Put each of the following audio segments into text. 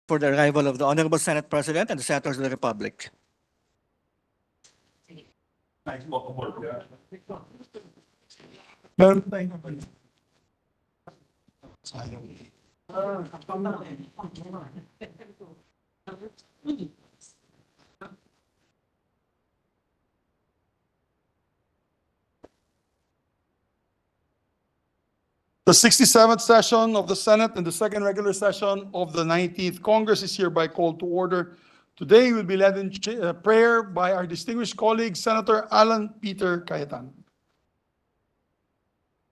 for the arrival of the Honorable Senate President and the Senators of the Republic. The 67th session of the Senate and the second regular session of the 19th Congress is hereby called to order. Today will be led in prayer by our distinguished colleague, Senator Alan Peter Cayetano.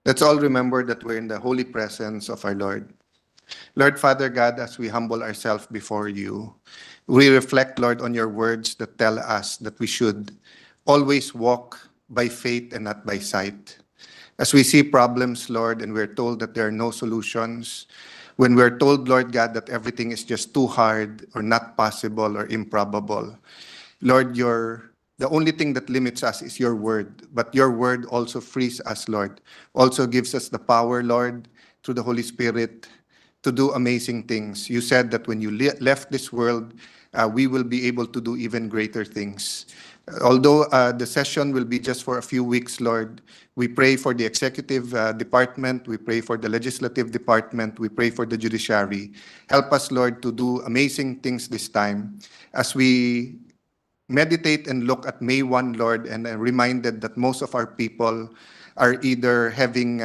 Let's all remember that we're in the holy presence of our Lord. Lord Father God, as we humble ourselves before you, we reflect, Lord, on your words that tell us that we should always walk by faith and not by sight. As we see problems, Lord, and we're told that there are no solutions, when we're told, Lord God, that everything is just too hard or not possible or improbable, Lord, the only thing that limits us is your word, but your word also frees us, Lord, also gives us the power, Lord, through the Holy Spirit to do amazing things. You said that when you left this world, we will be able to do even greater things. Although the session will be just for a few weeks, Lord, we pray for the executive department, we pray for the legislative department, we pray for the judiciary. Help us, Lord, to do amazing things this time. As we meditate and look at May 1, Lord, and are reminded that most of our people are either having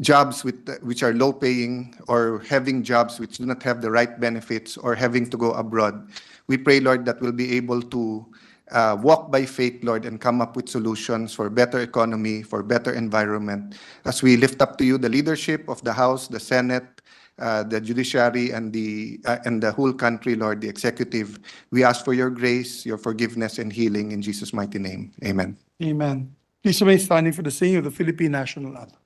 jobs which are low paying or having jobs which do not have the right benefits or having to go abroad. We pray, Lord, that we'll be able to walk by faith, Lord, and come up with solutions for better economy, for better environment. As we lift up to you the leadership of the House, the Senate, the judiciary, and the whole country, Lord, the executive, we ask for your grace, your forgiveness, and healing in Jesus' mighty name. Amen. Amen. Please remain standing for the singing of the Philippine National Anthem.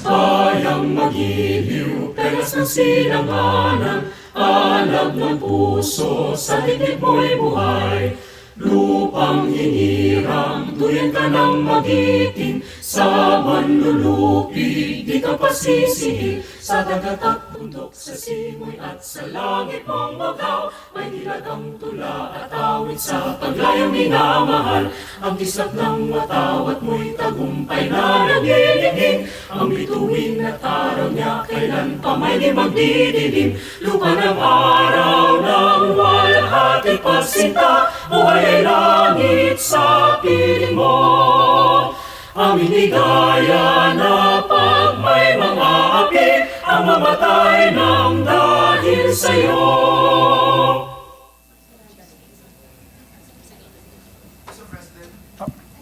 Bayang magiliw, pelas ng silanganan, alab ng puso, sa dibdib mo'y buhay. Lupang hinirang, duyan ka ng magiting, sa manlulupi, di ka pasisihil. Sa dagat at bundok, sa simoy at sa langit mong magaw, may nilagang tula at awit sa paglayang minamahal. Ang tislap ng watawat mo'y tagumpay na nagilingin, ang bituin at araw niya kailan pa may di magdidilim. Lupa ng araw ng walang hati pagsinta, buhay ay langit sa piling mo. Aming ligaya na pag may mga api, ang mamatay ng dahil sa'yo.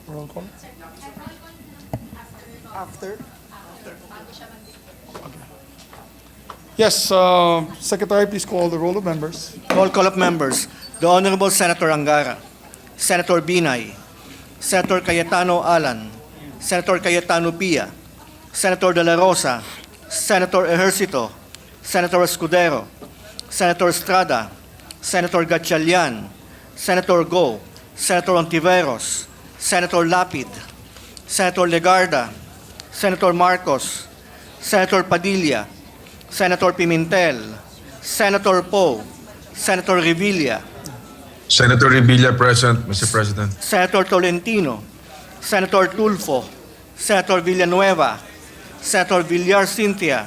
Roll call. After. Yes, Secretary, please call the roll of members. Roll call of members. The Honorable Senator Angara, Senator Binay, Senator Cayetano Alan, Senator Cayetano Pia, Senator De La Rosa, Senator Ejercito, Senator Escudero, Senator Estrada, Senator Gatchalian, Senator Go, Senator Ontiveros, Senator Lapid, Senator Legarda, Senator Marcos, Senator Padilla, Senator Pimentel, Senator Poe, Senator Revilla, Senator Revilla present, Mr. President. Senator Tolentino, Senator Tulfo, Senator Villanueva, Senator Villar Cynthia,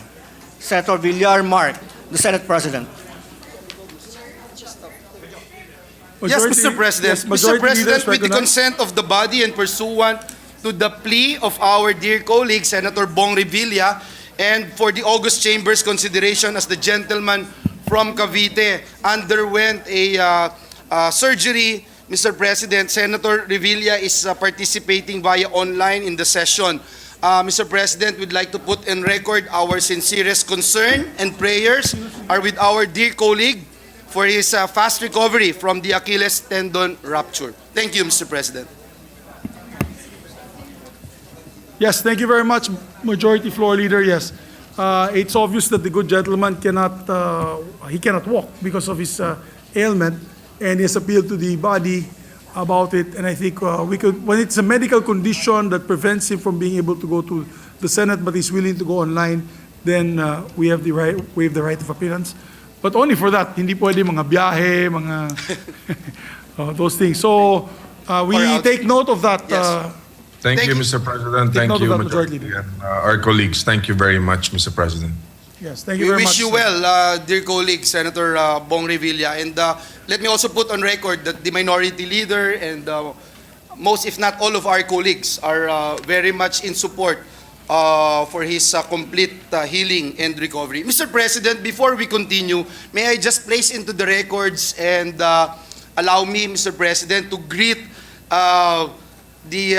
Senator Villar Mark, the Senate President. Yes, Mr. President. Yes, Mr. majority President, leaders with the recognize. consent of the body and pursuant to the plea of our dear colleague, Senator Bong Revilla, and for the August Chamber's consideration as the gentleman from Cavite underwent a surgery, Mr. President, Senator Revilla is participating via online in the session. Mr. President, we'd like to put in record our sincerest concern and prayers are with our dear colleague for his fast recovery from the Achilles tendon rupture. Thank you, Mr. President. Yes, thank you very much, Majority Floor Leader. Yes, it's obvious that the good gentleman cannot walk because of his ailment, and he has appealed to the body about it. And I think we could, when it's a medical condition that prevents him from being able to go to the Senate but is willing to go online, then we have the right, of appearance. But only for that, hindi pwede mga biyahe, mga those things. So we Or out- take note of that. Yes. Thank Thank you, you. Mr. President. Take Thank note you, of that, Majority Majority, and our colleagues. Thank you very much, Mr. President. Yes, thank you We very wish much. you well, dear colleague, Senator Bong Revilla. And let me also put on record that the minority leader and most, if not all of our colleagues are very much in support for his complete healing and recovery. Mr. President, before we continue, may I just place into the records and allow me, Mr. President, to greet the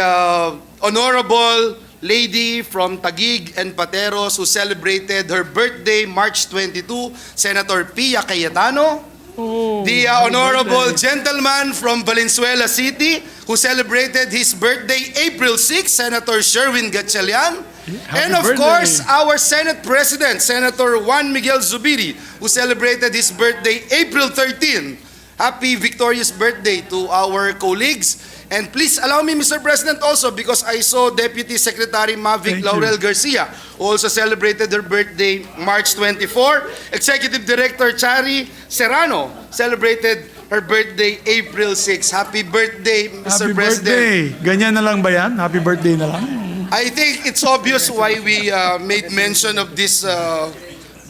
Honorable Lady from Taguig and Pateros who celebrated her birthday March 22, Senator Pia Cayetano. The Honorable Gentleman from Valenzuela City who celebrated his birthday April 6, Senator Sherwin Gatchalian. And of birthday. course, our Senate President, Senator Juan Miguel Zubiri, who celebrated his birthday April 13. Happy victorious birthday to our colleagues. And please allow me, Mr. President, also, because I saw Deputy Secretary Mavic Thank you. Laurel Garcia, who also celebrated her birthday March 24. Executive Director Chari Serrano celebrated her birthday April 6. Happy birthday, Mr. Happy President. birthday. Ganyan na lang ba yan? Happy birthday na lang? I think it's obvious why we made mention of these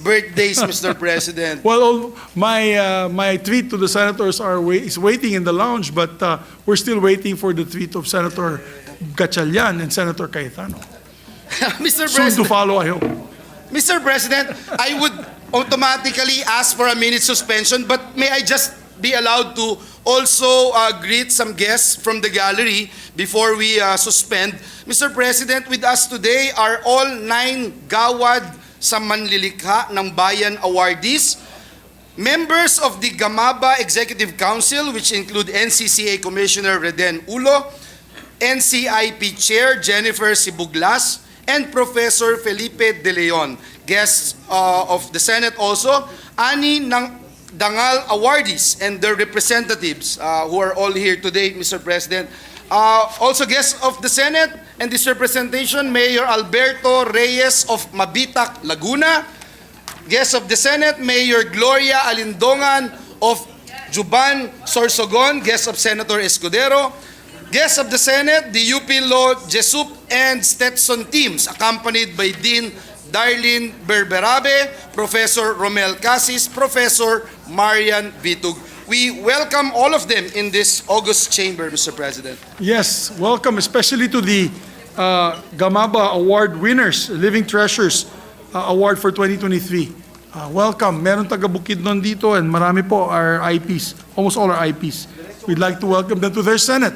birthdays, Mr. President. Well, my tweet to the senators is waiting in the lounge, but we're still waiting for the tweet of Senator Gatchalian and Senator Cayetano. Mr. Soon to President, follow, I hope. Mr. President, I would automatically ask for a minute suspension, but may I just be allowed to also greet some guests from the gallery before we suspend? Mr. President, with us today are all 9 Gawad sa Manlilikha ng Bayan awardees, members of the Gamaba Executive Council, which include NCCA Commissioner Reden Ulo, NCIP Chair Jennifer Sibuglas, and Professor Felipe De Leon. Guests of the Senate also, ani ng Dangal awardees and their representatives who are all here today, Mr. President. Also guests of the Senate and this representation, Mayor Alberto Reyes of Mabitac, Laguna. Guests of the Senate, Mayor Gloria Alindongan of Juban, Sorsogon. Guests of Senator Escudero. Guests of the Senate, the UP Law, Jesup, and Stetson teams, accompanied by Dean Darlene Berberabe, Professor Romel Casis, Professor Marian Vitug. We welcome all of them in this August chamber, Mr. President. Yes, welcome, especially to the Gamaba Award winners, Living Treasures Award for 2023. Welcome. Meron taga Bukidnon dito and marami po are IPs, almost all are IPs. We'd like to welcome them to their Senate.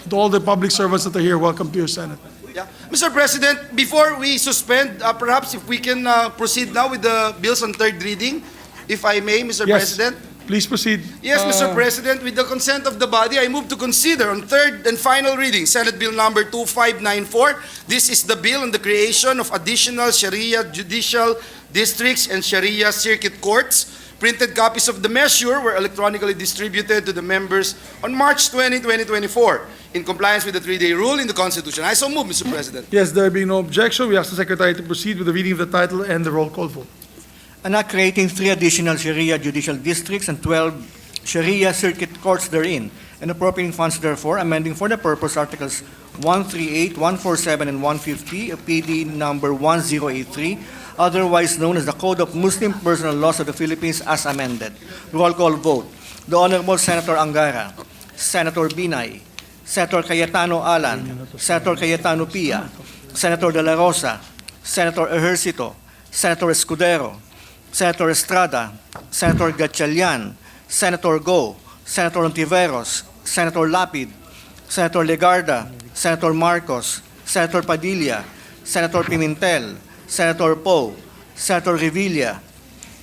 To all the public servants that are here, welcome to your Senate. Yeah. Mr. President, before we suspend, perhaps if we can proceed now with the bills on third reading, if I may, Mr. Yes, President. please proceed. Yes, Mr. President, with the consent of the body, I move to consider on third and final reading, Senate Bill number 2594. This is the bill on the creation of additional Sharia judicial districts and Sharia circuit courts. Printed copies of the measure were electronically distributed to the members on March 20, 2024, in compliance with the 3-day rule in the Constitution. I so move, Mr. President. Yes, there being no objection, we ask the Secretary to proceed with the reading of the title and the roll call vote. An act creating 3 additional Sharia judicial districts and 12 Sharia circuit courts therein, and appropriating funds therefore, amending for the purpose Articles 138, 147, and 150 of PD number 1083, otherwise known as the Code of Muslim Personal Laws of the Philippines as amended. Roll call vote. The Honorable Senator Angara, Senator Binay, Senator Cayetano Alan, Senator Cayetano Pia, Senator De La Rosa, Senator Ejercito, Senator Escudero, Senator Estrada, Senator Gatchalian, Senator Go, Senator Ontiveros, Senator Lapid, Senator Legarda, Senator Marcos, Senator Padilla, Senator Pimentel, Senator Poe, Senator Revilla,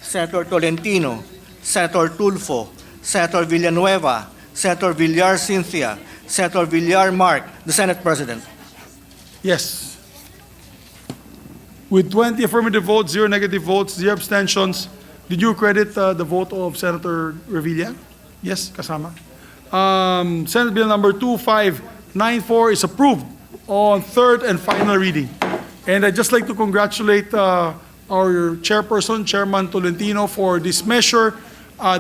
Senator Tolentino, Senator Tulfo, Senator Villanueva, Senator Villar Cynthia, Senator Villar Mark, the Senate President. Yes. With 20 affirmative votes, 0 negative votes, 0 abstentions, did you credit the vote of Senator Revilla? Yes, kasama. Senate Bill number 2594 is approved on third and final reading. And I'd just like to congratulate our chairperson, Chairman Tolentino, for this measure.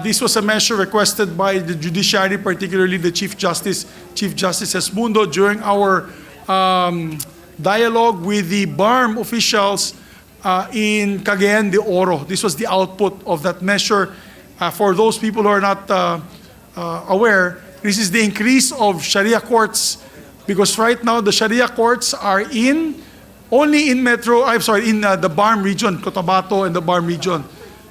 This was a measure requested by the judiciary, particularly the Chief Justice Esmundo, during our dialogue with the BARM officials in Cagayan de Oro. This was the output of that measure. For those people who are not aware, this is the increase of Sharia courts, because right now the Sharia courts are only in the BARM region, Cotabato and the BARM region.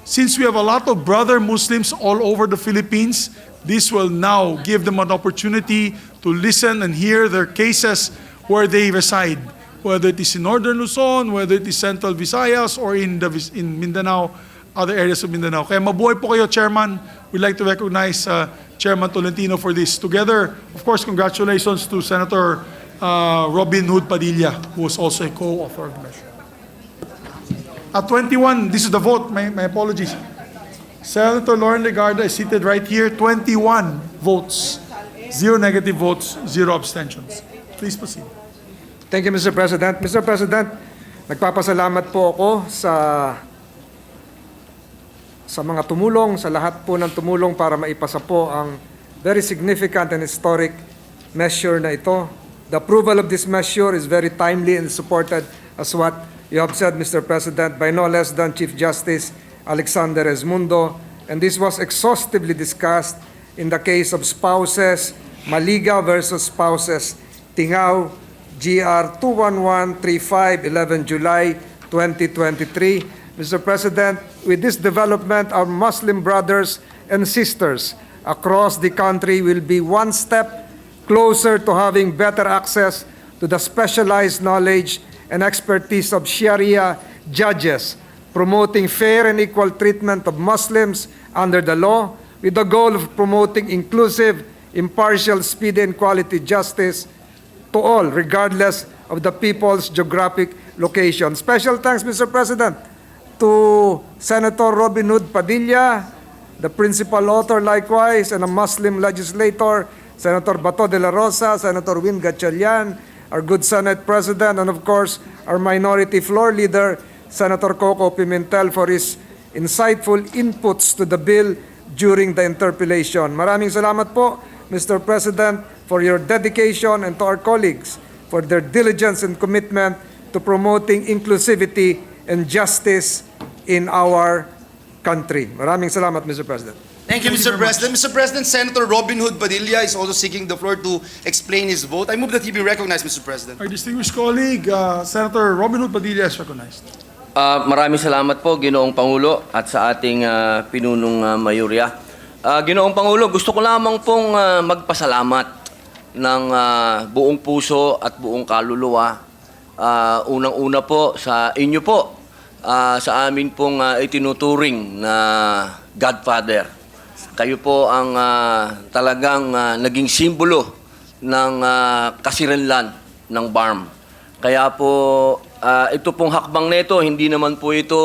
Since we have a lot of brother Muslims all over the Philippines, this will now give them an opportunity to listen and hear their cases where they reside, whether it is in Northern Luzon, whether it is Central Visayas, or in Mindanao, other areas of Mindanao. Kaya mabuhay po kayo, Chairman. We'd like to recognize Chairman Tolentino for this. Together, of course, congratulations to Senator Robin Hood Padilla, who was also a co-author of the measure. At 21, this is the vote. My apologies. Senator Lauren Legarda is seated right here. 21 votes, 0 negative votes, 0 abstentions. Please proceed. Thank you, Mr. President. Mr. President, nagpapasalamat po ako sa mga tumulong, sa lahat po ng tumulong para maipasa po ang very significant and historic measure na ito. The approval of this measure is very timely and supported, as what you have said, Mr. President, by no less than Chief Justice Alexander Esmundo. And this was exhaustively discussed in the case of spouses, Maliga versus spouses, Tingao, GR 21135, 11 July 2023. Mr. President, with this development, our Muslim brothers and sisters across the country will be one step closer to having better access to the specialized knowledge and expertise of Sharia judges, promoting fair and equal treatment of Muslims under the law, with the goal of promoting inclusive, impartial, speedy, and quality justice to all, regardless of the people's geographic location. Special thanks, Mr. President, to Senator Robin Hood Padilla, the principal author likewise, and a Muslim legislator, Senator Bato de la Rosa, Senator Win Gatchalian, our good Senate President, and of course, our minority floor leader, Senator Coco Pimentel, for his insightful inputs to the bill during the interpellation. Maraming salamat po, Mr. President, for your dedication, and to our colleagues for their diligence and commitment to promoting inclusivity and justice in our country. Maraming salamat, Mr. President. Thank you, Mr. President. Mr. President, Senator Robin Hood Padilla is also seeking the floor to explain his vote. I move that he be recognized, Mr. President. Our distinguished colleague, Senator Robin Hood Padilla is recognized. Maraming salamat po, Ginoong Pangulo, at sa ating pinunong mayorya. Ginoong Pangulo, gusto ko lamang pong magpasalamat ng buong puso at buong kaluluwa. Unang-una po sa inyo po, sa amin pong itinuturing na Godfather. Kayo po ang talagang naging simbolo ng kasiranlan ng BARM. Kaya po, ito pong hakbang nito, hindi naman po ito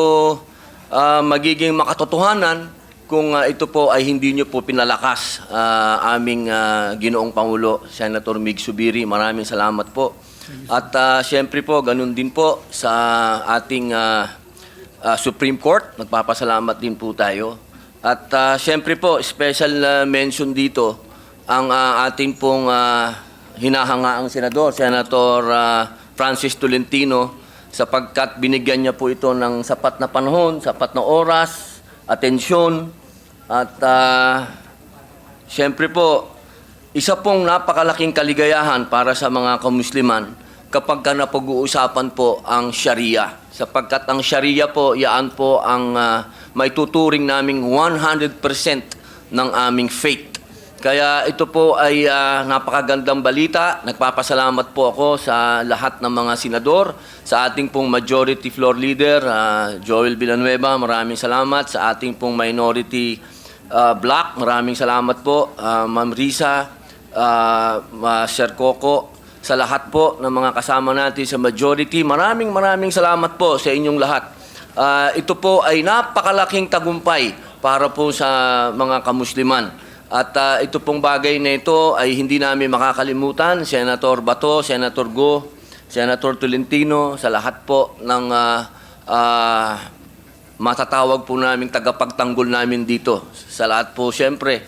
magiging makatotohanan kung ito po ay hindi nyo po pinalakas aming Ginoong Pangulo, Senator Mig Subiri. Maraming salamat po. At siyempre po, ganun din po sa ating Supreme Court. Nagpapasalamat din po tayo. At siyempre po, special mention dito ang ating pong hinahangaang senador, Senator Francis Tolentino, sapagkat binigyan niya po ito ng sapat na panahon, sapat na oras, atensyon, at siyempre po, isa pong napakalaking kaligayahan para sa mga kamusliman kapag ka napag-uusapan po ang Sharia. Sapagkat ang Sharia po, yaan po ang maituturing naming 100% ng aming faith. Kaya ito po ay napakagandang balita. Nagpapasalamat po ako sa lahat ng mga senador, sa ating pong majority floor leader, Joel Villanueva, maraming salamat. Sa ating pong minority block, maraming salamat po. Ma'am Risa, Sir Coco, sa lahat po ng mga kasama natin sa majority, maraming salamat po sa inyong lahat. Ito po ay napakalaking tagumpay para po sa mga kamusliman. At ito pong bagay na ito ay hindi namin makakalimutan, Senator Bato, Senator Go, Senator Tolentino, sa lahat po ng matatawag po naming tagapagtanggol namin dito. Sa lahat po, siyempre,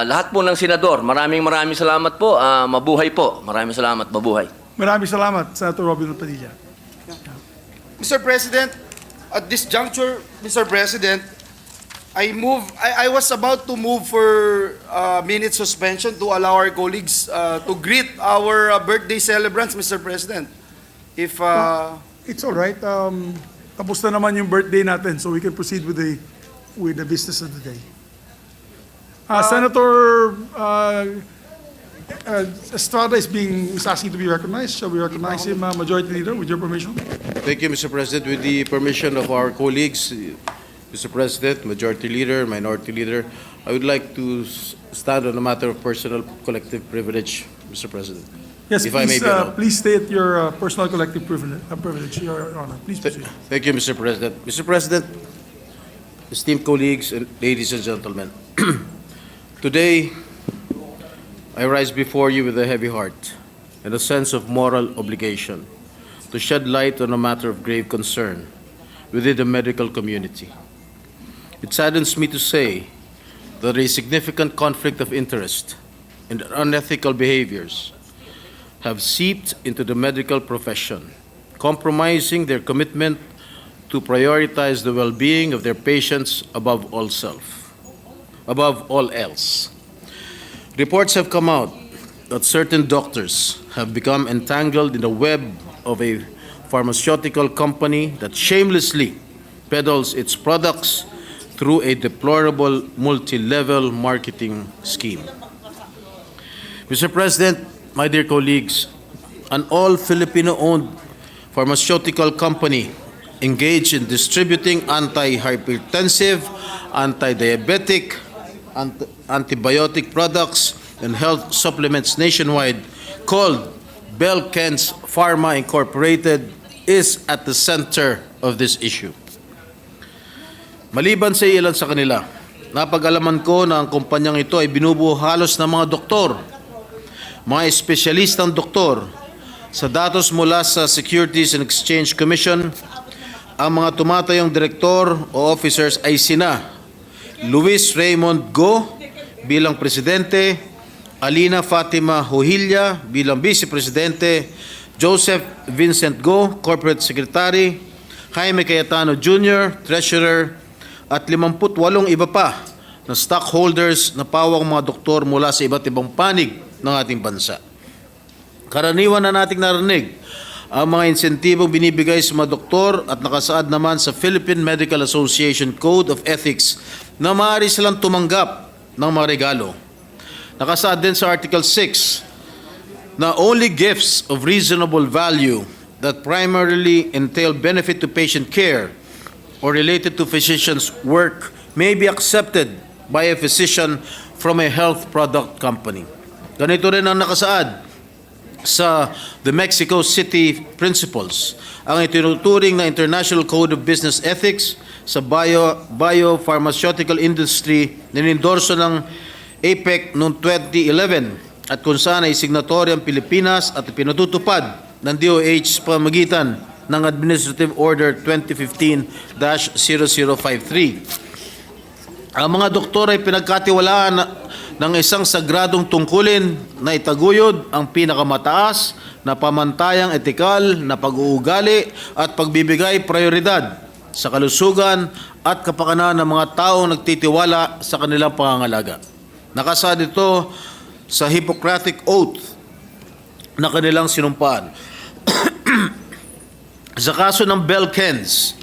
lahat po ng senador, maraming salamat po. Mabuhay po. Maraming salamat. Mabuhay. Maraming salamat, Senator Robin Padilla. Mr. President, at this juncture, Mr. President, I was about to move for minute suspension to allow our colleagues to greet our birthday celebrants, Mr. President. If It's all right. Tapos na naman yung birthday natin, so we can proceed with the business of the day. Senator Estrada is asking to be recognized. Shall we recognize him, Majority Leader, with your permission? Thank you, Mr. President. With the permission of our colleagues, Mr. President, Majority Leader, Minority Leader, I would like to stand on a matter of personal collective privilege, Mr. President. Yes, If I may please, be allowed. please state your personal collective privilege, Your Honor. Please proceed. Thank you, Mr. President. Mr. President, esteemed colleagues, and ladies and gentlemen, today, I rise before you with a heavy heart and a sense of moral obligation to shed light on a matter of grave concern within the medical community. It saddens me to say that a significant conflict of interest and unethical behaviors have seeped into the medical profession, compromising their commitment to prioritize the well-being of their patients above all else. Reports have come out that certain doctors have become entangled in the web of a pharmaceutical company that shamelessly peddles its products through a deplorable multi-level marketing scheme. Mr. President, my dear colleagues, an all-Filipino-owned pharmaceutical company engaged in distributing anti-hypertensive, anti-diabetic, antibiotic products, and health supplements nationwide, called Belkens Pharma Incorporated, is at the center of this issue. Maliban sa ilan sa kanila, napag-alaman ko na ang kumpanyang ito ay binubuo halos ng mga doktor, mga espesyalistang doktor. Sa datos mula sa Securities and Exchange Commission, ang mga tumatayong direktor o officers ay sina Luis Raymond Go bilang Presidente, Alina Fatima Hojilla bilang Vice Presidente, Joseph Vincent Go, Corporate Secretary, Jaime Cayetano Jr., Treasurer, at 58 iba pa na stockholders na pawang mga doktor mula sa iba't ibang panig ng ating bansa. Karaniwan na nating narinig ang mga insentibong binibigay sa mga doktor at nakasaad naman sa Philippine Medical Association Code of Ethics na maaari silang tumanggap ng mga regalo. Nakasaad din sa Article 6 na only gifts of reasonable value that primarily entail benefit to patient care or related to physician's work may be accepted by a physician from a health product company. Ganito rin ang nakasaad sa the Mexico City Principles, ang itinuturing na International Code of Business Ethics sa biopharmaceutical industry na nindorso ng APEC noong 2011 at kung saan ay signatory ang Pilipinas at pinatutupad ng DOH sa pamamagitan ng Administrative Order 2015-0053. Ang mga doktor ay pinagkatiwalaan ng isang sagradong tungkulin na itaguyod ang pinakamataas na pamantayang etikal na pag-uugali at pagbibigay prioridad sa kalusugan at kapakanan ng mga taong nagtitiwala sa kanilang pangangalaga. Nakasaad ito sa Hippocratic Oath na kanilang sinumpaan. Sa kaso ng Belkens,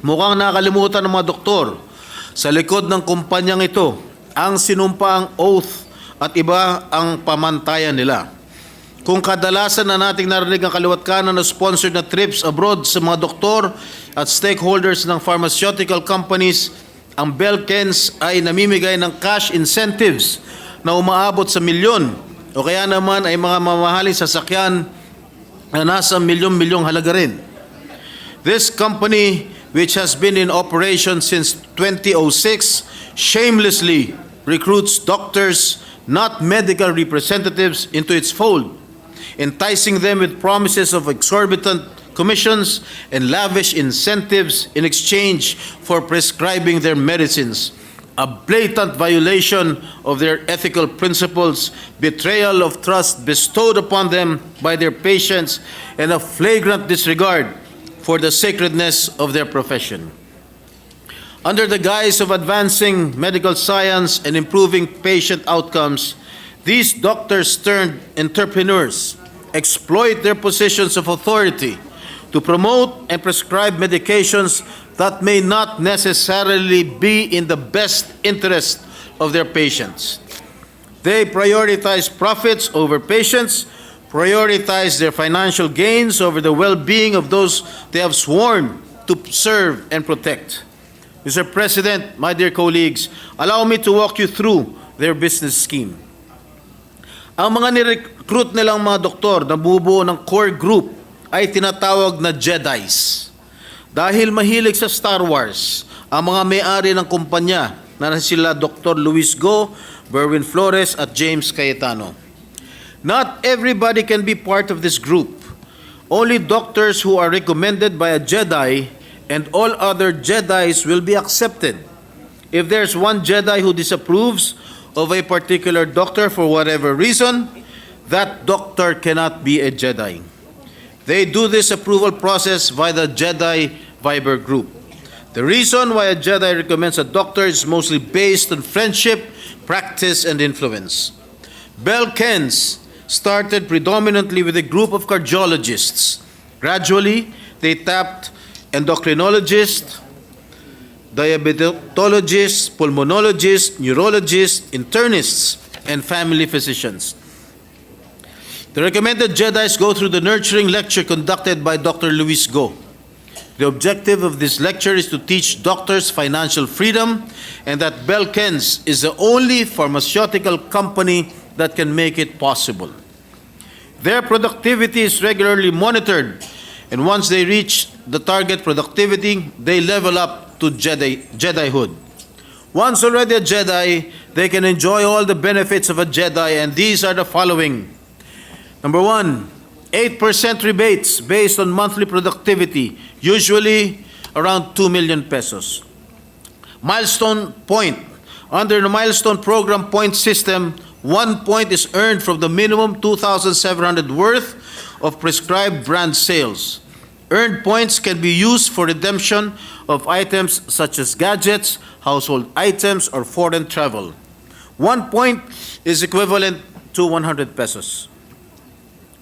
mukhang nakalimutan ng mga doktor sa likod ng kumpanyang ito ang sinumpaang oath at iba ang pamantayan nila. Kung kadalasan na nating narinig ang kaliwat-kanan na sponsored na trips abroad sa mga doktor at stakeholders ng pharmaceutical companies, ang Belkens ay namimigay ng cash incentives na umaabot sa milyon o kaya naman ay mga mamahaling sasakyan na nasa milyon-milyong halaga rin. This company, which has been in operation since 2006, shamelessly recruits doctors, not medical representatives, into its fold. enticing them with promises of exorbitant commissions and lavish incentives in exchange for prescribing their medicines. A blatant violation of their ethical principles, betrayal of trust bestowed upon them by their patients, and a flagrant disregard for the sacredness of their profession. Under the guise of advancing medical science and improving patient outcomes, these doctors turned entrepreneurs exploit their positions of authority to promote and prescribe medications that may not necessarily be in the best interest of their patients. They prioritize profits over patients, prioritize their financial gains over the well-being of those they have sworn to serve and protect. Mr. President, my dear colleagues, allow me to walk you through their business scheme. Ang mga nirecruit nilang mga doktor na bubuo ng core group ay tinatawag na Jedis. Dahil mahilig sa Star Wars, ang mga may-ari ng kumpanya na sila Dr. Luis Go, Berwin Flores at James Cayetano. Not everybody can be part of this group. Only doctors who are recommended by a Jedi and all other Jedis will be accepted. If there's one Jedi who disapproves of a particular doctor for whatever reason, that doctor cannot be a Jedi. They do this approval process via the Jedi Viber group. The reason why a Jedi recommends a doctor is mostly based on friendship, practice, and influence. Bell Kens started predominantly with a group of cardiologists. Gradually, they tapped endocrinologists, diabetologists, pulmonologists, neurologists, internists, and family physicians. The recommended Jedis go through the nurturing lecture conducted by Dr. Luis Go. The objective of this lecture is to teach doctors financial freedom and that Belkens is the only pharmaceutical company that can make it possible. Their productivity is regularly monitored, and once they reach the target productivity, they level up to Jedihood. Once already a Jedi, they can enjoy all the benefits of a Jedi, and these are the following. Number 1, 8% rebates based on monthly productivity, usually around 2 million pesos. Milestone point. Under the milestone program point system, 1 point is earned from the minimum 2,700 worth of prescribed brand sales. Earned points can be used for redemption of items such as gadgets, household items, or foreign travel. 1 point is equivalent to 100 pesos.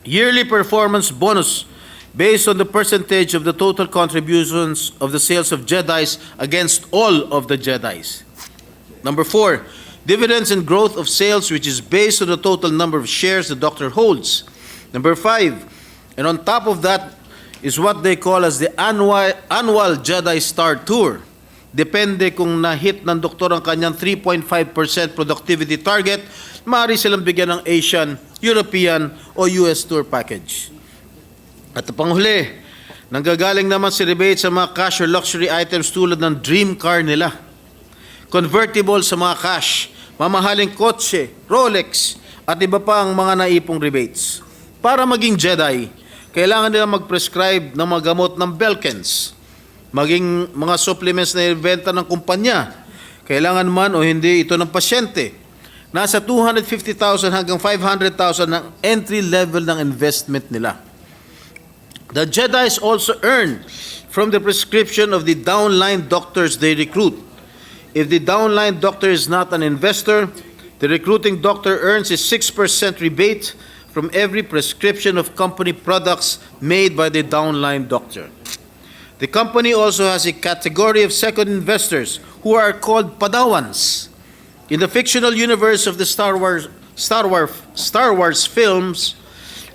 Yearly performance bonus based on the percentage of the total contributions of the sales of Jedis against all of the Jedis. Number 4, dividends and growth of sales, which is based on the total number of shares the doctor holds. Number 5, and on top of that is what they call as the annual Jedi Star Tour. Depende kung na-hit ng doktor ang kanyang 3.5% productivity target, maaari silang bigyan ng Asian, European o US tour package. At panghuli, nanggagaling naman si rebate sa mga cash or luxury items tulad ng dream car nila. Convertible sa mga cash, mamahaling kotse, Rolex, at iba pa ang mga naipong rebates. Para maging Jedi, kailangan nila mag-prescribe ng mga gamot ng Belkens, maging mga supplements na ibenta ng kumpanya, kailangan man o hindi ito ng pasyente. Nasa 250,000 hanggang 500,000 ang entry level ng investment nila. The Jedis also earn from the prescription of the downline doctors they recruit. If the downline doctor is not an investor, the recruiting doctor earns a 6% rebate from every prescription of company products made by the downline doctor. The company also has a category of second investors who are called Padawans. In the fictional universe of the Star Wars films,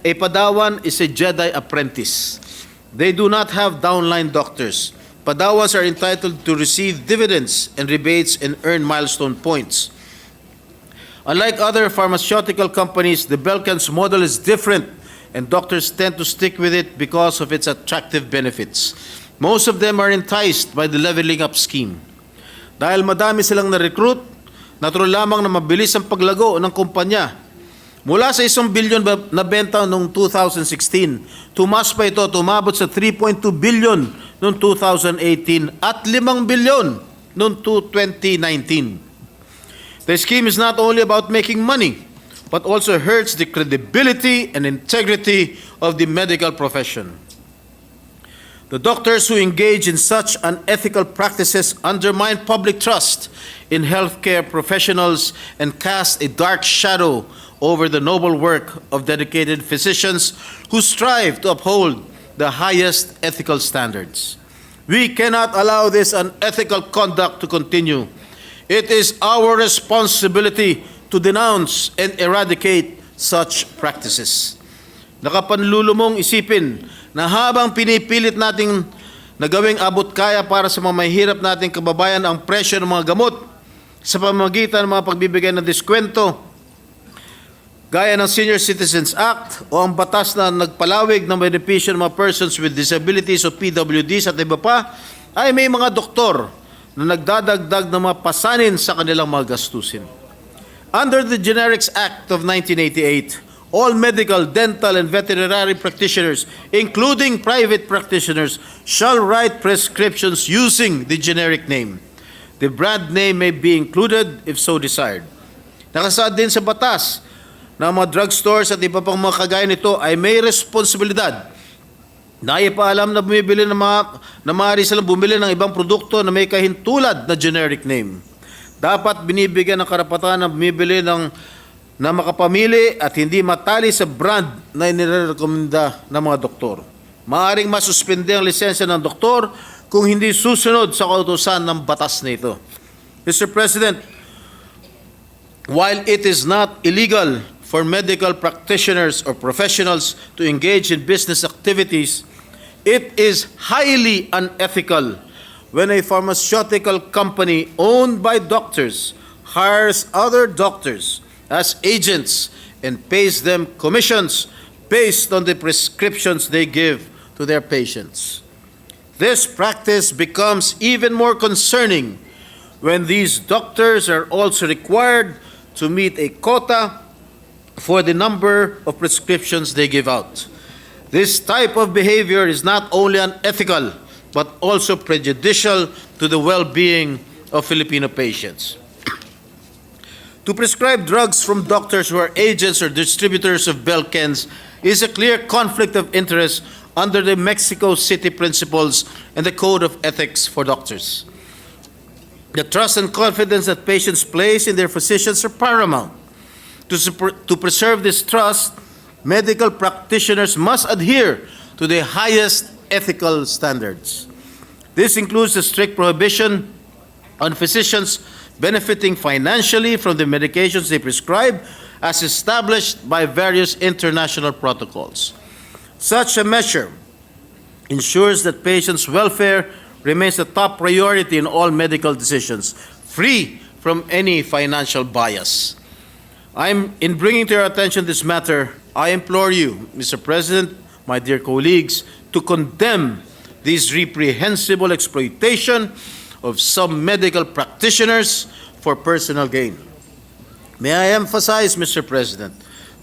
a Padawan is a Jedi apprentice. They do not have downline doctors. Padawans are entitled to receive dividends and rebates and earn milestone points. Unlike other pharmaceutical companies, the Belkens model is different, and doctors tend to stick with it because of its attractive benefits. Most of them are enticed by the leveling up scheme. Dahil madami silang na-recruit, natural lamang na mabilis ang paglago ng kumpanya. Mula sa 1 billion na benta noong 2016, tumas pa ito, tumabot sa 3.2 billion noong 2018 at 5 billion noong 2019. The scheme is not only about making money, but also hurts the credibility and integrity of the medical profession. The doctors who engage in such unethical practices undermine public trust in healthcare professionals and cast a dark shadow over the noble work of dedicated physicians who strive to uphold the highest ethical standards. We cannot allow this unethical conduct to continue. It is our responsibility to denounce and eradicate such practices. Nakapanlulumong isipin na habang pinipilit nating nagawing abot kaya para sa mga mahihirap nating kababayan ang presyo ng mga gamot sa pamamagitan ng mga pagbibigay ng diskwento, gaya ng Senior Citizens Act o ang batas na nagpalawig ng benepisyo ng mga persons with disabilities o PWDs at iba pa, ay may mga doktor na nagdadagdag ng mga pasanin sa kanilang mga gastusin. Under the Generics Act of 1988, all medical, dental, and veterinary practitioners, including private practitioners, shall write prescriptions using the generic name. The brand name may be included if so desired. Nakasaad din sa batas na mga drugstores at iba pang mga kagaya nito ay may responsibilidad na ipaalam na bumibili ng na maaari silang bumili ng ibang produkto na may kahintulad na generic name. Dapat binibigyan ng karapatan na bumibili na makapamili at hindi matali sa brand na inirekomenda ng mga doktor. Maaring masuspende ang lisensya ng doktor kung hindi susunod sa kautusan ng batas na ito. Mr. President, while it is not illegal for medical practitioners or professionals to engage in business activities, it is highly unethical when a pharmaceutical company owned by doctors hires other doctors as agents and pays them commissions based on the prescriptions they give to their patients. This practice becomes even more concerning when these doctors are also required to meet a quota for the number of prescriptions they give out. This type of behavior is not only unethical, but also prejudicial to the well-being of Filipino patients. To prescribe drugs from doctors who are agents or distributors of Belkens is a clear conflict of interest under the Mexico City Principles and the Code of Ethics for Doctors. The trust and confidence that patients place in their physicians are paramount. To preserve this trust, medical practitioners must adhere to the highest ethical standards. This includes a strict prohibition on physicians benefiting financially from the medications they prescribe as established by various international protocols. Such a measure ensures that patients' welfare remains the top priority in all medical decisions, free from any financial bias. In bringing to your attention this matter, I implore you, Mr. President, my dear colleagues, to condemn this reprehensible exploitation of some medical practitioners for personal gain. May I emphasize, Mr. President,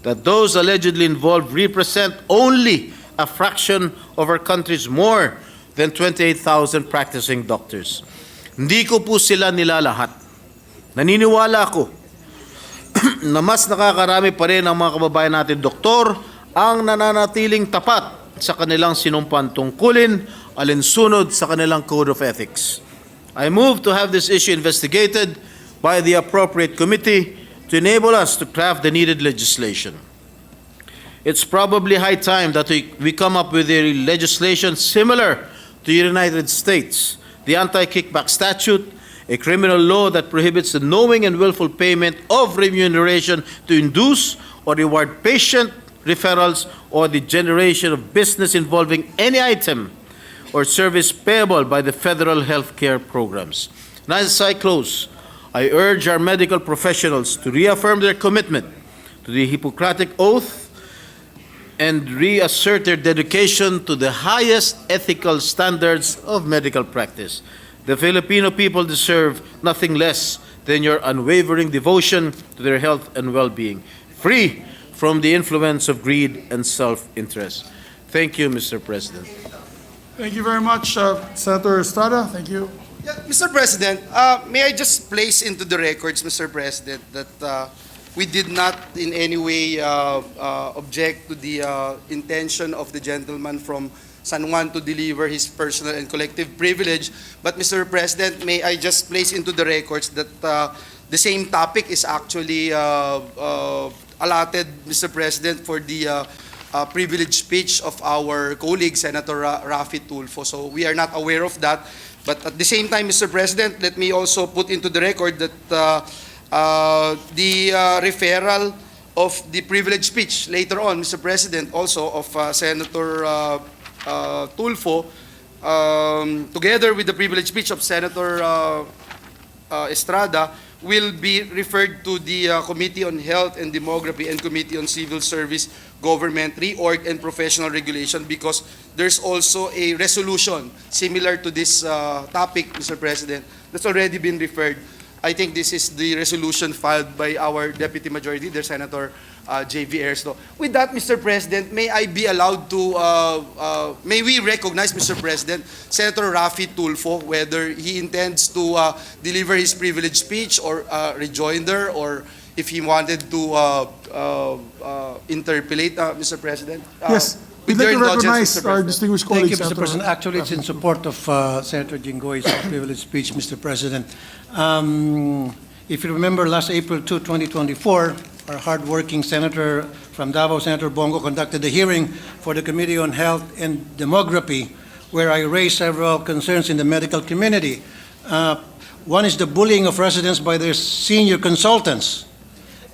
that those allegedly involved represent only a fraction of our country's more than 28,000 practicing doctors. Hindi ko po sila nilalahat. Naniniwala ako na mas nakakarami pa rin ang mga kababayan natin doktor ang nananatiling tapat sa kanilang sinumpang tungkulin alinsunod sa kanilang code of ethics. I move to have this issue investigated by the appropriate committee to enable us to craft the needed legislation. It's probably high time that we come up with a legislation similar to the United States, the anti-kickback statute, a criminal law that prohibits the knowing and willful payment of remuneration to induce or reward patient referrals or the generation of business involving any item or service payable by the federal healthcare programs. And as I close, I urge our medical professionals to reaffirm their commitment to the Hippocratic Oath and reassert their dedication to the highest ethical standards of medical practice. The Filipino people deserve nothing less than your unwavering devotion to their health and well-being, free from the influence of greed and self-interest. Thank you, Mr. President. Thank you very much, Senator Estrada. Thank you. Yeah, Mr. President, may I just place into the records, Mr. President, that we did not in any way object to the intention of the gentleman from San Juan to deliver his personal and collective privilege. But, Mr. President, may I just place into the records that the same topic is actually allotted, Mr. President, for the privilege speech of our colleague, Senator Rafi Tulfo. So we are not aware of that. But at the same time, Mr. President, let me also put into the record that the referral of the privilege speech later on, Mr. President, also of Senator Tulfo, together with the privilege speech of Senator Estrada, will be referred to the Committee on Health and Demography and Committee on Civil Service, Government, Reorg, and Professional Regulation, because there's also a resolution similar to this topic, Mr. President, that's already been referred. I think this is the resolution filed by our Deputy Majority Leader, Senator J.V. Ersto. With that, Mr. President, may I be allowed to, may we recognize, Mr. President, Senator Rafi Tulfo, whether he intends to deliver his privilege speech or rejoinder, or if he wanted to interpolate, Mr. President? Yes, we'd with like your to indulgence, recognize Mr. our President. distinguished Thank colleagues. you, Mr. President. Actually, it's in support of Senator Jinggoy's privilege speech, Mr. President. If you remember, last April 2, 2024, our hardworking senator from Davao, Senator Bongo, conducted a hearing for the Committee on Health and Demography, where I raised several concerns in the medical community. One is the bullying of residents by their senior consultants.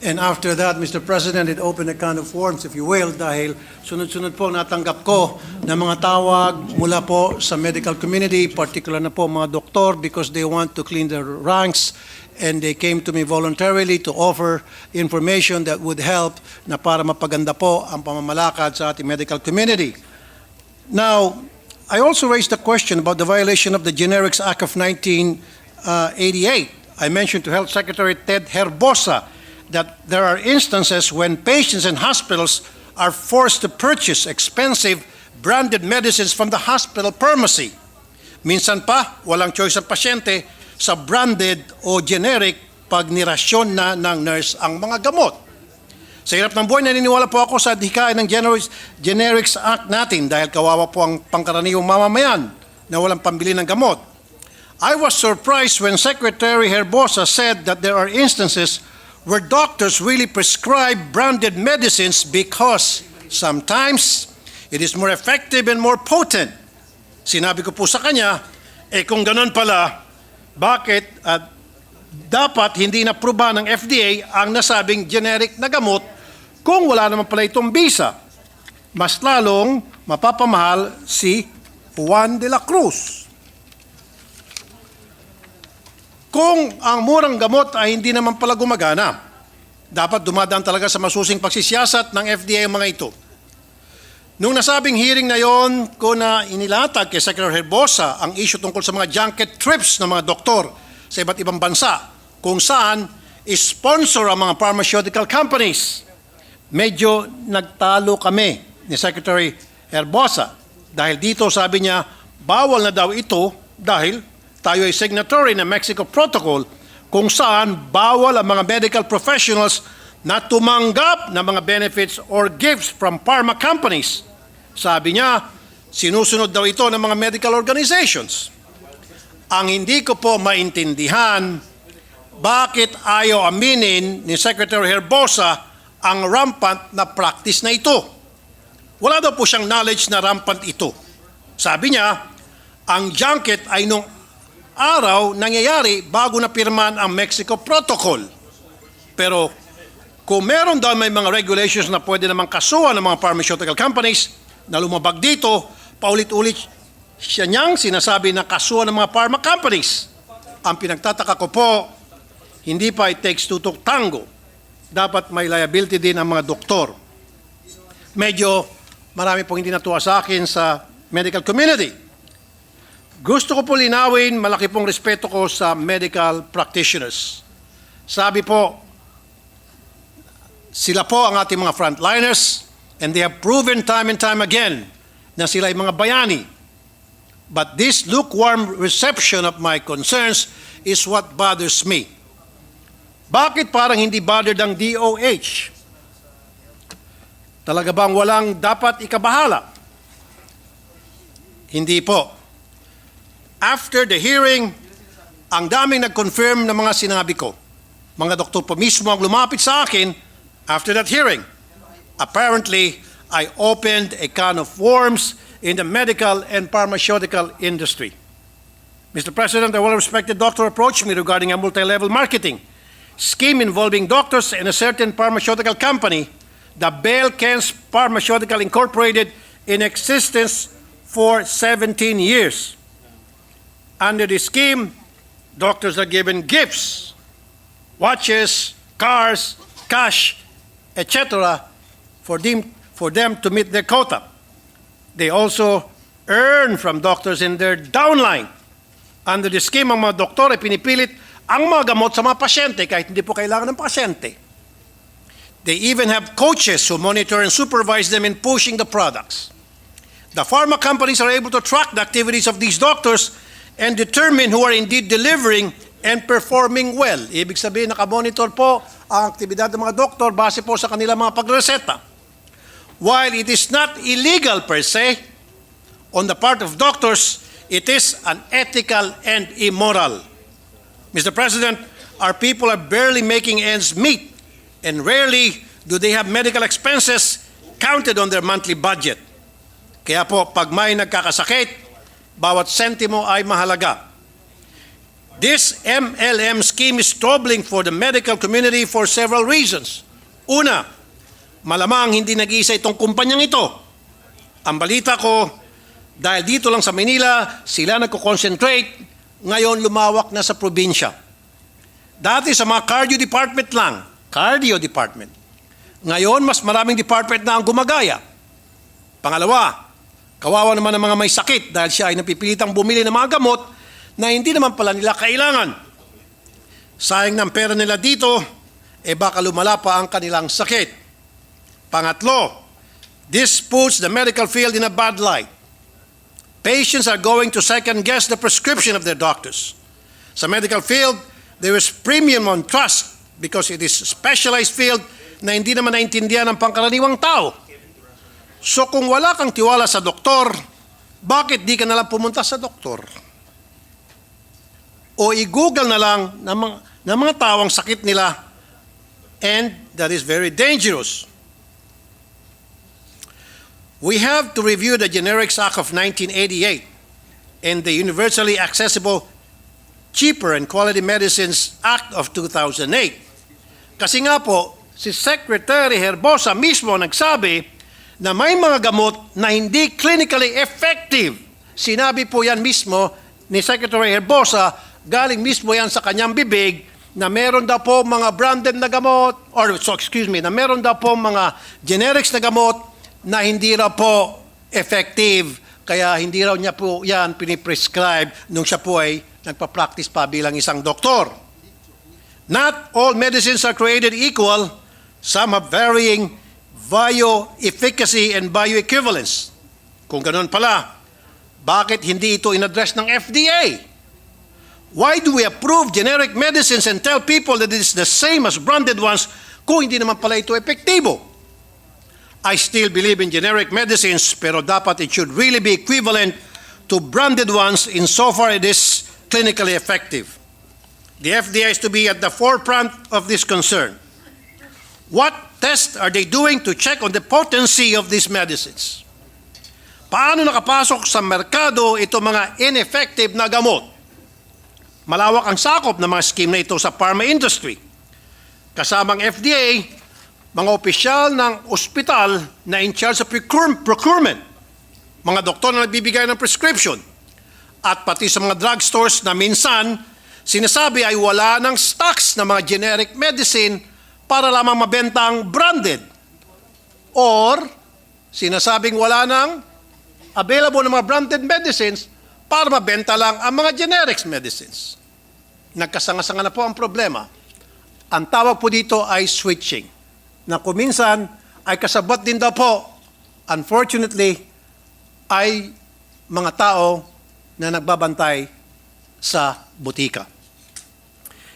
And after that, Mr. President, it opened a can of worms, if you will, dahil sunod-sunod po natanggap ko na mga tawag mula po sa medical community, particular na po mga doktor, because they want to clean their ranks, and they came to me voluntarily to offer information that would help na para mapaganda po ang pamamalakad sa ating medical community. Now, I also raised the question about the violation of the Generics Act of 1988. I mentioned to Health Secretary Ted Herbosa that there are instances when patients in hospitals are forced to purchase expensive branded medicines from the hospital pharmacy. Minsan pa, walang choice ang pasyente sa branded o generic pag nirasyon na ng nurse ang mga gamot. Sa hirap ng buhay, naniniwala po ako sa hikain ng Generics Act natin dahil kawawa po ang pangkaraniwang mamamayan na walang pambili ng gamot. I was surprised when Secretary Herbosa said that there are instances where doctors really prescribe branded medicines because sometimes it is more effective and more potent. Sinabi ko po sa kanya, kung ganun pala, bakit dapat hindi na-aproba ng FDA ang nasabing generic na gamot kung wala naman pala itong bisa? Mas lalong mapapamahal si Juan de la Cruz. Kung ang murang gamot ay hindi naman pala gumagana, dapat dumadaan talaga sa masusing pagsisiyasat ng FDA ang mga ito. Nung nasabing hearing na yon, ko na inilatag kay Secretary Herbosa ang issue tungkol sa mga junket trips ng mga doktor sa iba't ibang bansa kung saan sponsor ang mga pharmaceutical companies. Medyo nagtalo kami ni Secretary Herbosa dahil dito sabi niya bawal na daw ito dahil tayo ay signatory ng Mexico Protocol kung saan bawal ang mga medical professionals na tumanggap ng mga benefits or gifts from pharma companies. Sabi niya, sinusunod daw ito ng mga medical organizations. Ang hindi ko po maintindihan, bakit ayaw aminin ni Secretary Herbosa ang rampant na practice na ito? Wala daw po siyang knowledge na rampant ito. Sabi niya, ang junket ay nung araw nangyayari bago na pirmahan ang Mexico Protocol. Pero kung meron daw may mga regulations na pwede namang kasuhan ng mga pharmaceutical companies na lumabag dito, paulit-ulit siya niyang sinasabi na kasuhan ng mga pharma companies. Ang pinagtataka ko po, hindi pa it takes two to tango. Dapat may liability din ang mga doktor. Medyo marami pong hindi natuwa sa akin sa medical community. Gusto ko po linawin, malaki pong respeto ko sa medical practitioners. Sabi po, Sila po ang ating mga frontliners, and they have proven time and time again na sila ay mga bayani. But this lukewarm reception of my concerns is what bothers me. Bakit parang hindi bothered ang DOH? Talaga bang walang dapat ikabahala? Hindi po. After the hearing, ang daming nag-confirm ng mga sinabi ko. Mga doktor po mismo ang lumapit sa akin after that hearing. Apparently, I opened a can of worms in the medical and pharmaceutical industry. Mr. President, a well-respected doctor approached me regarding a multi-level marketing scheme involving doctors and a certain pharmaceutical company, the Belkens Pharmaceutical Incorporated, in existence for 17 years. Under the scheme, doctors are given gifts, watches, cars, cash, etc. for them to meet their quota. They also earn from doctors in their downline. Under the scheme, ang mga doktor ay pinipilit ang mga gamot sa mga pasyente kahit hindi po kailangan ng pasyente. They even have coaches who monitor and supervise them in pushing the products. The pharma companies are able to track the activities of these doctors and determine who are indeed delivering and performing well. Ibig sabihin, nakamonitor po ang aktibidad ng mga doktor base po sa kanilang mga pagreseta. While it is not illegal per se, on the part of doctors, it is unethical and immoral. Mr. President, our people are barely making ends meet, and rarely do they have medical expenses counted on their monthly budget. Kaya po, pag may nagkakasakit, bawat sentimo ay mahalaga. This MLM scheme is troubling for the medical community for several reasons. Una, malamang hindi nag-iisa itong kumpanyang ito. Ang balita ko, dahil dito lang sa Manila, sila nagko-concentrate, ngayon lumawak na sa probinsya. Dati sa mga cardio department lang, cardio department. Ngayon, mas maraming department na ang gumagaya. Pangalawa, kawawa naman ang mga may sakit dahil siya ay napipilitang bumili ng mga gamot na hindi naman pala nila kailangan. Sayang ng pera nila dito, baka lumala pa ang kanilang sakit. Pangatlo, this puts the medical field in a bad light. Patients are going to second-guess the prescription of their doctors. Sa medical field, there is premium on trust because it is a specialized field na hindi naman naintindihan ng pangkaraniwang tao. So kung wala kang tiwala sa doktor, bakit di ka nalang pumunta sa doktor? O i-google na lang ng mga tao ang sakit nila, and that is very dangerous. We have to review the Generics Act of 1988 and the Universally Accessible, Cheaper and Quality Medicines Act of 2008. Kasi nga po, si Secretary Herbosa mismo nagsabi na may mga gamot na hindi clinically effective. Sinabi po yan mismo ni Secretary Herbosa, galing mismo yan sa kanyang bibig, na meron daw po mga branded na gamot, na meron daw po mga generics na gamot na hindi raw po effective, kaya hindi raw niya po yan piniprescribe nung siya po ay nagpa-practice pa bilang isang doktor. Not all medicines are created equal. Some have varying bioefficacy and bioequivalence. Kung ganoon pala, bakit hindi ito in-address ng FDA? Why do we approve generic medicines and tell people that it is the same as branded ones kung hindi naman pala ito epektibo? I still believe in generic medicines, pero dapat it should really be equivalent to branded ones insofar it is clinically effective. The FDA is to be at the forefront of this concern. What tests are they doing to check on the potency of these medicines? Paano nakapasok sa merkado ito mga ineffective na gamot? Malawak ang sakop ng mga scheme na ito sa pharma industry. Kasamang FDA, mga opisyal ng ospital na in charge sa procurement, mga doktor na nagbibigay ng prescription, at pati sa mga drugstores na minsan sinasabi ay wala ng stocks na mga generic medicine para lamang mabenta ang branded. Or sinasabing wala ng available na mga branded medicines para mabenta lang ang mga generics medicines. Nagkasanga-sanga na po ang problema. Ang tawag po dito ay switching. na kuminsan ay kasabot din daw po, unfortunately, ay mga tao na nagbabantay sa butika.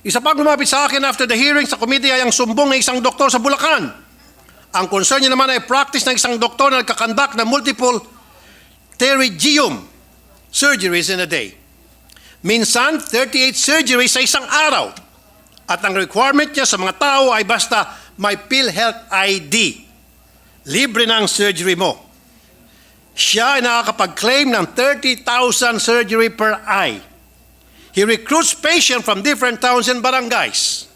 Isa pang lumapit sa akin after the hearing sa committee ay ang sumbong ng isang doktor sa Bulacan. Ang concern niya naman ay practice ng isang doktor na nagkakandak ng multiple pterygium surgeries in a day. Minsan, 38 surgeries sa isang araw. At ang requirement niya sa mga tao ay basta may PhilHealth ID. Libre na ang surgery mo. Siya ay nakakapag-claim ng 30,000 surgery per eye. He recruits patients from different towns and barangays.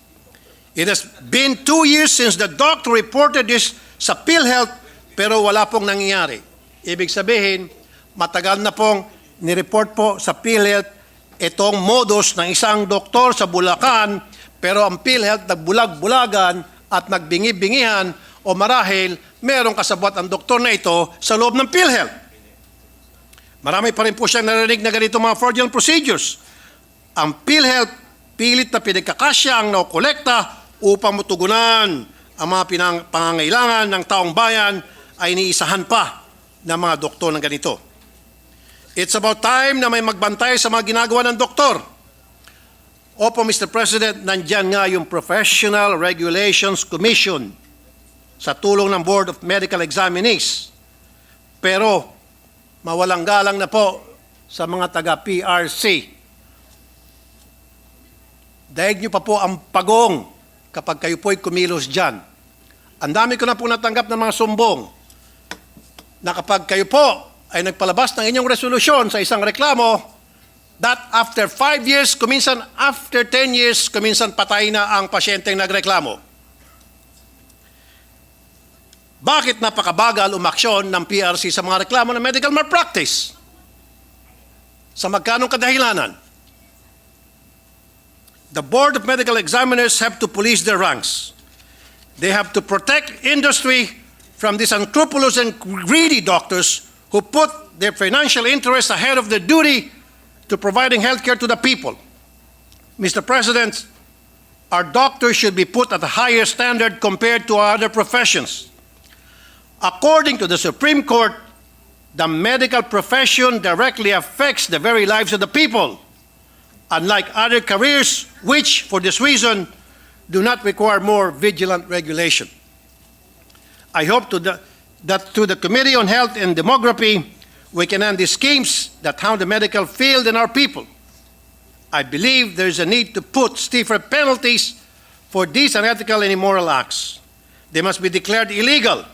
It has been 2 years since the doctor reported this sa PhilHealth pero wala pong nangyayari. Ibig sabihin, matagal na pong nireport po sa PhilHealth itong modus ng isang doktor sa Bulacan pero ang PhilHealth nagbulag-bulagan at nagbingi-bingihan o marahil merong kasabot ang doktor na ito sa loob ng PhilHealth. Marami pa rin po siyang narinig na ganito mga fraudulent procedures. Ang PhilHealth pilit na pinagkakasya ang nakolekta upang matugunan ang mga pangangailangan ng taong bayan ay iniisahan pa ng mga doktor ng ganito. It's about time na may magbantay sa mga ginagawa ng doktor. Opo, Mr. President, nandyan nga yung Professional Regulations Commission sa tulong ng Board of Medical Examinees. Pero mawalang galang na po sa mga taga-PRC. Daig nyo pa po ang pagong kapag kayo po'y kumilos dyan. Ang dami ko na po natanggap ng mga sumbong na kapag kayo po ay nagpalabas ng inyong resolusyon sa isang reklamo, that after 5 years, kuminsan after 10 years, kuminsan patay na ang pasyenteng nagreklamo. Bakit napakabagal umaksyon ng PRC sa mga reklamo ng medical malpractice? Sa magkanong kadahilanan? The Board of Medical Examiners have to police their ranks. They have to protect industry from these unscrupulous and greedy doctors who put their financial interests ahead of their duty to providing health care to the people. Mr. President, our doctors should be put at a higher standard compared to other professions. According to the Supreme Court, the medical profession directly affects the very lives of the people, unlike other careers which, for this reason, do not require more vigilant regulation. I hope that through the Committee on Health and Demography, we can end these schemes that harm the medical field and our people. I believe there is a need to put stiffer penalties for these unethical and immoral acts. They must be declared illegal.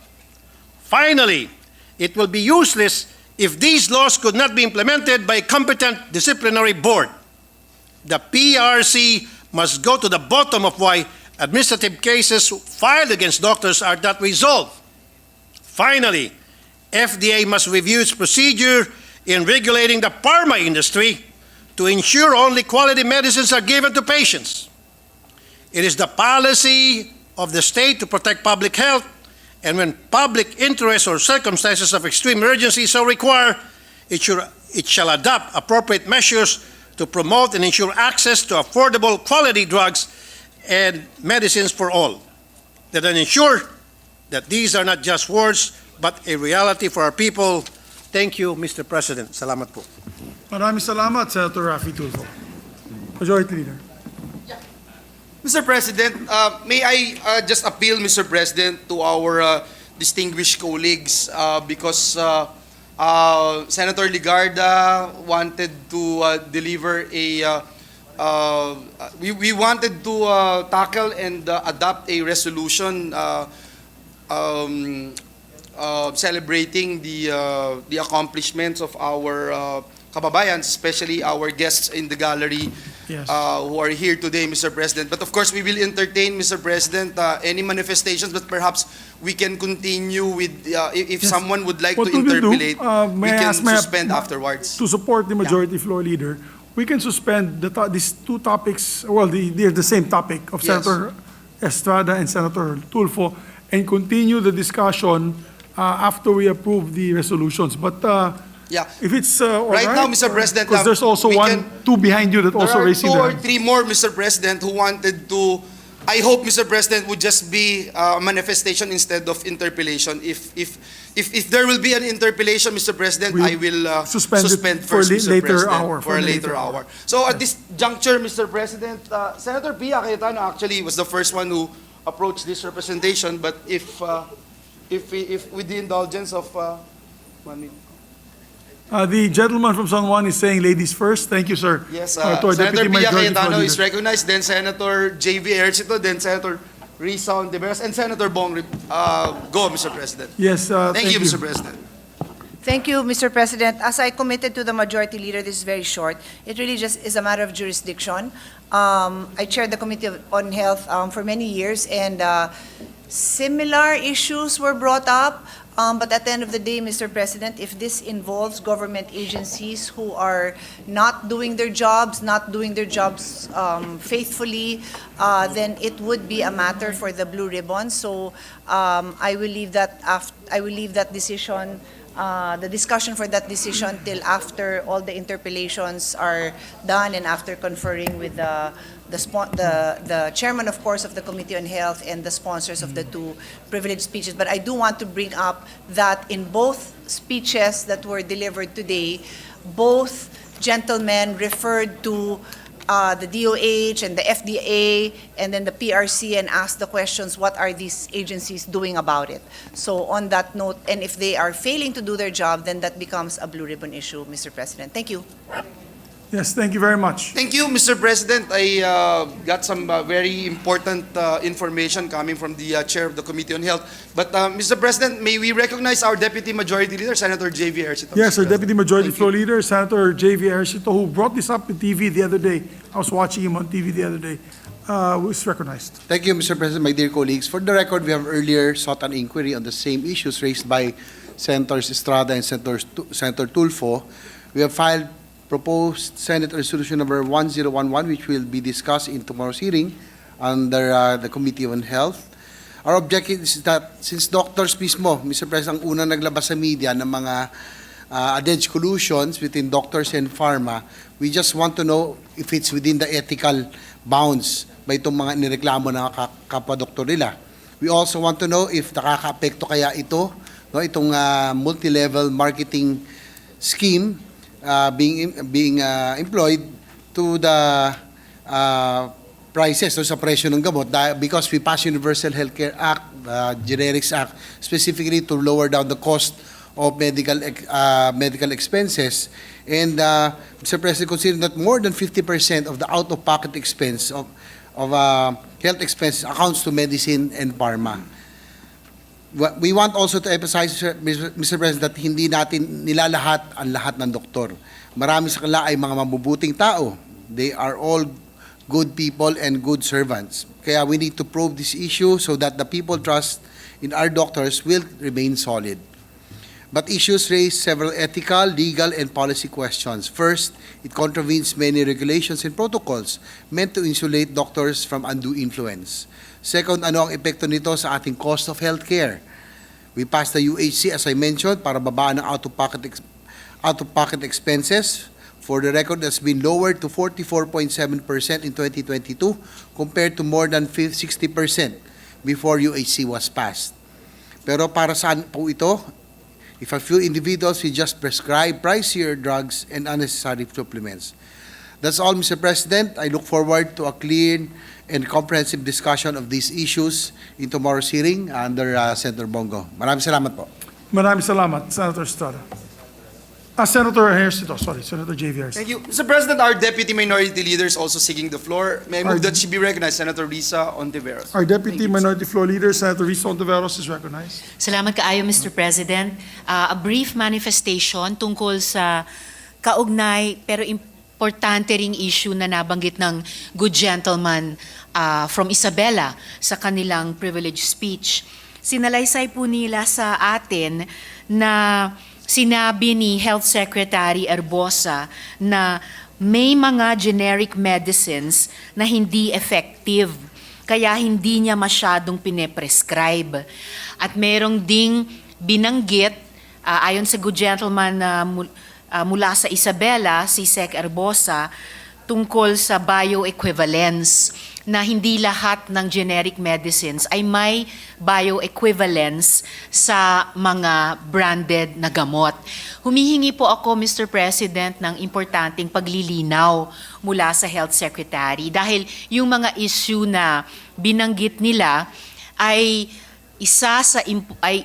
Finally, it will be useless if these laws could not be implemented by a competent disciplinary board. The PRC must go to the bottom of why administrative cases filed against doctors are not resolved. Finally, FDA must review its procedure in regulating the pharma industry to ensure only quality medicines are given to patients. It is the policy of the state to protect public health, and when public interest or circumstances of extreme emergency so require, it shall adopt appropriate measures to promote and ensure access to affordable quality drugs and medicines for all. That ensure that these are not just words, but a reality for our people. Thank you, Mr. President. Salamat po. Maraming salamat, Senator Raffy Tulfo. Majority Leader. Mr. President, may I just appeal, Mr. President, to our distinguished colleagues because Senator Ligarda wanted to deliver a we wanted to tackle and adopt a resolution celebrating the accomplishments of our kababayans, especially our guests in the gallery Yes. who are here today, Mr. President. But of course, we will entertain, Mr. President, any manifestations, but perhaps we can continue with, if Yes. someone would like What to we will do, interpolate, may we I can ask my- suspend afterwards. To support the majority floor leader, we can suspend these two topics, well, they're the same topic of Yes. Senator Estrada and Senator Tulfo, and continue the discussion after we approve the resolutions. But Yeah. if it's all Right now, right, Mr. President, because there's also we two behind you that There also are raising two or their hand. three more, Mr. President, who wanted to I hope, Mr. President, would just be a manifestation instead of interpellation. If there will be an interpellation, Mr. President, We I will suspend it suspend for first, Mr. later President, hour, for a later hour. So at this juncture, Mr. President, Senator Pia Cayetano actually was the first one who approached this representation, but if with the indulgence of 1 minute. The gentleman from San Juan is saying ladies first. Thank you, sir. Yes, To our Senator Deputy Pia Majority Floor Cayetano is Leader. recognized, then Senator J.V. Ejercito, then Senator Risa Ontiveros, and Senator go, Mr. President. Yes, Thank you, Mr. President. Thank you, Mr. President. As I committed to the Majority Leader, this is very short. It really just is a matter of jurisdiction. I chaired the Committee on Health for many years, and similar issues were brought up. But at the end of the day, Mr. President, if this involves government agencies who are not doing their jobs faithfully, then it would be a matter for the Blue Ribbon. So I will leave that decision, the discussion for that decision till after all the interpellations are done and after conferring with the chairman, of course, of the Committee on Health and the sponsors of the two privileged speeches. But I do want to bring up that in both speeches that were delivered today, both gentlemen referred to the DOH and the FDA and then the PRC and asked the questions, what are these agencies doing about it? So on that note, and if they are failing to do their job, then that becomes a Blue Ribbon issue, Mr. President. Thank you. Yes, thank you very much. Thank you, Mr. President. I got some very important information coming from the chair of the Committee on Health. But, Mr. President, may we recognize our Deputy Majority Leader, Senator J.V. Ejercito? Yes, Mr. our Deputy Majority Thank Floor you. Leader, Senator J.V. Ejercito, who brought this up on TV the other day. I was watching him on TV the other day. Was recognized. Thank you, Mr. President, my dear colleagues. For the record, we have earlier sought an inquiry on the same issues raised by Senators Estrada and Senator Tulfo. We have filed proposed Senate Resolution number 1011, which will be discussed in tomorrow's hearing under the Committee on Health. Our objective is that since doctors mismo, Mr. President, ang unang naglabas sa media ng mga alleged collusions between doctors and pharma, we just want to know if it's within the ethical bounds by itong mga nireklamo ng kapwa-doktor nila. We also want to know if nakaka-apekto kaya ito, no, itong multi-level marketing scheme being employed to the prices, so sa presyo ng gamot, because we passed Universal Healthcare Act, Generics Act, specifically to lower down the cost of medical expenses. And Mr. President, considering that more than 50% of the out-of-pocket expense of health expenses accounts to medicine and pharma. We want also to emphasize, Mr. President, that hindi natin nilalahat ang lahat ng doktor. Marami sa kanila ay mga mabubuting tao. They are all good people and good servants. Kaya we need to probe this issue so that the people trust in our doctors will remain solid. But issues raise several ethical, legal, and policy questions. First, it contravenes many regulations and protocols meant to insulate doctors from undue influence. Second, ano ang epekto nito sa ating cost of healthcare? We passed the UHC, as I mentioned, para babaan ang out-of-pocket expenses. For the record, that's been lowered to 44.7% in 2022 compared to more than 60% before UHC was passed. Pero para saan po ito? If a few individuals will just prescribe pricier drugs and unnecessary supplements. That's all, Mr. President. I look forward to a clear and comprehensive discussion of these issues in tomorrow's hearing under Senator Bongo. Maraming salamat po. Maraming salamat, Senator Estrada. Senator Ejercito, sorry, Senator J.V. Ejercito. Thank you. Mr. President, our Deputy Minority Leader is also seeking the floor. May I move that she be recognized, Senator Risa Ontiveros. Our Deputy Minority Floor Leader, Senator Risa Ontiveros, is recognized. Salamat kaayo, Mr. President. A brief manifestation tungkol sa kaugnay pero importante ring issue na nabanggit ng good gentleman from Isabela sa kanilang privilege speech. Sinalaysay po nila sa atin na sinabi ni Health Secretary Erbosa na may mga generic medicines na hindi effective, kaya hindi niya masyadong pine-prescribe. At merong ding binanggit, ayon sa good gentleman mula sa Isabela, si Sec Erbosa, tungkol sa bioequivalence, na hindi lahat ng generic medicines ay may bioequivalence sa mga branded na gamot. Humihingi po ako, Mr. President, ng importanteng paglilinaw mula sa Health Secretary dahil yung mga issue na binanggit nila ay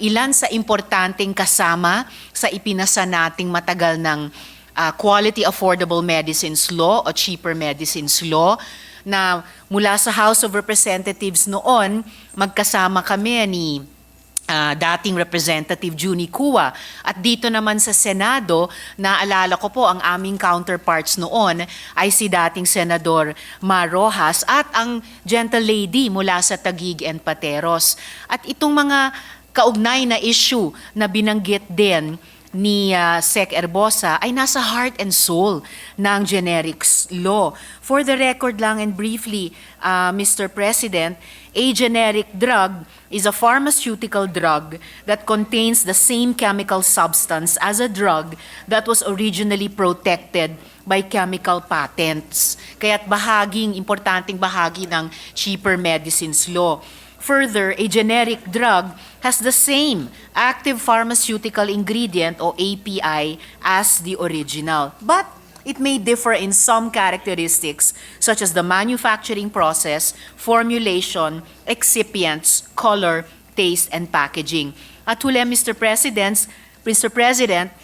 ilan sa importanteng kasama sa ipinasa nating matagal ng Quality Affordable Medicines Law o Cheaper Medicines Law, na mula sa House of Representatives noon, magkasama kami ni dating Representative Juni Cua. At dito naman sa Senado, naalala ko po ang aming counterparts noon ay si dating Senador Mar Rojas at ang Gentle Lady mula sa Taguig and Pateros. At itong mga kaugnay na issue na binanggit din ni Sec. Erbosa ay nasa heart and soul ng generics law. For the record lang and briefly, Mr. President, a generic drug is a pharmaceutical drug that contains the same chemical substance as a drug that was originally protected by chemical patents. Kaya't importanteng bahagi ng cheaper medicines law. Further, a generic drug has the same active pharmaceutical ingredient o API as the original, but it may differ in some characteristics such as the manufacturing process, formulation, excipients, color, taste, and packaging. At huli, Mr. President,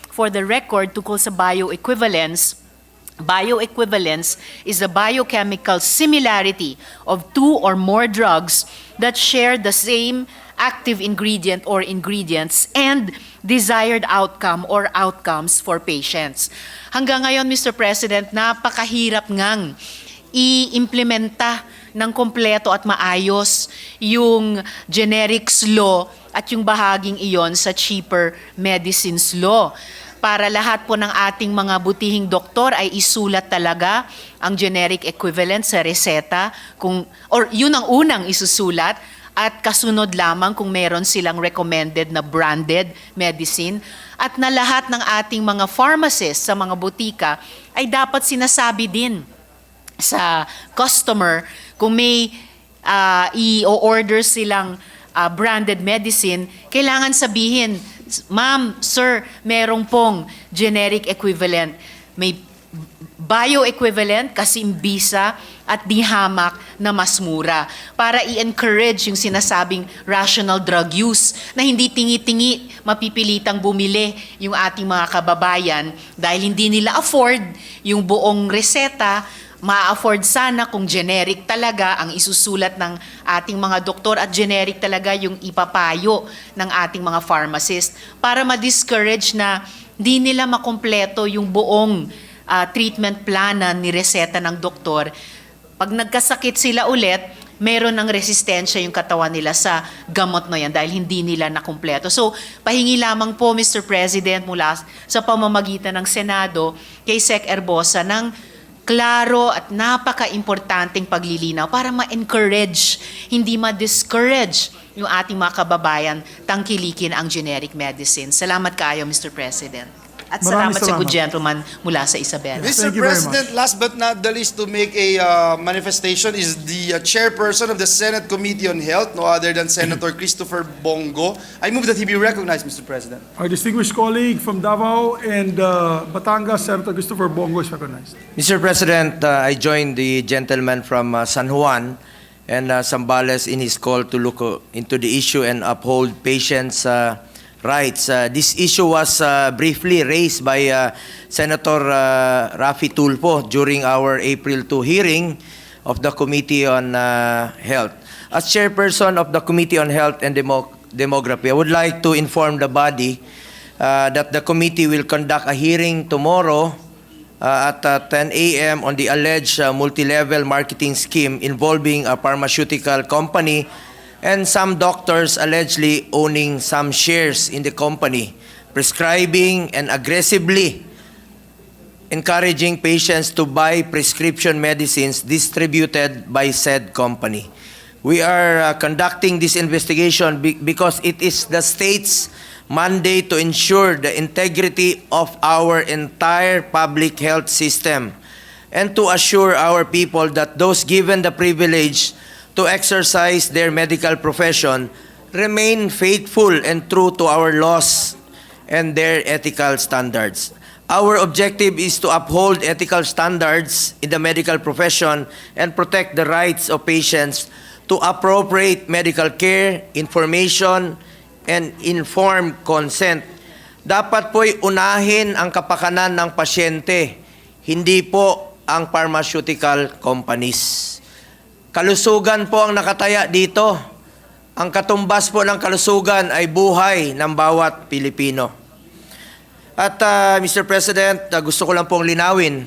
for the record tungkol sa bioequivalence is the biochemical similarity of two or more drugs that share the same active ingredient or ingredients and desired outcome or outcomes for patients. Hanggang ngayon, Mr. President, napakahirap ngang i-implementa ng kompleto at maayos yung generics law at yung bahaging iyon sa cheaper medicines law. Para lahat po ng ating mga butihing doktor ay isulat talaga ang generic equivalent sa reseta, or yun ang unang isusulat, at kasunod lamang kung meron silang recommended na branded medicine, at na lahat ng ating mga pharmacists sa mga butika ay dapat sinasabi din sa customer kung may i-order silang branded medicine, kailangan sabihin, ma'am, sir, merong pong generic equivalent. May bioequivalent kasi imbisa at di hamak na mas mura para i-encourage yung sinasabing rational drug use na hindi tingi-tingi mapipilitang bumili yung ating mga kababayan dahil hindi nila afford yung buong reseta. Ma-afford sana kung generic talaga ang isusulat ng ating mga doktor at generic talaga yung ipapayo ng ating mga pharmacist para ma-discourage na di nila makumpleto yung buong treatment plan na nireseta ng doktor. Pag nagkasakit sila ulit, meron ng resistensya yung katawan nila sa gamot na yan dahil hindi nila nakumpleto. So, pahingi lamang po, Mr. President, mula sa pamamagitan ng Senado kay Sec. Erbosa ng klaro at napaka-importanteng paglilinaw para ma-encourage, hindi ma-discourage yung ating mga kababayan tangkilikin ang generic medicine. Salamat kaayo, Mr. President. At salamat sa good gentleman mula sa Isabela. Mr. President, last but not the least to make a manifestation is the chairperson of the Senate Committee on Health, no other than Senator Christopher Bongo. I move that he be recognized, Mr. President. Our distinguished colleague from Davao and Batangas, Senator Christopher Bongo, is recognized. Mr. President, I join the gentleman from San Juan and Zambales in his call to look into the issue and uphold patients' rights. This issue was briefly raised by Senator Rafi Tulfo during our April 2 hearing of the Committee on Health. As chairperson of the Committee on Health and Demography, I would like to inform the body that the committee will conduct a hearing tomorrow at 10 a.m. on the alleged multi-level marketing scheme involving a pharmaceutical company and some doctors allegedly owning some shares in the company, prescribing and aggressively encouraging patients to buy prescription medicines distributed by said company. We are conducting this investigation because it is the state's mandate to ensure the integrity of our entire public health system. and to assure our people that those given the privilege to exercise their medical profession remain faithful and true to our laws and their ethical standards. Our objective is to uphold ethical standards in the medical profession and protect the rights of patients to appropriate medical care, information, and informed consent. Dapat po'y unahin ang kapakanan ng pasyente, hindi po ang pharmaceutical companies. Kalusugan po ang nakataya dito. Ang katumbas po ng kalusugan ay buhay ng bawat Pilipino. At Mr. President, gusto ko lang pong linawin.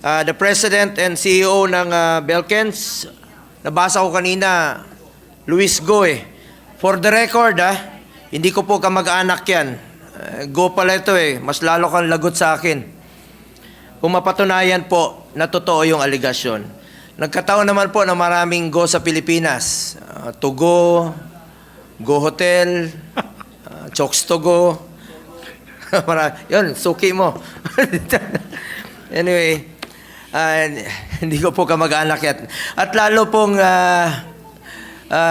The President and CEO ng Belkens, nabasa ko kanina, Luis Go eh. For the record, hindi ko po kamag-anak yan. Go pala ito eh. Mas lalo kang lagot sa akin. Kung mapatunayan po na totoo yung aligasyon. Nagkataon naman po na maraming Go sa Pilipinas. To Go, Go Hotel, Chokes to Go. Yun, suki mo. Anyway, hindi ko po kamag-anak yan. At lalo pong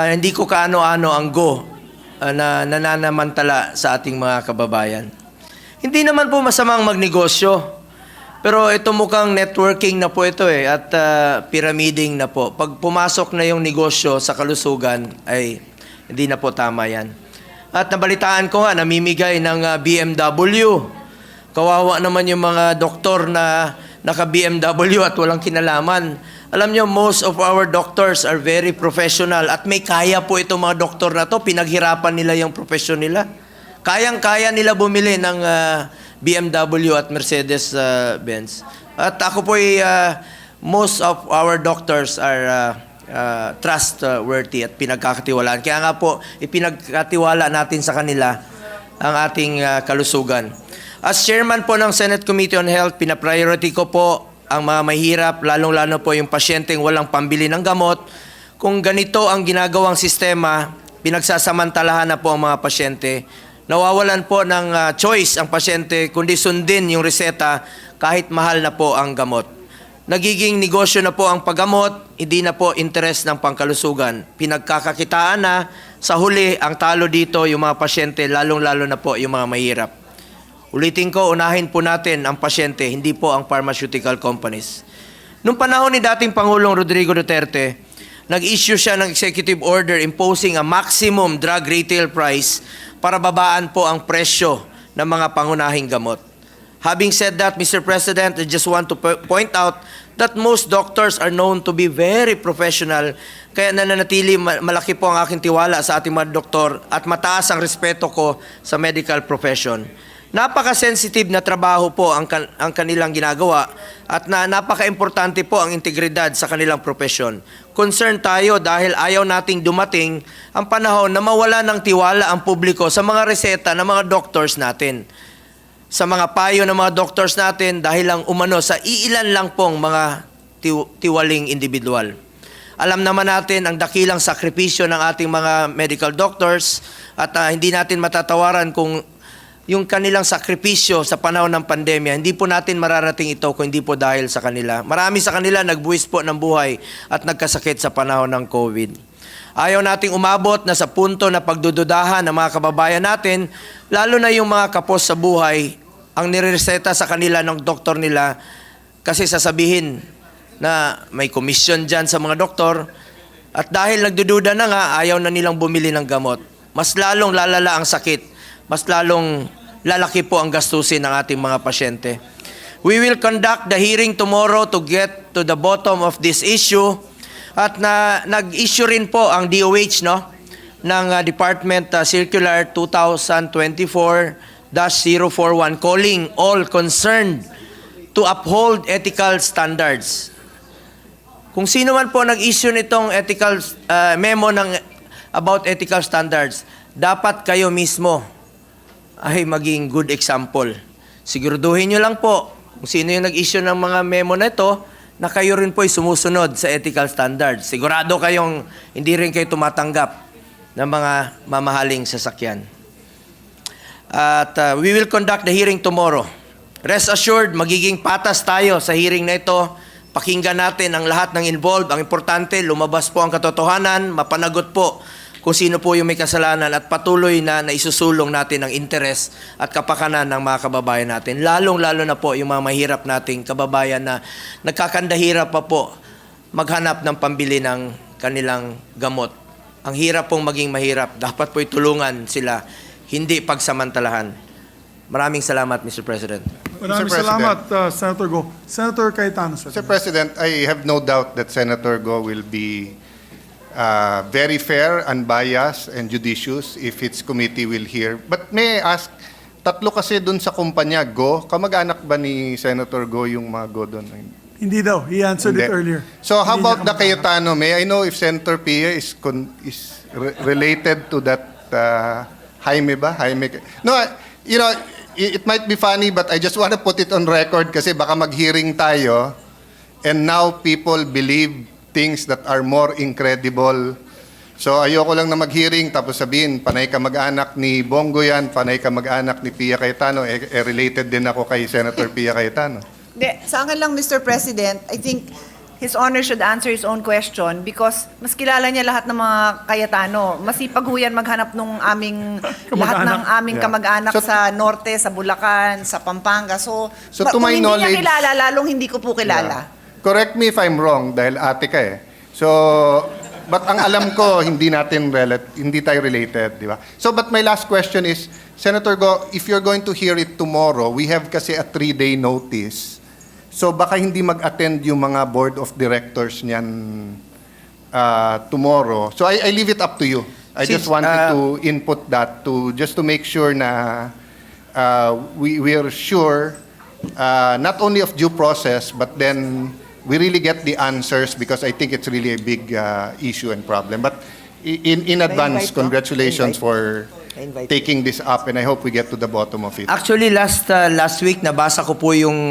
hindi ko kaano-ano ang Go na nananamantala sa ating mga kababayan. Hindi naman po masamang magnegosyo. Pero ito mukhang networking na po ito eh, at pyramiding na po. Pag pumasok na yung negosyo sa kalusugan, ay hindi na po tama yan. At nabalitaan ko nga, namimigay ng BMW. Kawawa naman yung mga doktor na naka-BMW at walang kinalaman. Alam nyo, most of our doctors are very professional at may kaya po itong mga doktor na to. Pinaghirapan nila yung profession nila. Kayang-kaya nila bumili ng BMW at Mercedes-Benz. At ako po most of our doctors are trustworthy at pinagkakatiwalaan. Kaya nga po, ipinagkatiwala natin sa kanila ang ating kalusugan. As chairman po ng Senate Committee on Health, pinapriority ko po ang mga mahirap, lalong-lalo po yung pasyenteng walang pambili ng gamot. Kung ganito ang ginagawang sistema, pinagsasamantalahan na po ang mga pasyente. Nawawalan po ng choice ang pasyente kundi sundin yung reseta kahit mahal na po ang gamot. Nagiging negosyo na po ang paggamot, hindi na po interes ng pangkalusugan. Pinagkakakitaan na, sa huli, ang talo dito yung mga pasyente, lalong-lalo na po yung mga mahirap. Ulitin ko, unahin po natin ang pasyente, hindi po ang pharmaceutical companies. Noong panahon ni dating Pangulong Rodrigo Duterte, nag-issue siya ng executive order imposing a maximum drug retail price para babaan po ang presyo ng mga pangunahing gamot. Having said that, Mr. President, I just want to point out that most doctors are known to be very professional, kaya nananatili malaki po ang aking tiwala sa ating mga doktor at mataas ang respeto ko sa medical profession. Napaka-sensitive na trabaho po ang kanilang ginagawa at napaka-importante po ang integridad sa kanilang profesyon. Concerned tayo dahil ayaw nating dumating ang panahon na mawala ng tiwala ang publiko sa mga reseta ng mga doctors natin. Sa mga payo ng mga doctors natin dahil lang umano sa iilan lang pong mga tiwaling individual. Alam naman natin ang dakilang sakripisyo ng ating mga medical doctors at hindi natin matatawaran kung yung kanilang sakripisyo sa panahon ng pandemya. Hindi po natin mararating ito kung hindi po dahil sa kanila. Marami sa kanila nagbuwis po ng buhay at nagkasakit sa panahon ng COVID. Ayaw nating umabot na sa punto na pagdududahan ng mga kababayan natin, lalo na yung mga kapos sa buhay, ang nireseta sa kanila ng doktor nila kasi sasabihin na may komisyon dyan sa mga doktor at dahil nagdududa na nga, ayaw na nilang bumili ng gamot. Mas lalong lalala ang sakit, mas lalong lalaki po ang gastusin ng ating mga pasyente. We will conduct the hearing tomorrow to get to the bottom of this issue at nag-issue rin po ang DOH ng Department Circular 2024-041 calling all concerned to uphold ethical standards. Kung sino man po nag-issue nitong ethical memo about ethical standards, dapat kayo mismo ay maging good example. Siguraduhin nyo lang po kung sino yung nag-issue ng mga memo na ito na kayo rin po ay sumusunod sa ethical standards. Sigurado kayong hindi rin kayo tumatanggap ng mga mamahaling sasakyan. At we will conduct the hearing tomorrow rest assured, magiging patas tayo sa hearing na ito. Pakinggan natin ang lahat ng involved. Ang importante, lumabas po ang katotohanan, mapanagot po kung sino po yung may kasalanan at patuloy na naisusulong natin ang interes at kapakanan ng mga kababayan natin. Lalong-lalo na po yung mga mahirap nating kababayan na nagkakandahirap pa po maghanap ng pambili ng kanilang gamot. Ang hirap pong maging mahirap. Dapat po itulungan sila, hindi pagsamantalahan. Maraming salamat, Mr. President. Maraming Mr. President. salamat, Senator Go. Senator Cayetano, sir. Mr. President, I have no doubt that Senator Go will be very fair, unbiased, and judicious if its committee will hear. But may I ask, tatlo kasi dun sa kumpanya, Go, kamag-anak ba ni Senator Go yung mga Go doon? Hindi daw. He answered it Hindi. earlier. So how Hindi about niya the Cayetano? May I know if Senator Pia is related to that Jaime ba? Jaime. No, you know, it might be funny but I just want to put it on record kasi baka mag-hearing tayo and now people believe things that are more incredible. So ayoko lang na mag-hearing tapos sabihin, panay ka mag-anak ni Bongo yan, panay ka mag-anak ni Pia Cayetano, related din ako kay Senator Pia Cayetano. Sa akin lang, Mr. President, I think His Honor should answer his own question because mas kilala niya lahat ng mga Cayetano. Masipag ho yan maghanap ng lahat ng aming kamag-anak So, sa Norte, sa Bulacan, sa Pampanga. So to kung my hindi knowledge- niya kilala, lalong hindi ko po kilala. Correct me if I'm wrong dahil ate ka eh. So, but ang alam ko, hindi tayo related, di ba? So, but my last question is, Senator Go, if you're going to hear it tomorrow, we have kasi a 3-day notice. So, baka hindi mag-attend yung mga board of directors niyan tomorrow. So, I leave it up to you. I just wanted to input that just to make sure na we are sure not only of due process, but then we really get the answers because I think it's really a big issue and problem. But in advance, congratulations for taking this up and I hope we get to the bottom of it. Actually, last week, nabasa ko po yung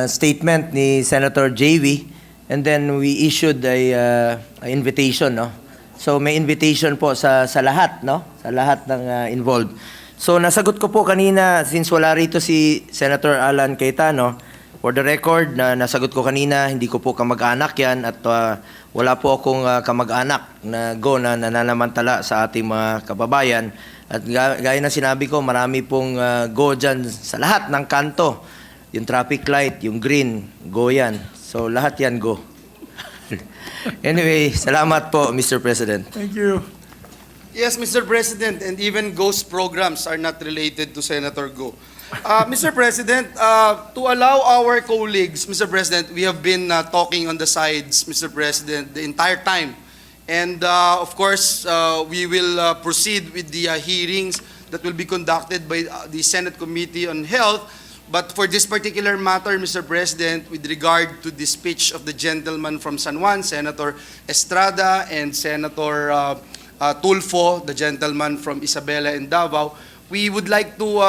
statement ni Senator JV and then we issued a invitation, no? So may invitation po sa lahat, no? Sa lahat ng involved. So nasagot ko po kanina, since wala rito si Senator Alan Cayetano, for the record, nasagot ko kanina, hindi ko po kamag-anak yan at wala po akong kamag-anak na Go na nananamantala sa ating mga kababayan. At gaya na sinabi ko, marami pong Go dyan sa lahat ng kanto. Yung traffic light, yung green, Go yan. So lahat yan Go. Anyway, salamat po, Mr. President. Thank you. Yes, Mr. President, and even ghost programs are not related to Senator Go. Mr. President, to allow our colleagues, Mr. President, we have been talking on the sides, Mr. President, the entire time. And of course, we will proceed with the hearings that will be conducted by the Senate Committee on Health. But for this particular matter, Mr. President, with regard to the speech of the gentleman from San Juan, Senator Estrada and Senator Tulfo, the gentleman from Isabela and Davao, we would like to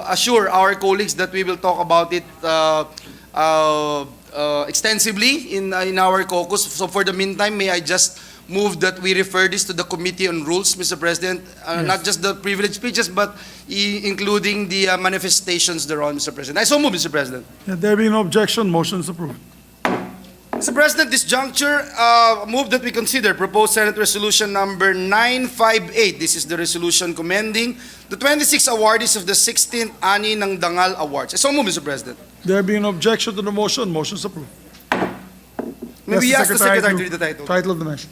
assure our colleagues that we will talk about it extensively in our caucus. So for the meantime, may I just move that we refer this to the Committee on Rules, Mr. President, not just the privileged speeches, but including the manifestations thereon, Mr. President. I so move, Mr. President. There being no objection, motion is approved. Mr. President, this juncture, move that we consider proposed Senate Resolution number 958. This is the resolution commending the 26 awardees of the 16th Ani ng Dangal Awards. I so move, Mr. President. There being no objection to the motion, motion is approved. May we ask the Secretary to read the title? Title of the measure.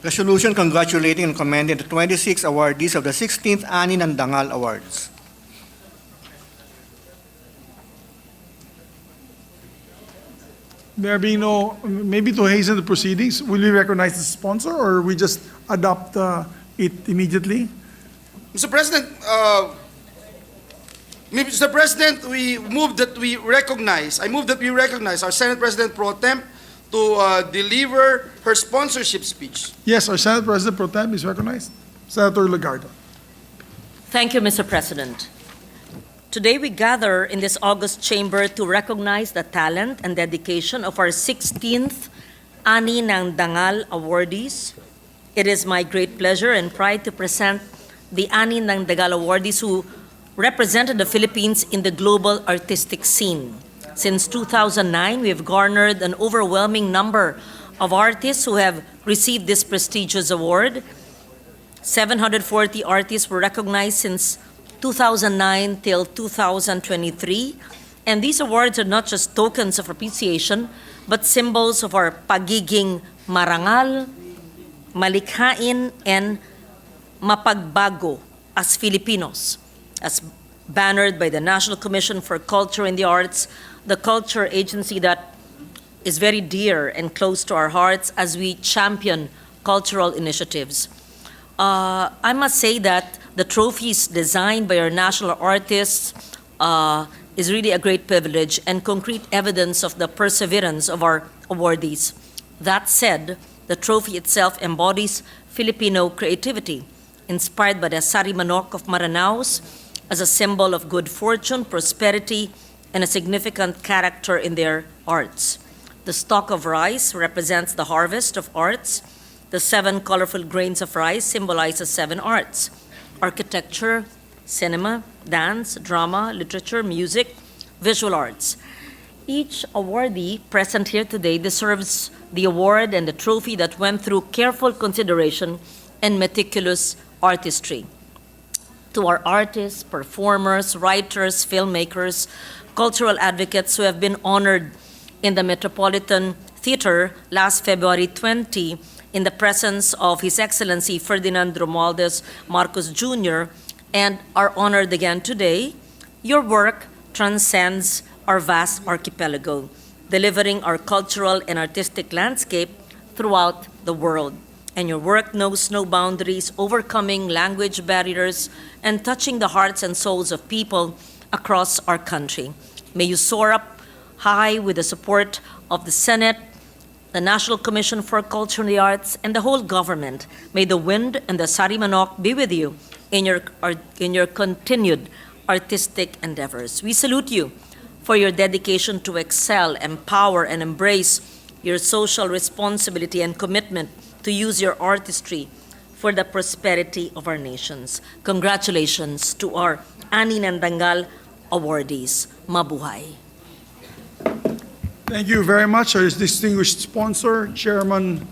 Resolution congratulating and commending the 26 awardees of the 16th Ani ng Dangal Awards. There being no, maybe to hasten the proceedings, will we recognize the sponsor or we just adopt it immediately? Mr. President, we move that we recognize, I move that we recognize our Senate President Pro Tem to deliver her sponsorship speech. Yes, our Senate President Pro Tem is recognized. Senator Legarda. Thank you, Mr. President. Today we gather in this august chamber to recognize the talent and dedication of our 16th Ani ng Dangal awardees. It is my great pleasure and pride to present the Ani ng Dangal awardees who represented the Philippines in the global artistic scene. Since 2009, we have garnered an overwhelming number of artists who have received this prestigious award. 740 artists were recognized since 2009 till 2023. And these awards are not just tokens of appreciation, but symbols of our pagiging marangal, malikhain, and mapagbago as Filipinos. As bannered by the National Commission for Culture and the Arts, the culture agency that is very dear and close to our hearts as we champion cultural initiatives. I must say that the trophies designed by our national artists is really a great privilege and concrete evidence of the perseverance of our awardees. That said, the trophy itself embodies Filipino creativity, inspired by the sari manok of Maranaos as a symbol of good fortune, prosperity, and a significant character in their arts. The stalk of rice represents the harvest of arts. The 7 colorful grains of rice symbolizes 7 arts: architecture, cinema, dance, drama, literature, music, visual arts. Each awardee present here today deserves the award and the trophy that went through careful consideration and meticulous artistry. To our artists, performers, writers, filmmakers, cultural advocates who have been honored in the Metropolitan Theater last February 20 in the presence of His Excellency Ferdinand Romualdez Marcos Jr. and are honored again today, your work transcends our vast archipelago, delivering our cultural and artistic landscape throughout the world. And your work knows no boundaries, overcoming language barriers and touching the hearts and souls of people across our country. May you soar up high with the support of the Senate, the National Commission for Culture and the Arts, and the whole government. May the wind and the sari manok be with you in your continued artistic endeavors. We salute you for your dedication to excel, empower, and embrace your social responsibility and commitment to use your artistry for the prosperity of our nations. Congratulations to our Ani ng Dangal awardees. Mabuhay. Thank you very much, our distinguished sponsor, Chairman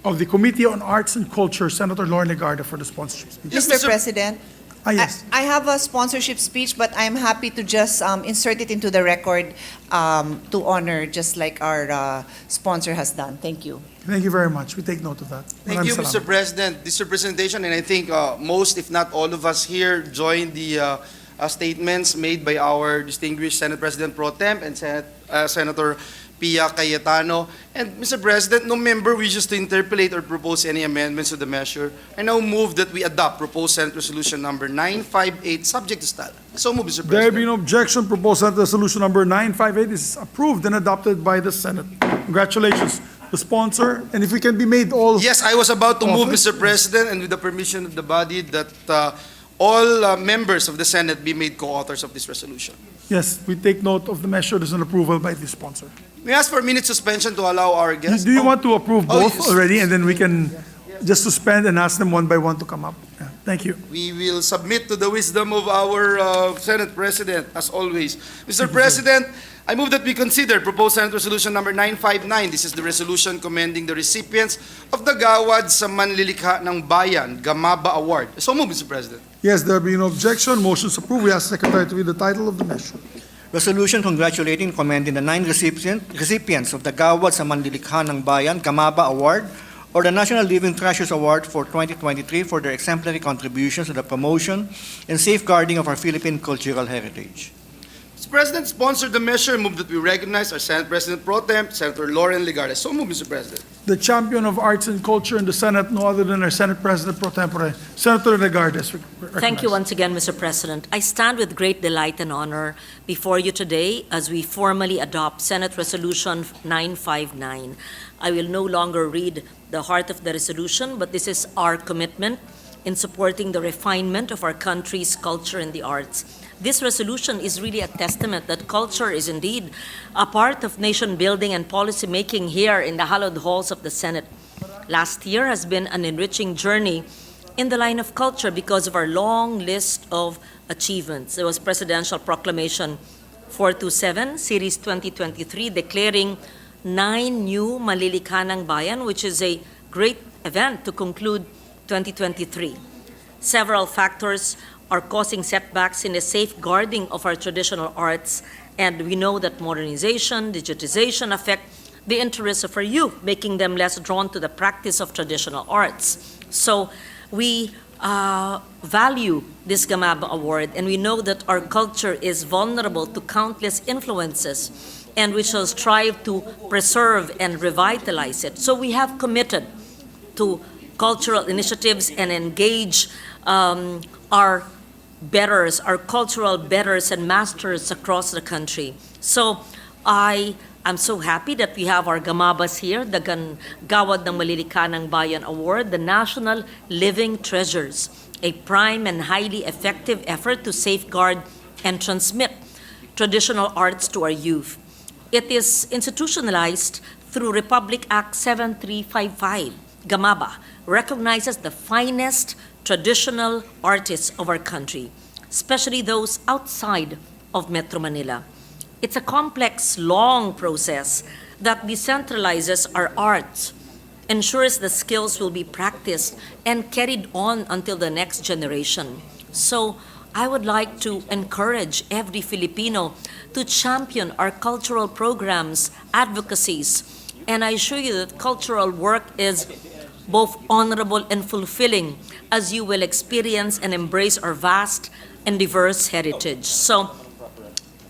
of the Committee on Arts and Culture, Senator Lauren Legarda, for the sponsorship speech. Mr. President, Yes. I have a sponsorship speech, but I'm happy to just insert it into the record to honor, just like our sponsor has done. Thank you. Thank you very much. We take note of that. Thank you, Mr. President. This representation, and I think most, if not all of us here, join the statements made by our distinguished Senate President Pro Tem and Senator Pia Cayetano. And Mr. President, no member wishes to interpolate or propose any amendments to the measure. I now move that we adopt proposed Senate Resolution number 958, subject to style. So move, Mr. President. There being no objection, proposed Senate Resolution number 958 is approved and adopted by the Senate. Congratulations, the sponsor. And if we can be made all... Yes, I was about to move, Mr. President, and with the permission of the body, that all members of the Senate be made co-authors of this resolution. Yes, we take note of the measure as an approval by the sponsor. May I ask for a minute suspension to allow our guests? Do you want to approve both yes. already, and then we can just suspend and ask them one by one to come up? Yeah, thank you. We will submit to the wisdom of our Senate President, as always. Mr. President, I move that we consider proposed Senate Resolution number 959. This is the resolution commending the recipients of the Gawad sa Manlilikha ng Bayan, Gamaba Award. So move, Mr. President. Yes, there being no objection, motion's approved. We ask the Secretary to read the title of the measure. Resolution congratulating and commending the 9 recipients of the Gawad sa Manlilikha ng Bayan, Gamaba Award, or the National Living Treasures Award for 2023 for their exemplary contributions to the promotion and safeguarding of our Philippine cultural heritage. Mr. President, sponsor the measure. Move that we recognize our Senate President Pro Tem, Senator Lauren Legarda. So move, Mr. President. The champion of arts and culture in the Senate, no other than our Senate President Pro Tempore, Senator Legarda. Thank you once again, Mr. President. I stand with great delight and honor before you today as we formally adopt Senate Resolution 959. I will no longer read the heart of the resolution, but this is our commitment in supporting the refinement of our country's culture and the arts. This resolution is really a testament that culture is indeed a part of nation building and policy making here in the hallowed halls of the Senate. Last year has been an enriching journey in the line of culture because of our long list of achievements. There was Presidential Proclamation 427, Series 2023, declaring 9 new Malilikha ng Bayan, which is a great event to conclude 2023. Several factors are causing setbacks in the safeguarding of our traditional arts, and we know that modernization, digitization affect the interests of our youth, making them less drawn to the practice of traditional arts. So we value this Gamaba Award, and we know that our culture is vulnerable to countless influences, and we shall strive to preserve and revitalize it. So we have committed to cultural initiatives and engage our betters, our cultural betters and masters across the country. So I am so happy that we have our Gamabas here, the Gawad ng Malilikha ng Bayan Award, the National Living Treasures, a prime and highly effective effort to safeguard and transmit traditional arts to our youth. It is institutionalized through Republic Act 7355. Gamaba recognizes the finest traditional artists of our country, especially those outside of Metro Manila. It's a complex, long process that decentralizes our arts, ensures the skills will be practiced and carried on until the next generation. So I would like to encourage every Filipino to champion our cultural programs, advocacies, and I assure you that cultural work is both honorable and fulfilling as you will experience and embrace our vast and diverse heritage. So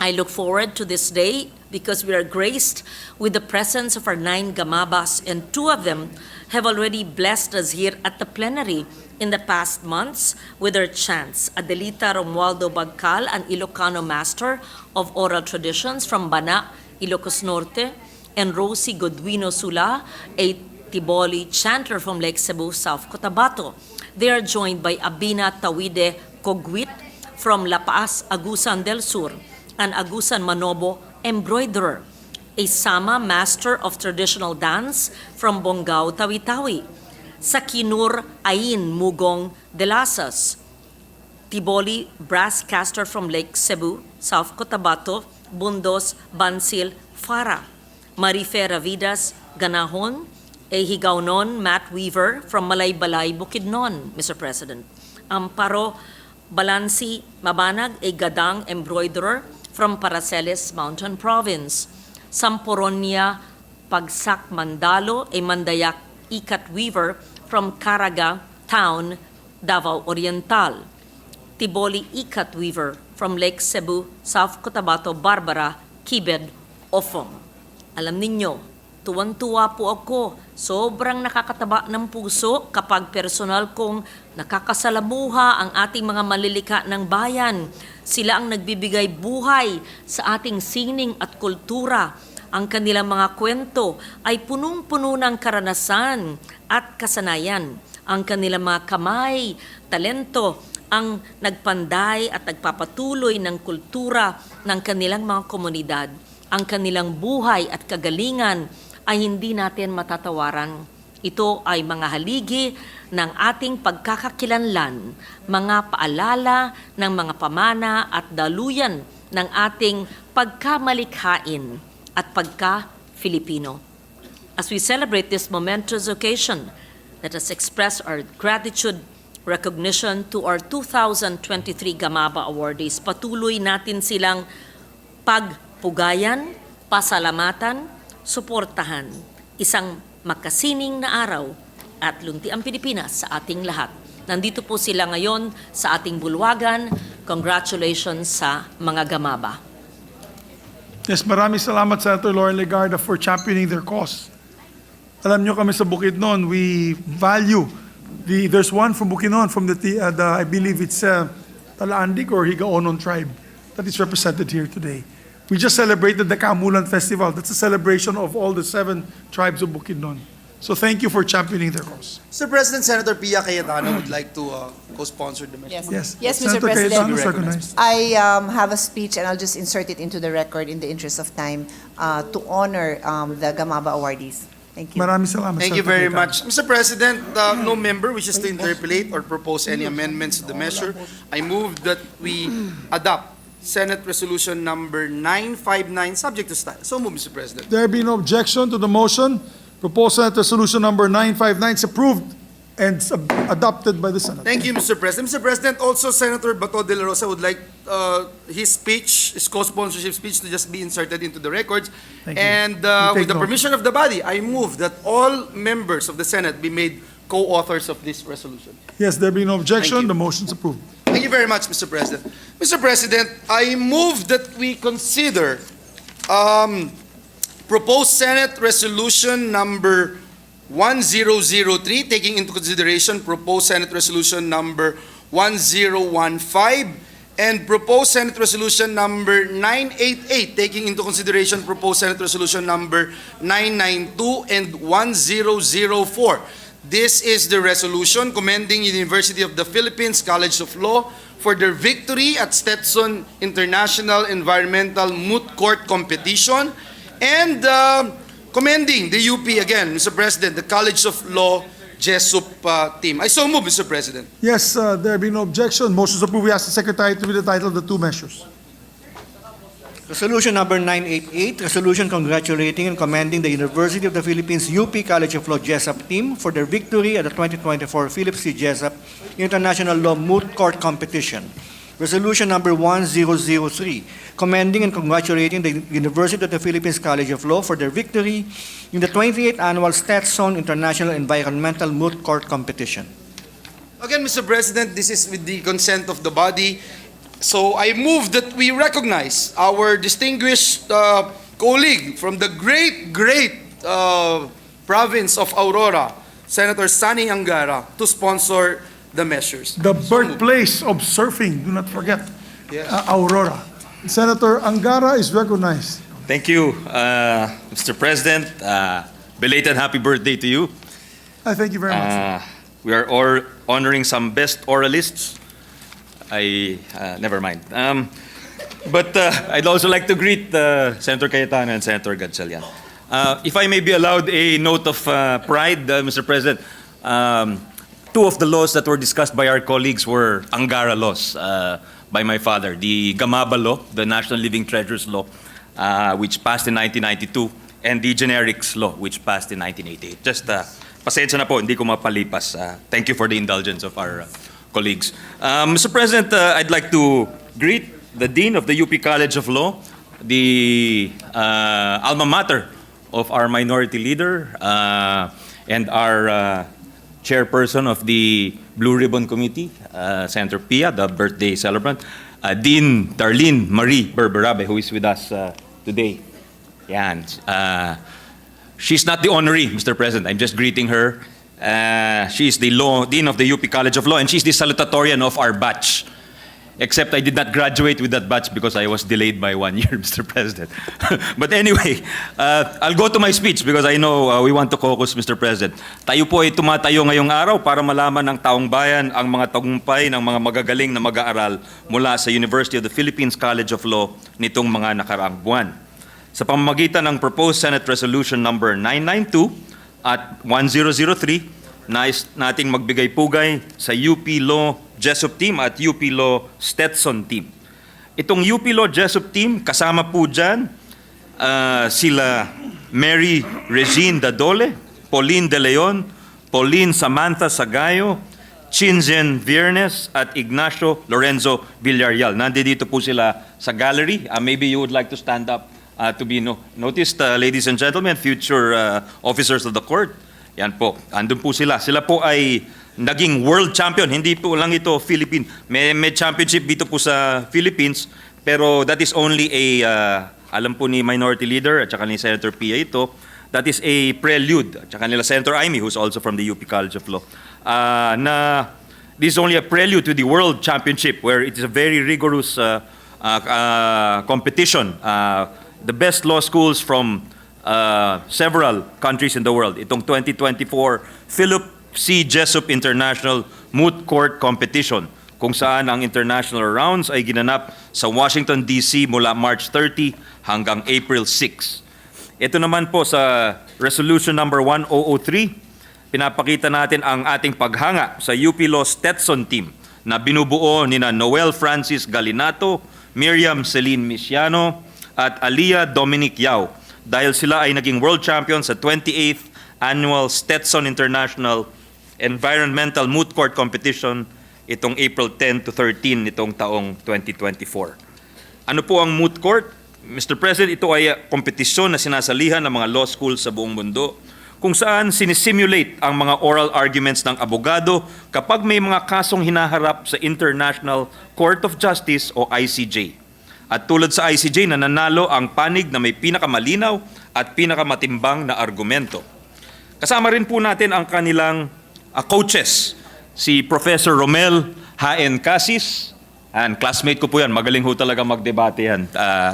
I look forward to this day because we are graced with the presence of our 9 Gamabas, and 2 of them have already blessed us here at the plenary in the past months with their chants. Adelita Romualdo Bagcal, an Ilocano master of oral traditions from Bana, Ilocos Norte, and Rosie Godwino Sula, a Tiboli chanter from Lake Cebu, South Cotabato. They are joined by Abina Tawide Cogwit from La Paz, Agusan del Sur, and Agusan Manobo embroiderer, a Sama master of traditional dance from Bongao, Tawi-Tawi, Sakinur Ain Mugong de Lasas, Tiboli brass caster from Lake Cebu, South Cotabato, Bundos Bansil Farah, Marife Ravidas Ganahon, a Higaunon mat weaver from Malaybalay, Bukidnon, Mr. President. Amparo Balansi Mabanag, a Gadang embroiderer from Paraceles Mountain Province. Samporonia Pagsak Mandalo, a Mandayak ikat weaver from Caraga Town, Davao Oriental. Tiboli ikat weaver from Lake Cebu, South Cotabato, Barbara Kibed Ofong. Alam ninyo, tuwan-tuwa po ako. Sobrang nakakataba ng puso kapag personal kong nakakasalamuha ang ating mga malilikha ng bayan. Sila ang nagbibigay buhay sa ating sining at kultura. Ang kanilang mga kwento ay punong-puno ng karanasan at kasanayan. Ang kanilang mga kamay, talento, ang nagpanday at nagpapatuloy ng kultura ng kanilang mga komunidad. Ang kanilang buhay at kagalingan ay hindi natin matatawaran. Ito ay mga haligi ng ating pagkakakilanlan, mga paalala ng mga pamana at daluyan ng ating pagkamalikhain at pagka-Filipino. As we celebrate this momentous occasion, let us express our gratitude, recognition to our 2023 Gamaba awardees. Patuloy natin silang pagpugayan, pasalamatan, suportahan. Isang makasining na araw at lunti ang Pilipinas sa ating lahat. Nandito po sila ngayon sa ating bulwagan. Congratulations sa mga Gamaba. Yes, maraming salamat Senator Lauren Legarda for championing their cause. Alam nyo kami sa Bukidnon, we value there's one from Bukidnon from the I believe it's Talaandig or Higaonon tribe that is represented here today. We just celebrated the Kamulan Festival. That's a celebration of all the 7 tribes of Bukidnon. So thank you for championing their cause. Sir President, Senator Pia Cayetano would like to co-sponsor the mission. Yes. Yes, Yes, Mr. Senator President. Cayetano is recognized. I have a speech and I'll just insert it into the record in the interest of time to honor the Gamaba awardees. Thank you. Maraming salamat. Thank you Senator very Cayetano. much. Mr. President, no member wishes to interpolate or propose any amendments to the measure. I move that we adopt Senate Resolution number 959, subject to style. So move, Mr. President. There be no objection to the motion. Proposed Senate Resolution number 959 is approved and adopted by the Senate. Thank you, Mr. President. Mr. President, also Senator Bato de la Rosa would like his speech, his co-sponsorship speech, to just be inserted into the records. Thank you. And We with take the note. permission of the body, I move that all members of the Senate be made co-authors of this resolution. Yes, there be no objection. Thank you. The motion is approved. Thank you very much, Mr. President. Mr. President, I move that we consider proposed Senate Resolution number 1003, taking into consideration proposed Senate Resolution number 1015, and proposed Senate Resolution number 988, taking into consideration proposed Senate Resolution number 992 and 1004. This is the resolution commending University of the Philippines College of Law for their victory at Stetson International Environmental Moot Court Competition, and commending the UP again, Mr. President, the College of Law Jesup team. I so move, Mr. President. Yes, there be no objection. Motion is approved. We ask the Secretary to read the title of the two measures. Resolution number 988, resolution congratulating and commending the University of the Philippines UP College of Law Jesup team for their victory at the 2024 Philip C. Jesup International Law Moot Court Competition. Resolution number 1003, commending and congratulating the University of the Philippines College of Law for their victory in the 28th Annual Stetson International Environmental Moot Court Competition. Again, Mr. President, this is with the consent of the body. So I move that we recognize our distinguished colleague from the great province of Aurora, Senator Sani Angara, to sponsor the measures. The birthplace of surfing, do not forget, Yes. Aurora. Senator Angara is recognized. Thank you, Mr. President. Belated happy birthday to you. I thank you very much. We are honoring some best oralists. Never mind. But I'd also like to greet Senator Cayetano and Senator Gatchalian. If I may be allowed a note of pride, Mr. President, two of the laws that were discussed by our colleagues were Angara laws by my father. The Gamaba law, the National Living Treasures law, which passed in 1992, and the Generics law, which passed in 1988. Just pasensya na po, hindi ko mapalipas. Thank you for the indulgence of our colleagues. Mr. President, I'd like to greet the Dean of the UP College of Law, the alma mater of our minority leader, and our chairperson of the Blue Ribbon Committee, Senator Pia, the birthday celebrant, Dean Darlene Marie Berberabe, who is with us today. Yan. She's not the honoree, Mr. President. I'm just greeting her. She's the Dean of the UP College of Law, and she's the salutatorian of our batch. Except I did not graduate with that batch because I was delayed by 1 year, Mr. President. But anyway, I'll go to my speech because I know we want to caucus, Mr. President. Tayo po ay tumatayo ngayong araw para malaman ng taong bayan ang mga tagumpay ng mga magagaling na mag-aaral mula sa University of the Philippines College of Law nitong mga nakaraang buwan. Sa pamamagitan ng proposed Senate Resolution number 992 at 1003, nais nating magbigay pugay sa UP Law Jesup team at UP Law Stetson team. Itong UP Law Jesup team, kasama po dyan sila Mary Regine Dadole, Pauline De Leon, Pauline Samantha Sagayo, Chinzen Viernes at Ignacio Lorenzo Villarreal. Nandito po sila sa gallery. Maybe you would like to stand up to be noticed, ladies and gentlemen, future officers of the court. Yan po, andun po sila. Sila po ay naging world champion. Hindi po lang ito Philippine. May championship dito po sa Philippines, pero that is only alam po ni Minority Leader at saka ni Senator Pia ito, that is a prelude. At saka nila Senator Amy, who's also from the UP College of Law, na this is only a prelude to the World Championship where it is a very rigorous competition. The best law schools from several countries in the world. Itong 2024 Philip C. Jesup International Moot Court Competition, kung saan ang international rounds ay ginanap sa Washington, D.C. mula March 30 hanggang April 6. Ito naman po sa Resolution number 1003, pinapakita natin ang ating paghanga sa UP Law Stetson team na binubuo nina Noel Francis Galinato, Miriam Celine Misiano, at Alia Dominic Yao dahil sila ay naging world champion sa 28th Annual Stetson International Environmental Moot Court Competition itong April 10 to 13 nitong taong 2024. Ano po ang moot court? Mr. President, ito ay kompetisyon na sinasalihan ng mga law schools sa buong mundo kung saan sinisimulate ang mga oral arguments ng abogado kapag may mga kasong hinaharap sa International Court of Justice o ICJ. At tulad sa ICJ, nananalo ang panig na may pinakamalinaw at pinakamatimbang na argumento. Kasama rin po natin ang kanilang coaches, si Professor Romel Haen Casis. And classmate ko po yan, magaling ho talaga magdebate yan.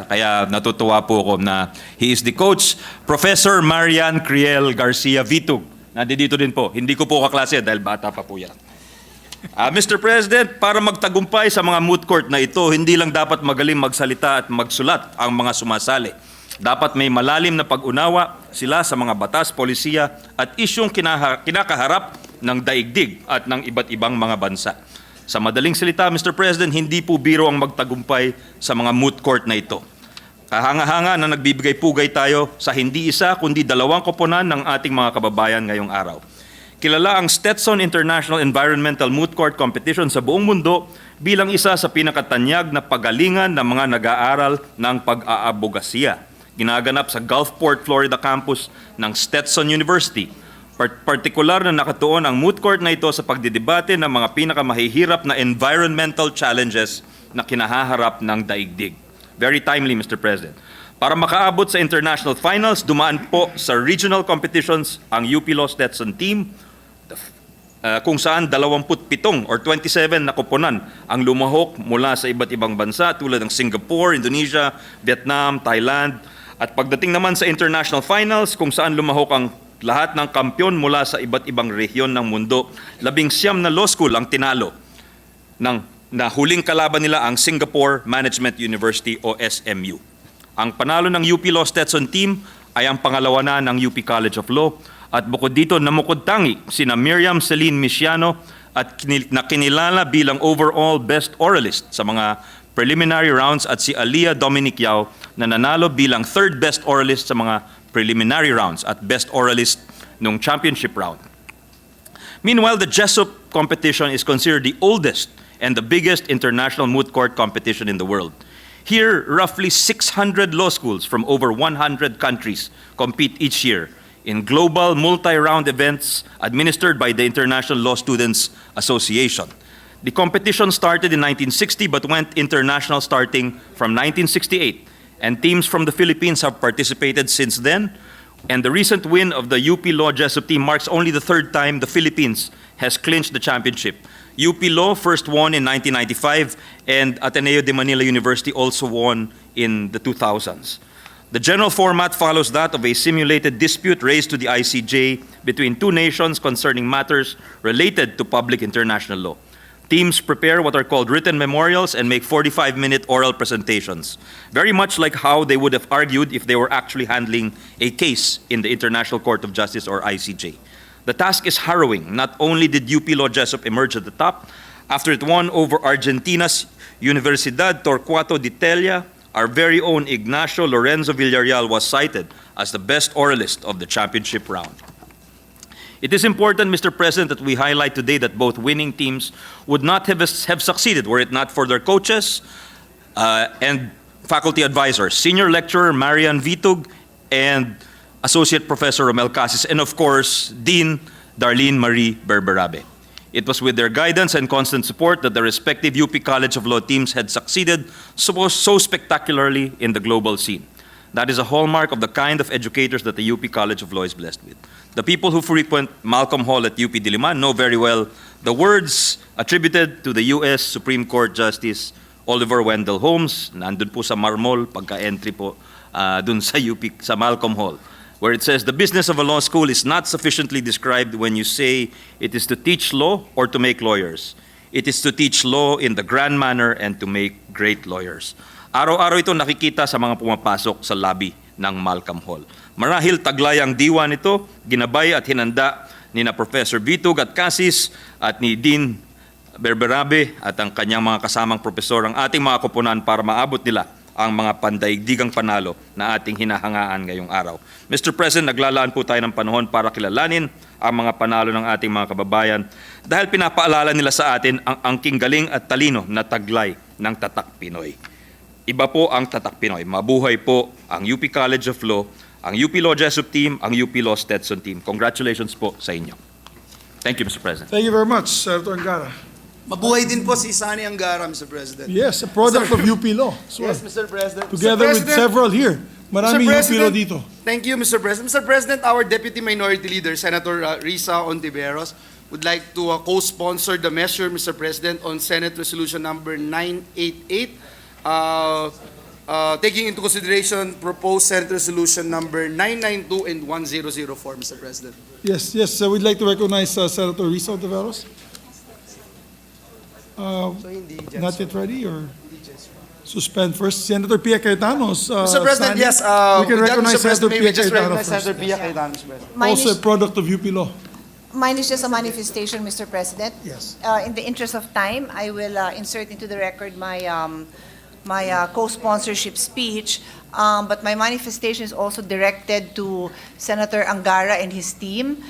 Kaya natutuwa po ako na he is the coach. Professor Marian Criel Garcia Vitug, nandito din po. Hindi ko po kaklase dahil bata pa po yan. Mr. President, para magtagumpay sa mga moot court na ito, hindi lang dapat magaling magsalita at magsulat ang mga sumasali. Dapat may malalim na pag-unawa sila sa mga batas, polisiya at isyong kinakaharap ng daigdig at ng iba't ibang mga bansa. Sa madaling salita, Mr. President, hindi po biro ang magtagumpay sa mga moot court na ito. Kahanga-hanga na nagbibigay-pugay tayo sa hindi isa kundi dalawang koponan ng ating mga kababayan ngayong araw. Kilala ang Stetson International Environmental Moot Court Competition sa buong mundo bilang isa sa pinakatanyag na pagalingan ng mga nag-aaral ng pag-aabogasiya. Ginaganap sa Gulfport, Florida campus ng Stetson University. Partikular na nakatuon ang moot court na ito sa pagdidebate ng mga pinakamahihirap na environmental challenges na kinahaharap ng daigdig. Very timely, Mr. President. Para makaabot sa international finals, dumaan po sa regional competitions ang UP Law Stetson team, kung saan 27 or 27 na koponan ang lumahok mula sa iba't ibang bansa tulad ng Singapore, Indonesia, Vietnam, Thailand. At pagdating naman sa international finals, kung saan lumahok ang lahat ng kampyon mula sa iba't ibang rehiyon ng mundo, 19 na law school ang tinalo na huling kalaban nila ang Singapore Management University o SMU. Ang panalo ng UP Law Stetson team ay ang pangalawa na ng UP College of Law at bukod dito namukod tangi sina Miriam Celine Misiano at nakinilala bilang overall best oralist sa mga preliminary rounds at si Alia Dominic Yao na nanalo bilang third best oralist sa mga preliminary rounds at best oralist nung championship round. Meanwhile, the Jesup competition is considered the oldest and the biggest international moot court competition in the world. Here, roughly 600 law schools from over 100 countries compete each year in global multi-round events administered by the International Law Students Association. The competition started in 1960 but went international starting from 1968. And teams from the Philippines have participated since then. And the recent win of the UP Law Jesup team marks only the third time the Philippines has clinched the championship. UP Law first won in 1995, and Ateneo de Manila University also won in the 2000s. The general format follows that of a simulated dispute raised to the ICJ between two nations concerning matters related to public international law. Teams prepare what are called written memorials and make 45-minute oral presentations, very much like how they would have argued if they were actually handling a case in the International Court of Justice or ICJ. The task is harrowing. Not only did UP Law Jesup emerge at the top, after it won over Argentina's Universidad Torquato de Tella, our very own Ignacio Lorenzo Villarreal was cited as the best oralist of the championship round. It is important, Mr. President, that we highlight today that both winning teams would not have succeeded were it not for their coaches and faculty advisors, Senior Lecturer Marian Vitug and Associate Professor Romel Casis, and of course, Dean Darlene Marie Berberabe. It was with their guidance and constant support that the respective UP College of Law teams had succeeded so spectacularly in the global scene. That is a hallmark of the kind of educators that the UP College of Law is blessed with. The people who frequent Malcolm Hall at UP Diliman know very well the words attributed to the U.S. Supreme Court Justice Oliver Wendell Holmes, nandun po sa Marmol, pagka-entry po dun sa UP, sa Malcolm Hall, where it says, the business of a law school is not sufficiently described when you say it is to teach law or to make lawyers. It is to teach law in the grand manner and to make great lawyers. Araw-araw ito nakikita sa mga pumapasok sa lobby ng Malcolm Hall. Marahil taglay ang diwa nito, ginabay at hinanda ni na Professor Vitug at Casis at ni Dean Berberabe at ang kanyang mga kasamang profesor ang ating mga koponan para maabot nila ang mga pandaigdigang panalo na ating hinahangaan ngayong araw. Mr. President, naglalaan po tayo ng panahon para kilalanin ang mga panalo ng ating mga kababayan dahil pinapaalala nila sa atin ang angking galing at talino na taglay ng Tatak Pinoy. Iba po ang Tatak Pinoy. Mabuhay po ang UP College of Law, ang UP Law Jesup Team, ang UP Law Stetson Team. Congratulations po sa inyo. Thank you, Mr. President. Thank you very much, Senator Angara. Mabuhay din po si Sani Angara, Mr. President. Yes, a product of UP Law. So, Yes, Mr. President. together with several here. Maraming UP Law dito. Thank you, Mr. President. Mr. President, our Deputy Minority Leader, Senator Risa Ontiveros, would like to co-sponsor the measure, Mr. President, on Senate Resolution number 988, taking into consideration proposed Senate Resolution number 992 and 1004, Mr. President. Yes, yes, we'd like to recognize Senator Risa Ontiveros. Not yet ready or suspend first? Senator Pia Cayetanos. Mr. President, yes. We can recognize Senator Pia Cayetano first. Senator Pia Cayetano, Mr. President. Also a product of UP Law. Mine is just a manifestation, Mr. President. Yes. In the interest of time, I will insert into the record my co-sponsorship speech, but my manifestation is also directed to Senator Angara and his team.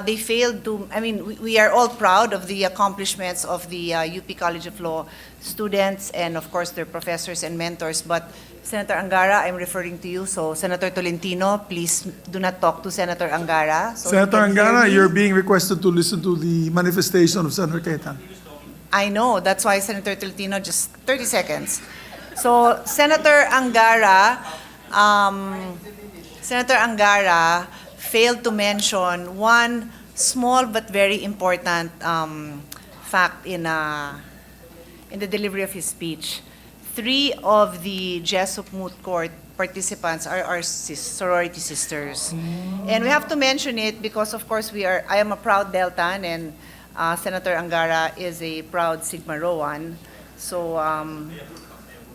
They failed to, we are all proud of the accomplishments of the UP College of Law students and of course their professors and mentors, but Senator Angara, I'm referring to you, so Senator Tolentino, please do not talk to Senator Angara. So Senator he can hear Angara, me. you're being requested to listen to the manifestation of Senator Cayetano. I know, that's why Senator Tolentino, just 30 seconds. So Senator Angara failed to mention one small but very important fact in the delivery of his speech. 3 of the Jesup Moot Court participants are our sorority sisters. And we have to mention it because, of course, I am a proud Deltan and Senator Angara is a proud Sigma Rhoan. So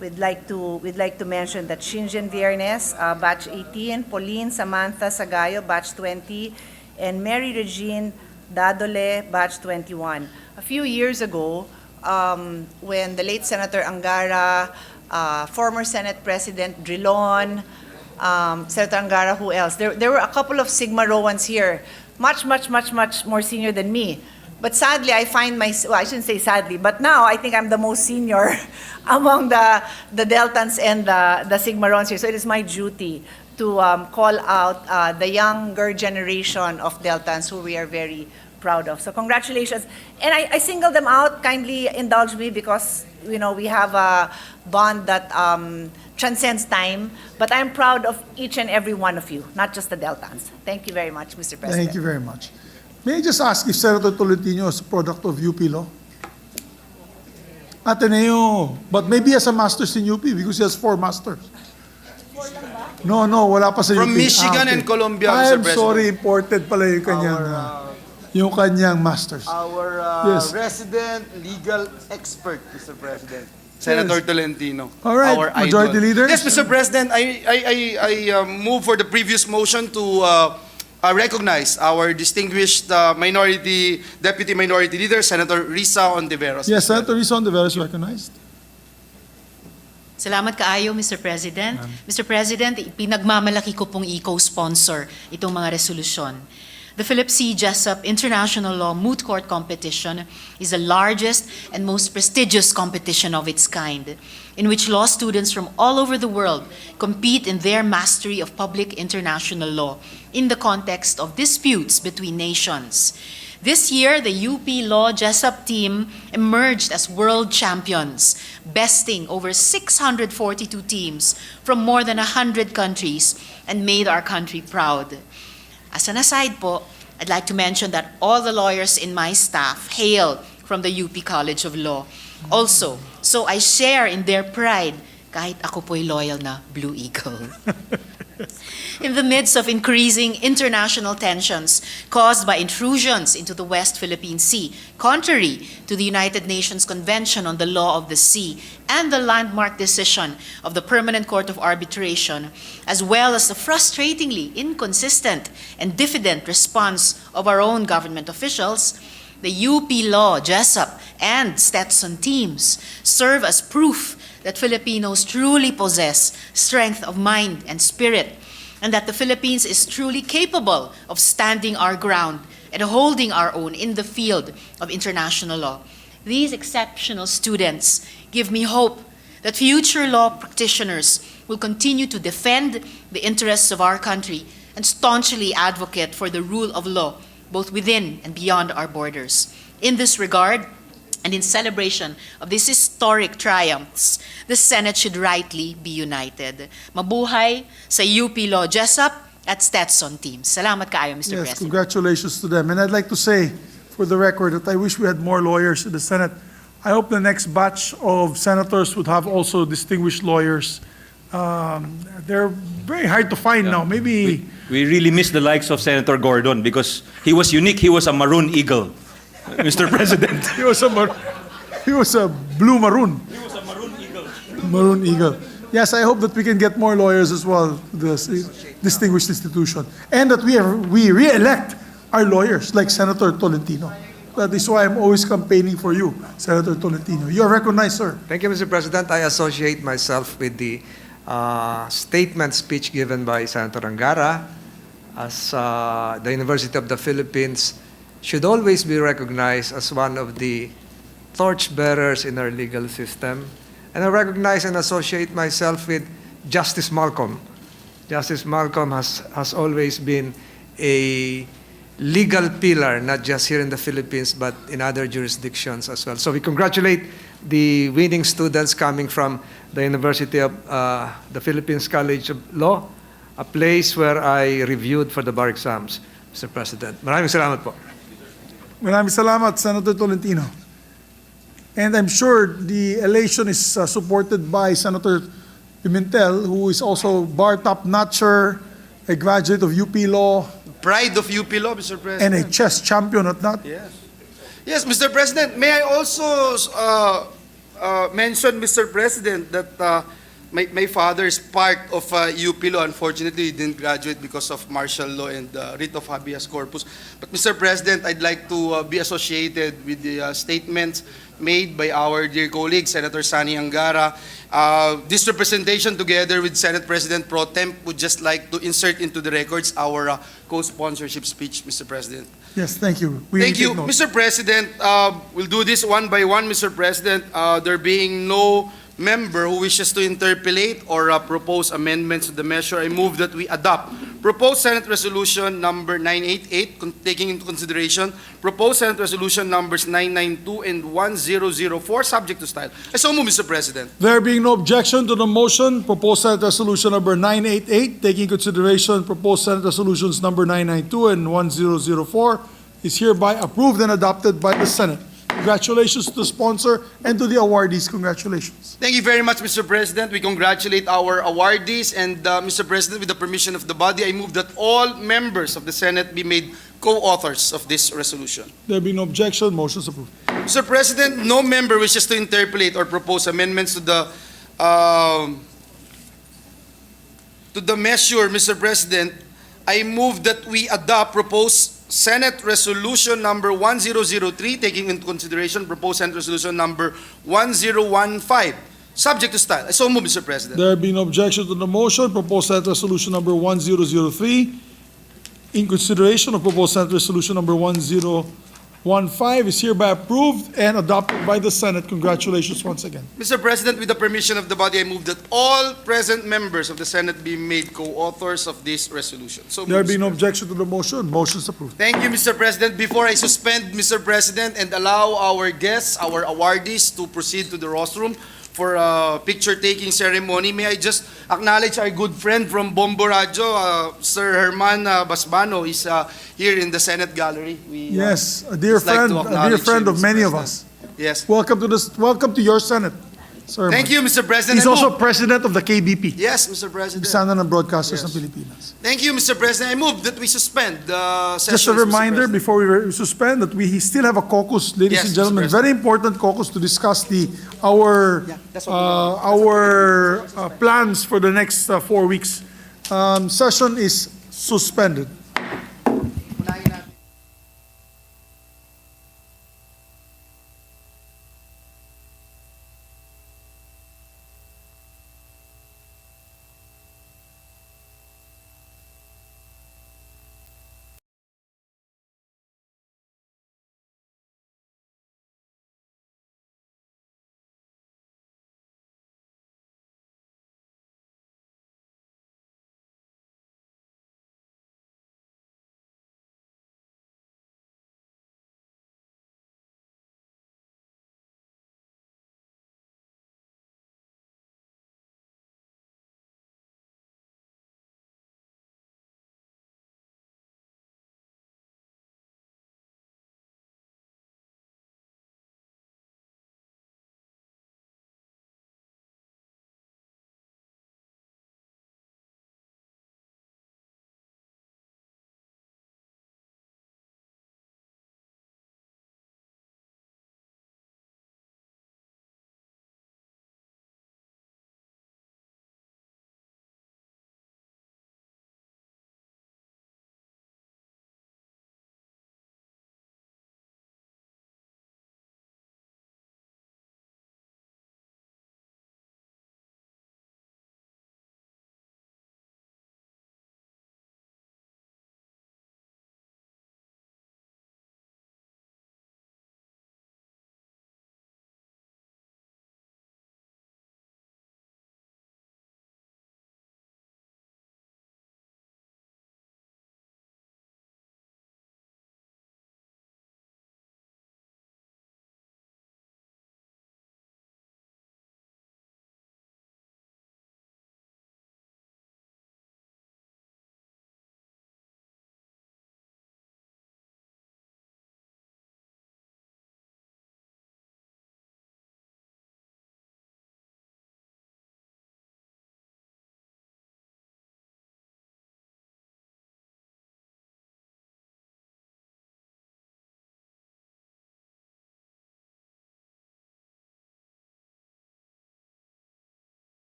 we'd like to mention that Shinjen Viernes, batch 18, Pauline Samantha Sagayo, batch 20, and Mary Regine Dadole, batch 21. A few years ago, when the late Senator Angara, former Senate President Drilon, Senator Angara, who else? There were a couple of Sigma Rhoans here, much more senior than me. But sadly, I find I shouldn't say sadly, but now I think I'm the most senior among the Deltans and the Sigma Rhoans here. So it is my duty to call out the younger generation of Deltans who we are very proud of. So congratulations. And I single them out, kindly indulge me because, we have a bond that transcends time, but I'm proud of each and every one of you, not just the Deltans. Thank you very much, Mr. President. Thank you very much. May I just ask if Senator Tolentino is a product of UP Law? Ateneo, but maybe he has a master's in UP because he has 4 masters. No, wala pa sa UP. From Michigan and Columbia, Mr. I'm President. sorry, imported pala yung kanyang masters. Our Yes. resident legal expert, Mr. President. Senator Tolentino. All right, our Majority idol. Leader. Yes, Mr. President, I move for the previous motion to recognize our distinguished Deputy Minority Leader, Senator Risa Ontiveros. Yes, Senator Risa Ontiveros recognized. Salamat kaayo, Mr. President. Mr. President, pinagmamalaki ko pong i-co-sponsor itong mga resolusyon. The Philip C. Jessup International Law Moot Court Competition is the largest and most prestigious competition of its kind, in which law students from all over the world compete in their mastery of public international law in the context of disputes between nations. This year, the UP Law Jessup team emerged as world champions, besting over 642 teams from more than 100 countries and made our country proud. As an aside po, I'd like to mention that all the lawyers in my staff hail from the UP College of Law. Also, so I share in their pride kahit ako po'y loyal na Blue Eagle. In the midst of increasing international tensions caused by intrusions into the West Philippine Sea, contrary to the United Nations Convention on the Law of the Sea and the landmark decision of the Permanent Court of Arbitration, as well as the frustratingly inconsistent and diffident response of our own government officials, the UP Law, JESUP, and Stetson teams serve as proof that Filipinos truly possess strength of mind and spirit, and that the Philippines is truly capable of standing our ground and holding our own in the field of international law. These exceptional students give me hope that future law practitioners will continue to defend the interests of our country and staunchly advocate for the rule of law, both within and beyond our borders. In this regard, and in celebration of these historic triumphs, the Senate should rightly be united. Mabuhay sa UP Law, JESUP at Stetson teams. Salamat kaayo, Mr. Yes, President. congratulations to them. And I'd like to say, for the record, that I wish we had more lawyers in the Senate. I hope the next batch of senators would have also distinguished lawyers. They're very hard to find now. Maybe We really miss the likes of Senator Gordon because he was unique. He was a maroon eagle, Mr. President. he was a blue maroon. He was a maroon eagle. Maroon eagle. Yes, I hope that we can get more lawyers as well to this distinguished institution, and that we re-elect our lawyers like Senator Tolentino. That is why I'm always campaigning for you, Senator Tolentino. You are recognized, sir. Thank you, Mr. President. I associate myself with the statement speech given by Senator Angara, as the University of the Philippines should always be recognized as one of the torchbearers in our legal system. And I recognize and associate myself with Justice Malcolm. Justice Malcolm has always been a legal pillar, not just here in the Philippines, but in other jurisdictions as well. So we congratulate the winning students coming from the University of the Philippines College of Law, a place where I reviewed for the bar exams, Mr. President. Maraming salamat po. Maraming salamat, Senator Tolentino. And I'm sure the elation is supported by Senator Pimentel, who is also bar top-notcher, a graduate of UP Law, Pride of UP Law, Mr. President. and a chess champion at that. Yes. Yes, Mr. President, may I also mention, Mr. President, that my father is part of UP Law. Unfortunately, he didn't graduate because of martial law and writ of habeas corpus. But, Mr. President, I'd like to be associated with the statements made by our dear colleague, Senator Sani Angara. This representation, together with Senate President Pro Tem, would just like to insert into the records our co-sponsorship speech, Mr. President. Yes, thank you. Thank you, take note. Mr. President. We'll do this one by one, Mr. President. There being no member who wishes to interpolate or propose amendments to the measure, I move that we adopt proposed Senate Resolution number 988, taking into consideration proposed Senate Resolution numbers 992 and 1004, subject to style. I so move, Mr. President. There being no objection to the motion, proposed Senate Resolution number 988, taking into consideration proposed Senate Resolutions number 992 and 1004, is hereby approved and adopted by the Senate. Congratulations to the sponsor and to the awardees. Congratulations. Thank you very much, Mr. President. We congratulate our awardees, and Mr. President, with the permission of the body, I move that all members of the Senate be made co-authors of this resolution. There being no objection, motion is approved. Mr. President, no member wishes to interpolate or propose amendments to the measure, Mr. President. I move that we adopt proposed Senate Resolution number 1003, taking into consideration proposed Senate Resolution number 1015, subject to style. I so move, Mr. President. There being no objection to the motion, proposed Senate Resolution number 1003, in consideration of proposed Senate Resolution number 1015, is hereby approved and adopted by the Senate. Congratulations once again. Mr. President, with the permission of the body, I move that all present members of the Senate be made co-authors of this resolution. So There moved, being no Mr. objection to the motion, motion is approved. Thank you, Mr. President. Before I suspend, Mr. President, and allow our guests, our awardees, to proceed to the rostrum for a picture-taking ceremony, may I just acknowledge our good friend from Bombo Radio, Sir Herman Basbano, is here in the Senate gallery. We, Yes, a dear just like friend, to a dear acknowledge friend him, of Mr. many of President. us. Yes. Welcome to your Senate. Sir, Thank you, Mr. President. He's I also move- president of the KBP. Yes, Mr. President. Sana ng Broadcasters Yes. ng Pilipinas. Thank you, Mr. President. I move that we suspend the session. Just a reminder before we suspend that we still have a caucus, ladies Yes, and Mr. gentlemen, President. very important caucus to discuss our plans for the next 4 weeks. Session is suspended.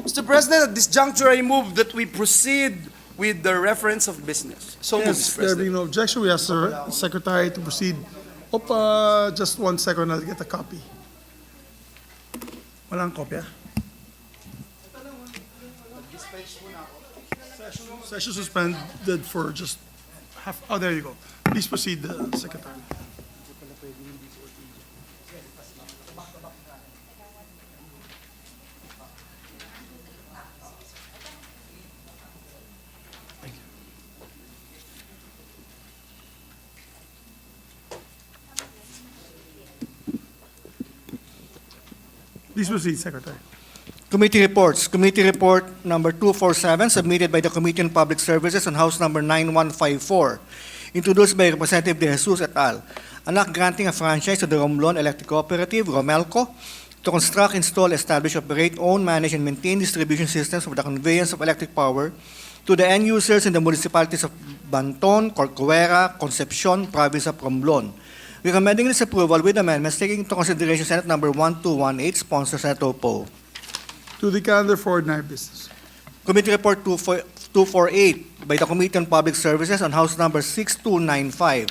Mr. President, at this juncture, I move that we proceed with the reference of business. So moved, Yes, Mr. there President. being no objection, we ask the Secretary to proceed. Just 1 second, I'll get a copy. Walang kopya? Session suspended for just half, oh, there you go. Please proceed, Secretary. Please proceed, Secretary. Committee reports. Committee report number 247, submitted by the Committee on Public Services on House number 9154, introduced by Representative De Jesus et al. An act granting a franchise to the Romblon Electric Cooperative, Romelco, to construct, install, establish, operate, own, manage, and maintain distribution systems for the conveyance of electric power to the end users in the municipalities of Banton, Corcuera, Concepcion, province of Romblon. Recommending this approval with amendments taking into consideration Senate number 1218, sponsor Senator Poe. To the calendar for ordinary business. Committee Report 248 by the Committee on Public Services on House number 6295,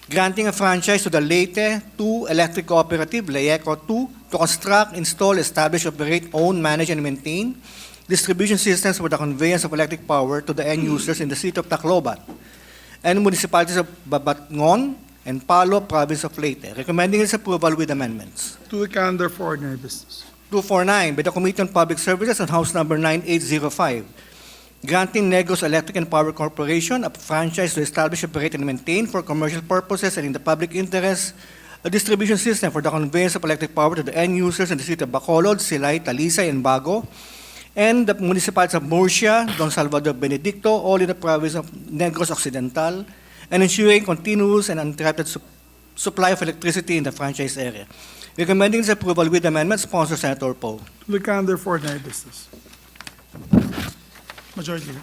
granting a franchise to the Leyte 2 Electric Cooperative, Leyeco 2, to construct, install, establish, operate, own, manage, and maintain distribution systems for the conveyance of electric power to the end users in the city of Tacloban and municipalities of Babatngon and Palo, province of Leyte. Recommending its approval with amendments. To the calendar for ordinary business. 249 by the Committee on Public Services on House number 9805, granting Negros Electric and Power Corporation a franchise to establish, operate, and maintain for commercial purposes and in the public interest a distribution system for the conveyance of electric power to the end users in the city of Bacolod, Silay, Talisay, and Bago, and the municipalities of Murcia, Don Salvador Benedicto, all in the province of Negros Occidental, and ensuring continuous and uninterrupted supply of electricity in the franchise area. Recommending this approval with amendment, sponsor Senator Poe. To the calendar for ordinary business. Majority Leader.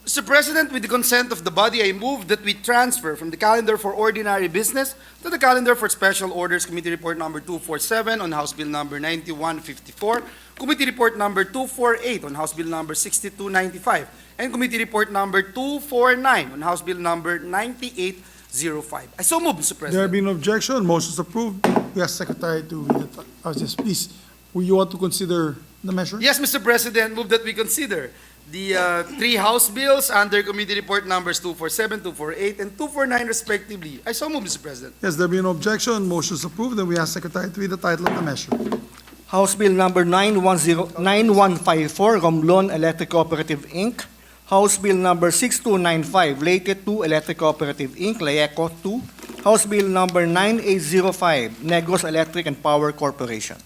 Mr. President, with the consent of the body, I move that we transfer from the calendar for ordinary business to the calendar for special orders Committee Report number 247 on House Bill number 9154, Committee Report number 248 on House Bill number 6295, and Committee Report number 249 on House Bill number 9805. I so move, Mr. President. There being no objection, motion is approved. We ask Secretary to read it. Yes, please. Will you want to consider the measure? Yes, Mr. President, move that we consider the three House bills under Committee Report numbers 247, 248, and 249 respectively. I so move, Mr. President. Yes, there being no objection, motion is approved. Then we ask Secretary to read the title of the measure. House Bill number 9154, Romblon Electric Cooperative, Inc. House Bill number 6295, Leyte 2 Electric Cooperative, Inc., Leyeco 2. House Bill number 9805, Negros Electric and Power Corporation.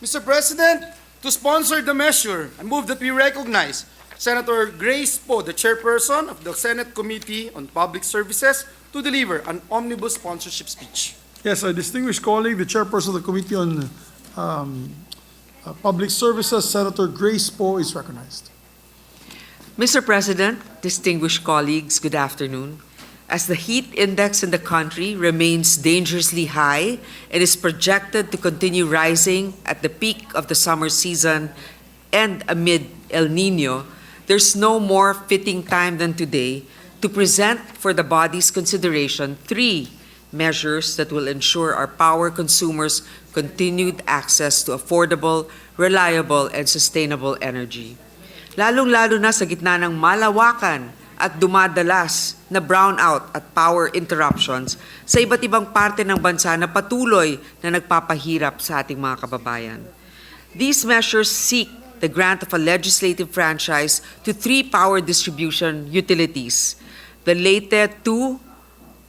Mr. President, to sponsor the measure, I move that we recognize Senator Grace Poe, the chairperson of the Senate Committee on Public Services, to deliver an omnibus sponsorship speech. Yes, our distinguished colleague, the chairperson of the Committee on Public Services, Senator Grace Poe, is recognized. Mr. President, distinguished colleagues, good afternoon. As the heat index in the country remains dangerously high and is projected to continue rising at the peak of the summer season and amid El Nino, there's no more fitting time than today to present for the body's consideration three measures that will ensure our power consumers continued access to affordable, reliable, and sustainable energy. Lalong-lalo na sa gitna ng malawakan at dumadalas na brownout at power interruptions sa iba't ibang parte ng bansa na patuloy na nagpapahirap sa ating mga kababayan. These measures seek the grant of a legislative franchise to three power distribution utilities: the Leyte 2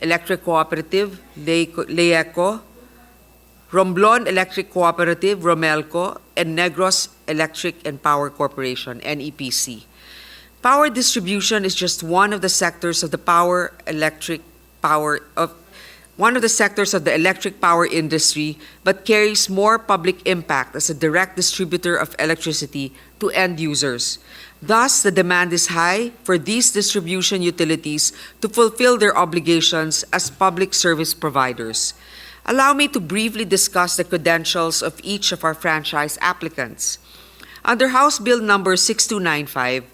Electric Cooperative, Leyeco, Romblon Electric Cooperative, Romelco, and Negros Electric and Power Corporation, NEPC. Power distribution is just one of the sectors of the electric power industry, but carries more public impact as a direct distributor of electricity to end users. Thus, the demand is high for these distribution utilities to fulfill their obligations as public service providers. Allow me to briefly discuss the credentials of each of our franchise applicants. Under House Bill number 6295,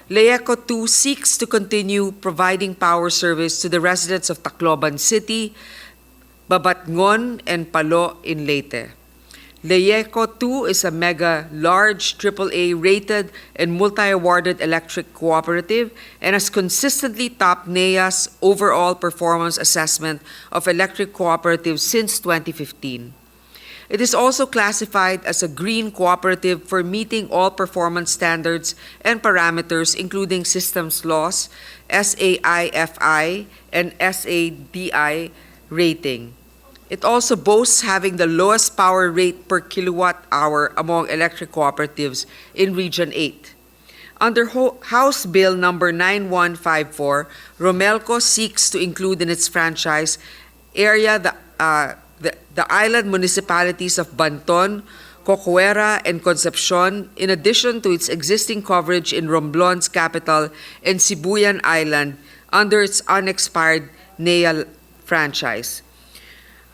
LEECO 2 seeks to continue providing power service to the residents of Tacloban City, Babatngon, and Palo in Leyte. LEECO 2 is a mega large AAA rated and multi-awarded electric cooperative and has consistently topped NEA's overall performance assessment of electric cooperatives since 2015. It is also classified as a green cooperative for meeting all performance standards and parameters, including systems laws, SAIFI, and SADI rating. It also boasts having the lowest power rate per kilowatt hour among electric cooperatives in Region 8. Under House Bill number 9154, Romelco seeks to include in its franchise area the island municipalities of Banton, Cocuera, and Concepcion, in addition to its existing coverage in Romblon's capital and Sibuyan Island under its unexpired NEA franchise.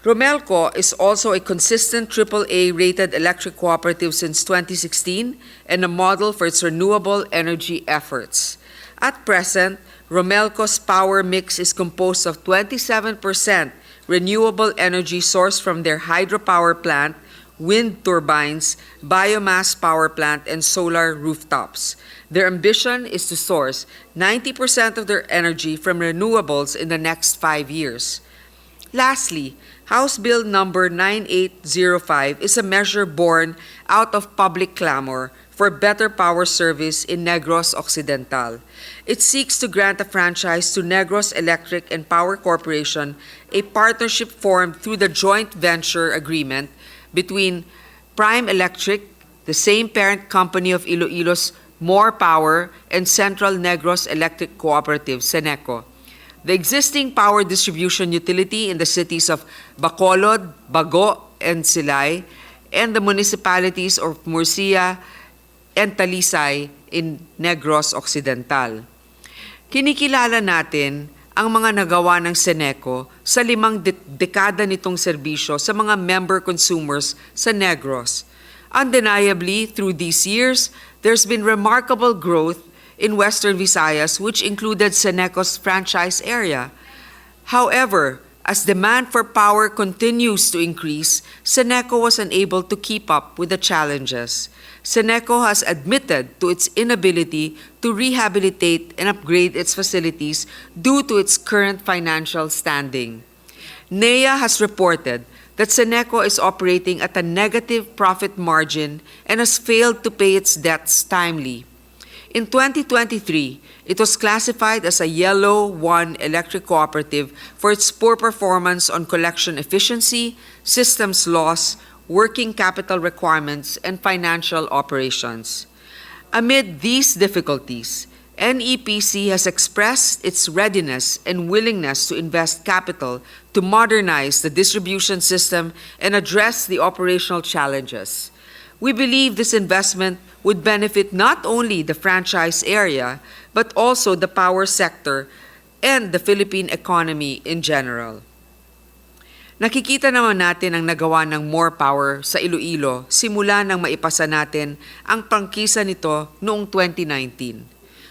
Romelco is also a consistent AAA-rated electric cooperative since 2016 and a model for its renewable energy efforts. At present, Romelco's power mix is composed of 27% renewable energy sourced from their hydropower plant, wind turbines, biomass power plant, and solar rooftops. Their ambition is to source 90% of their energy from renewables in the next 5 years. Lastly, House Bill number 9805 is a measure born out of public clamor for better power service in Negros Occidental. It seeks to grant a franchise to Negros Electric and Power Corporation, a partnership formed through the joint venture agreement between Prime Electric, the same parent company of Iloilo's More Power, and Central Negros Electric Cooperative, Seneco. The existing power distribution utility in the cities of Bacolod, Bago, and Silay, and the municipalities of Murcia and Talisay in Negros Occidental. Kinikilala natin ang mga nagawa ng Seneco sa 5 dekada nitong serbisyo sa mga member consumers sa Negros. Undeniably, through these years, there's been remarkable growth in Western Visayas, which included Seneco's franchise area. However, as demand for power continues to increase, Seneco was unable to keep up with the challenges. Seneco has admitted to its inability to rehabilitate and upgrade its facilities due to its current financial standing. NEA has reported that Seneco is operating at a negative profit margin and has failed to pay its debts timely. In 2023, it was classified as a Yellow 1 electric cooperative for its poor performance on collection efficiency, systems loss, working capital requirements, and financial operations. Amid these difficulties, NEPC has expressed its readiness and willingness to invest capital to modernize the distribution system and address the operational challenges. We believe this investment would benefit not only the franchise area, but also the power sector and the Philippine economy in general. Nakikita naman natin ang nagawa ng More Power sa Iloilo simula nang maipasa natin ang prangkisa nito noong 2019.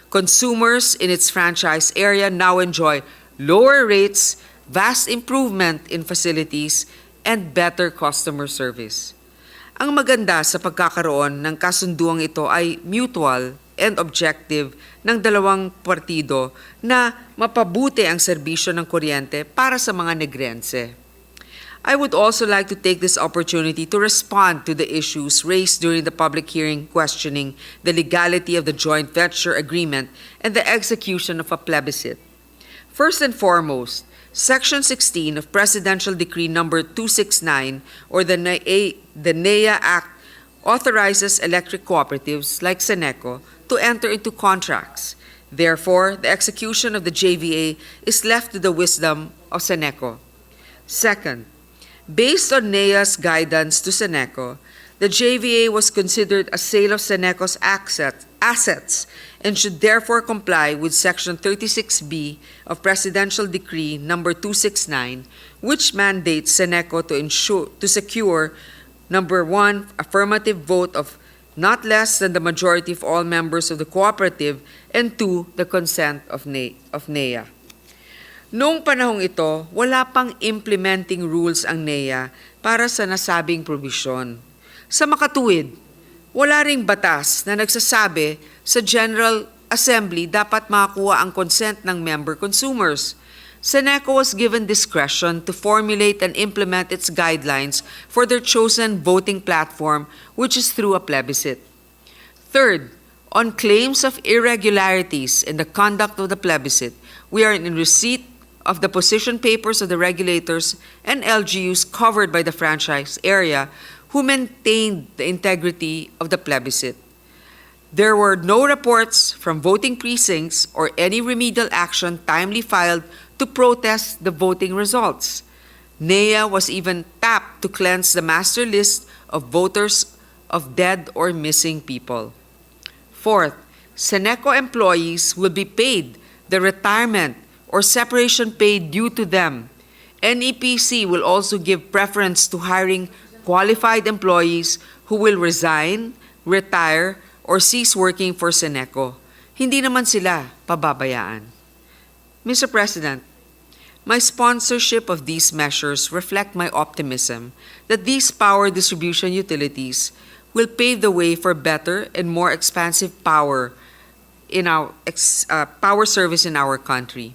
Consumers in its franchise area now enjoy lower rates, vast improvement in facilities, and better customer service. Ang maganda sa pagkakaroon ng kasunduang ito ay mutual and objective ng dalawang partido na mapabuti ang serbisyo ng kuryente para sa mga Negrense. I would also like to take this opportunity to respond to the issues raised during the public hearing questioning the legality of the joint venture agreement and the execution of a plebiscite. First and foremost, Section 16 of Presidential Decree number 269 or the NEA Act authorizes electric cooperatives like Seneco to enter into contracts. Therefore, the execution of the JVA is left to the wisdom of Seneco. Second, based on NEA's guidance to Seneco, the JVA was considered a sale of Seneco's assets and should therefore comply with Section 36B of Presidential Decree Number 269, which mandates Seneco to secure, number one, affirmative vote of not less than the majority of all members of the cooperative, and two, the consent of NEA. Noong panahong ito, wala pang implementing rules ang NEA para sa nasabing provision. Sa makatuwid, wala ring batas na nagsasabi sa General Assembly dapat makakuha ang consent ng member consumers. Seneco was given discretion to formulate and implement its guidelines for their chosen voting platform, which is through a plebiscite. Third, on claims of irregularities in the conduct of the plebiscite, we are in receipt of the position papers of the regulators and LGUs covered by the franchise area who maintained the integrity of the plebiscite. There were no reports from voting precincts or any remedial action timely filed to protest the voting results. NEA was even tapped to cleanse the master list of voters of dead or missing people. Fourth, Seneco employees will be paid the retirement or separation pay due to them. NEPC will also give preference to hiring qualified employees who will resign, retire, or cease working for Seneco. Hindi naman sila pababayaan. Mr. President, my sponsorship of these measures reflect my optimism that these power distribution utilities will pave the way for better and more expansive power in our power service in our country.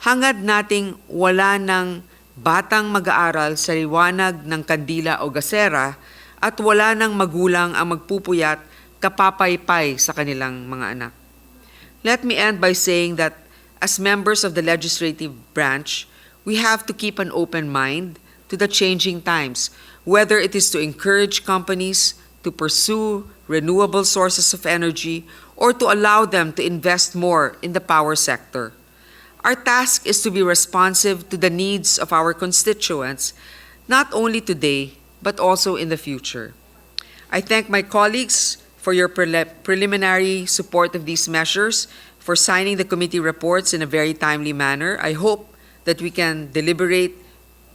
Hangad nating wala ng batang mag-aaral sa liwanag ng kandila o gasera at wala ng magulang ang magpupuyat kapapaypay sa kanilang mga anak. Let me end by saying that as members of the legislative branch, we have to keep an open mind to the changing times, whether it is to encourage companies to pursue renewable sources of energy or to allow them to invest more in the power sector. Our task is to be responsive to the needs of our constituents, not only today, but also in the future. I thank my colleagues for your preliminary support of these measures, for signing the committee reports in a very timely manner. I hope that we can deliberate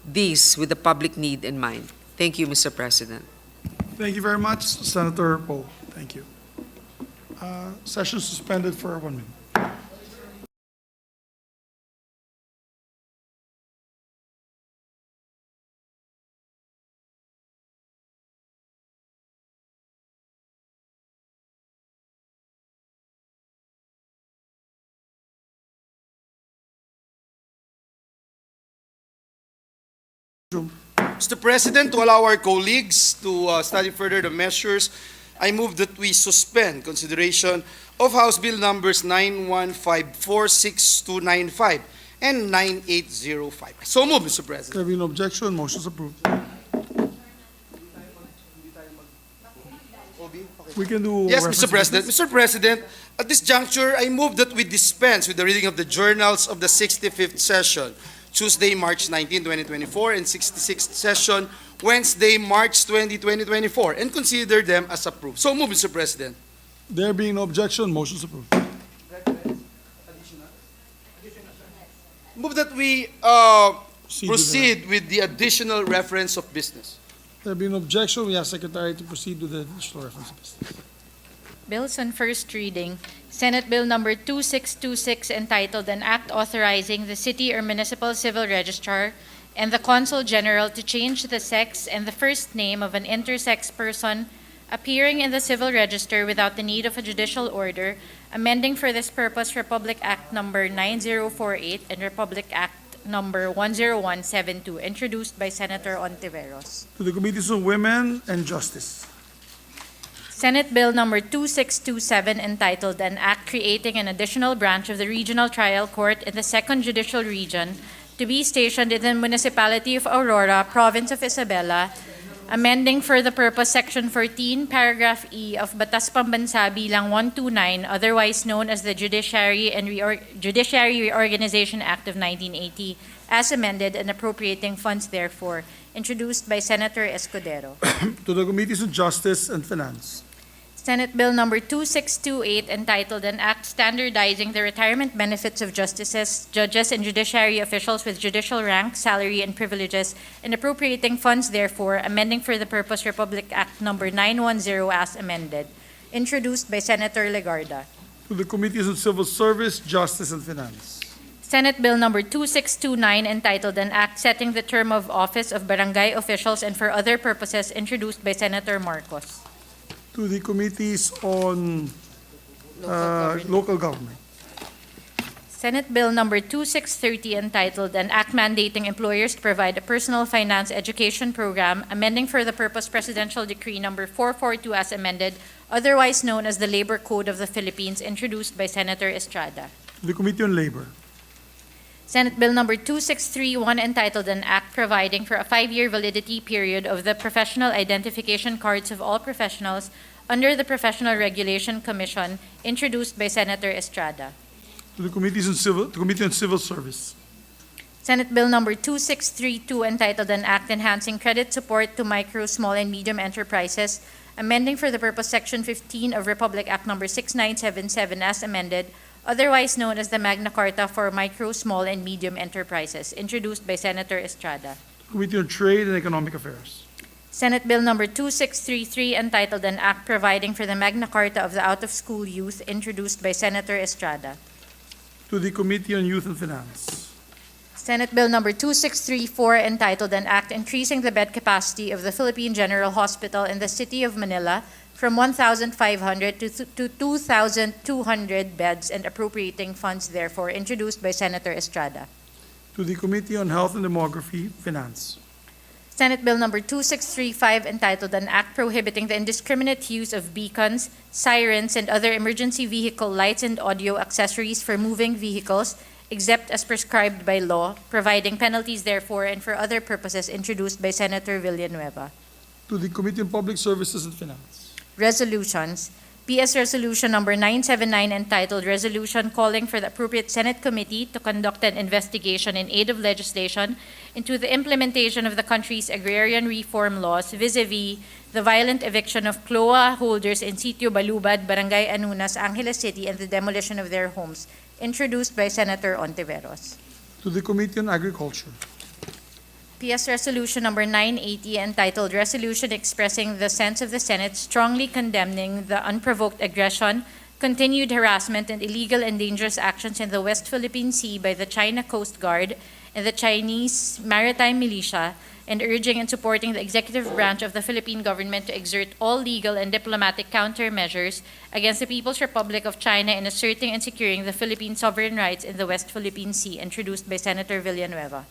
these with the public need in mind. Thank you, Mr. President. Thank you very much, Senator Poe. Thank you. Session suspended for 1 minute. Mr. President, to allow our colleagues to study further the measures, I move that we suspend consideration of House Bill numbers 91546295 and 9805. So move, Mr. President. There being no objection, motion is approved. We can do. Yes, reference Mr. President. business? Mr. President, at this juncture, I move that we dispense with the reading of the journals of the 65th session, Tuesday, March 19, 2024, and 66th session, Wednesday, March 20, 2024, and consider them as approved. So move, Mr. President. There being no objection, motion is approved. Move that we proceed with the additional reference of business. There being no objection, we ask Secretary to proceed with the additional reference of business. Bills on first reading. Senate Bill number 2626 entitled An Act Authorizing the City or Municipal Civil Registrar and the Consul General to change the sex and the first name of an intersex person appearing in the Civil Register without the need of a judicial order, amending for this purpose Republic Act number 9048 and Republic Act number 10172, introduced by Senator Ontiveros. To the Committees on Women and Justice. Senate Bill number 2627 entitled An Act Creating an Additional Branch of the Regional Trial Court in the Second Judicial Region to be stationed in the Municipality of Aurora, Province of Isabela, amending for the purpose Section 14, Paragraph E of Batas Pambansa Bilang 129, otherwise known as the Judiciary Reorganization Act of 1980, as amended, and appropriating funds therefore, introduced by Senator Escudero. To the Committees on Justice and Finance. Senate Bill number 2628, entitled An Act Standardizing the Retirement Benefits of Justices, Judges, and Judiciary Officials with Judicial Rank, Salary, and Privileges, and appropriating funds therefore, amending for the purpose Republic Act number 910 as amended, introduced by Senator Legarda. To the Committees on Civil Service, Justice, and Finance. Senate Bill number 2629, entitled An Act Setting the Term of Office of Barangay Officials and for Other Purposes, introduced by Senator Marcos. To the Committees on Local Government. Senate Bill number 2630, entitled An Act Mandating Employers to Provide a Personal Finance Education Program, amending for the purpose Presidential Decree number 442 as amended, otherwise known as the Labor Code of the Philippines, introduced by Senator Estrada. To the Committee on Labor. Senate Bill number 2631, entitled An Act Providing for a 5-year validity period of the professional identification cards of all professionals under the Professional Regulation Commission, introduced by Senator Estrada. To the Committee on Civil Service. Senate Bill number 2632, entitled An Act Enhancing Credit Support to Micro, Small, and Medium Enterprises, amending for the purpose Section 15 of Republic Act number 6977 as amended, otherwise known as the Magna Carta for Micro, Small, and Medium Enterprises, introduced by Senator Estrada. Committee on Trade and Economic Affairs. Senate Bill number 2633, entitled An Act Providing for the Magna Carta of the Out-of-School Youth, introduced by Senator Estrada. To the Committee on Youth and Finance. Senate Bill number 2634, entitled An Act Increasing the Bed Capacity of the Philippine General Hospital in the City of Manila from 1,500 to 2,200 beds and appropriating funds therefore, introduced by Senator Estrada. To the Committee on Health and Demography, Finance. Senate Bill number 2635, entitled An Act Prohibiting the Indiscriminate Use of Beacons, Sirens, and Other Emergency Vehicle Lights and Audio Accessories for Moving Vehicles, except as prescribed by law, providing penalties therefore and for other purposes, introduced by Senator Villanueva. To the Committee on Public Services and Finance. Resolutions. PS Resolution number 979, entitled Resolution Calling for the Appropriate Senate Committee to conduct an investigation in aid of legislation into the implementation of the country's agrarian reform laws vis-a-vis the violent eviction of CLOA holders in Sitio Balubad, Barangay Anunas, Angeles City, and the demolition of their homes, introduced by Senator Ontiveros. To the Committee on Agriculture. PS Resolution number 980, entitled Resolution Expressing the Sense of the Senate Strongly Condemning the Unprovoked Aggression, Continued Harassment, and Illegal and Dangerous Actions in the West Philippine Sea by the China Coast Guard and the Chinese Maritime Militia, and urging and supporting the executive branch of the Philippine government to exert all legal and diplomatic countermeasures against the People's Republic of China in asserting and securing the Philippine sovereign rights in the West Philippine Sea, introduced by Senator Villanueva.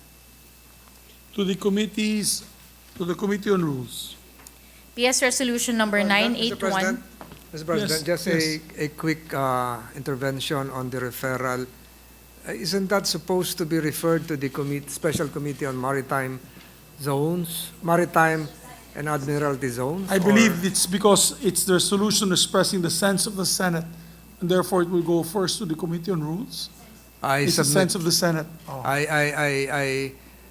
To the Committee on Rules. PS Resolution number 981. Mr. President, Yes, just yes. a quick intervention on the referral. Isn't that supposed to be referred to the Special Committee on Maritime Zones, Maritime and Admiralty Zones? I believe it's because it's the resolution expressing the sense of the Senate, and therefore it will go first to the Committee on Rules. It's the sense of the Senate. Oh.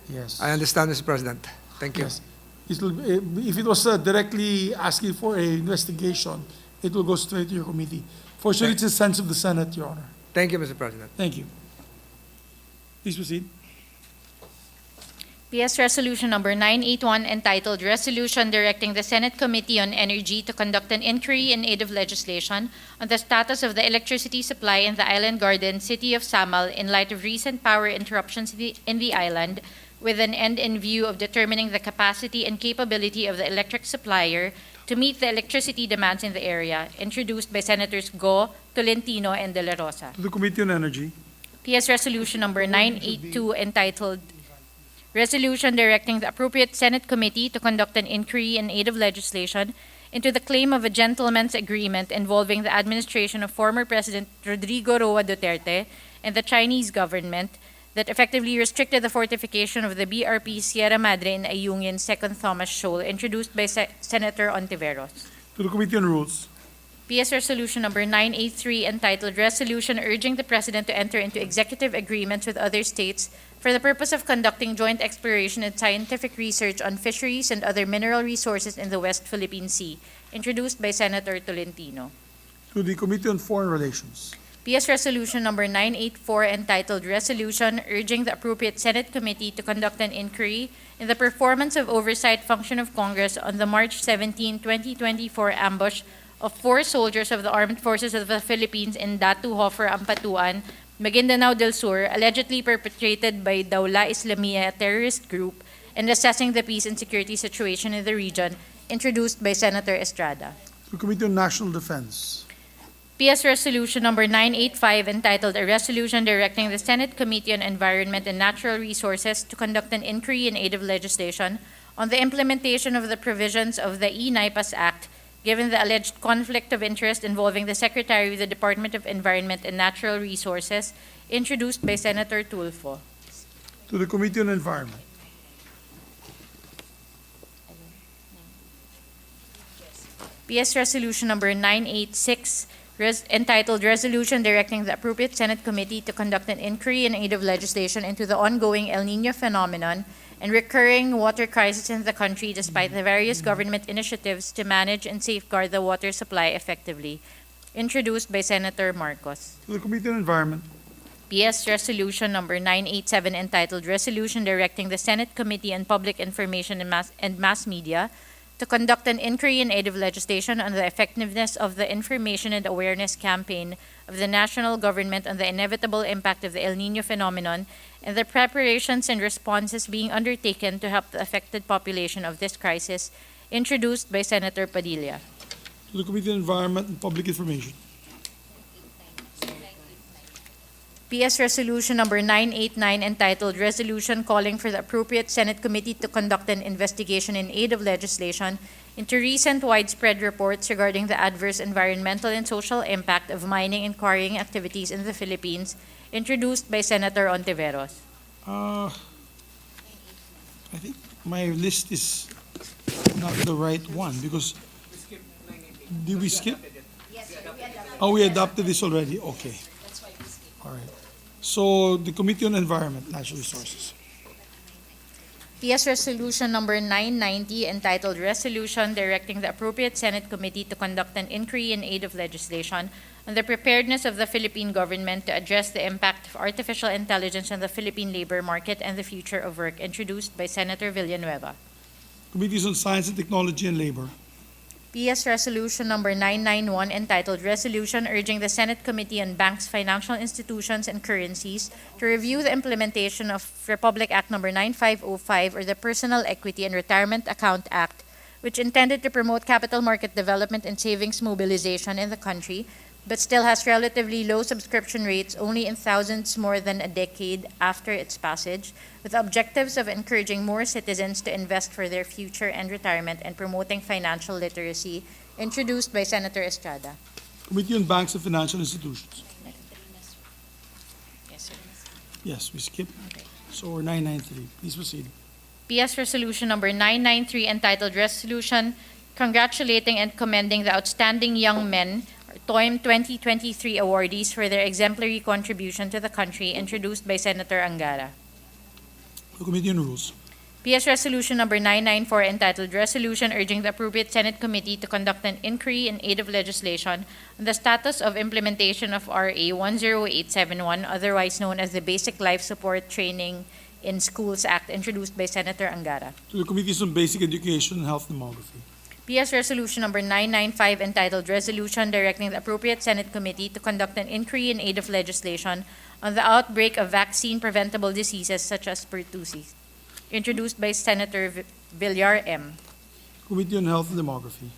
Yes. I understand, Mr. President. Thank you. Yes. If it was directly asking for an investigation, it will go straight to your committee. Fortunately, it's the sense of the Senate, Your Honor. Thank you, Mr. President. Thank you. Please proceed. PS Resolution number 981, entitled Resolution Directing the Senate Committee on Energy to conduct an inquiry in aid of legislation on the status of the electricity supply in the island garden city of Samal in light of recent power interruptions in the island, with an end in view of determining the capacity and capability of the electric supplier to meet the electricity demands in the area, introduced by Senators Go, Tolentino, and De La Rosa. To the Committee on Energy. PS Resolution number 982, entitled Resolution Directing the Appropriate Senate Committee to conduct an inquiry in aid of legislation into the claim of a gentleman's agreement involving the administration of former President Rodrigo Roa Duterte and the Chinese government that effectively restricted the fortification of the BRP Sierra Madre in Ayungin, 2nd Thomas Shoal, introduced by Senator Ontiveros. To the Committee on Rules. PS Resolution Number 983 entitled Resolution Urging the President to Enter into Executive Agreements with Other States for the purpose of conducting joint exploration and scientific research on fisheries and other mineral resources in the West Philippine Sea, introduced by Senator Tolentino. To the Committee on Foreign Relations. PS Resolution Number 984 entitled Resolution Urging the Appropriate Senate Committee to conduct an inquiry in the performance of oversight function of Congress on the March 17, 2024 ambush of 4 soldiers of the Armed Forces of the Philippines in Datu Hofer, Ampatuan, Maguindanao del Sur, allegedly perpetrated by Dawla Islamiyah, a terrorist group, and assessing the peace and security situation in the region, introduced by Senator Estrada. To the Committee on National Defense. PS Resolution Number 985 entitled A Resolution Directing the Senate Committee on Environment and Natural Resources to conduct an inquiry in aid of legislation on the implementation of the provisions of the E-NIPAS Act, given the alleged conflict of interest involving the Secretary of the Department of Environment and Natural Resources, introduced by Senator Tulfo. To the Committee on Environment. PS Resolution Number 986 entitled Resolution Directing the Appropriate Senate Committee to conduct an inquiry in aid of legislation into the ongoing El Niño phenomenon and recurring water crisis in the country despite the various government initiatives to manage and safeguard the water supply effectively, introduced by Senator Marcos. To the Committee on Environment. PS Resolution Number 987 entitled Resolution Directing the Senate Committee on Public Information and Mass Media to conduct an inquiry in aid of legislation on the effectiveness of the information and awareness campaign of the national government on the inevitable impact of the El Niño phenomenon and the preparations and responses being undertaken to help the affected population of this crisis, introduced by Senator Padilla. To the Committee on Environment and Public Information. PS Resolution Number 989 entitled Resolution Calling for the Appropriate Senate Committee to conduct an investigation in aid of legislation into recent widespread reports regarding the adverse environmental and social impact of mining and quarrying activities in the Philippines, introduced by Senator Ontiveros. I think my list is not the right one because did we skip? Oh, we adopted this already. Okay. All right. So the Committee on Environment, Natural Resources. PS Resolution Number 990 entitled Resolution Directing the Appropriate Senate Committee to conduct an inquiry in aid of legislation on the preparedness of the Philippine government to address the impact of artificial intelligence on the Philippine labor market and the future of work, introduced by Senator Villanueva. Committees on Science and Technology and Labor. PS Resolution Number 991 entitled Resolution Urging the Senate Committee on Banks, Financial Institutions, and Currencies to review the implementation of Republic Act Number 9505 or the Personal Equity and Retirement Account Act, which intended to promote capital market development and savings mobilization in the country, but still has relatively low subscription rates only in thousands more than a decade after its passage, with objectives of encouraging more citizens to invest for their future and retirement and promoting financial literacy, introduced by Senator Estrada. Committee on Banks and Financial Institutions. Yes, sir. Yes, we skipped. So we're 993. Please proceed. PS Resolution Number 993 entitled Resolution Congratulating and Commending the Outstanding Young Men TOIM 2023 awardees for their exemplary contribution to the country, introduced by Senator Angara. The Committee on Rules. PS Resolution Number 994 entitled Resolution Urging the Appropriate Senate Committee to conduct an inquiry in aid of legislation on the status of implementation of RA 10871, otherwise known as the Basic Life Support Training in Schools Act, introduced by Senator Angara. To the Committees on Basic Education and Health Demography. PS Resolution Number 995 entitled Resolution Directing the Appropriate Senate Committee to conduct an inquiry in aid of legislation on the outbreak of vaccine-preventable diseases such as pertussis, introduced by Senator Villar M. Committee on Health and Demography.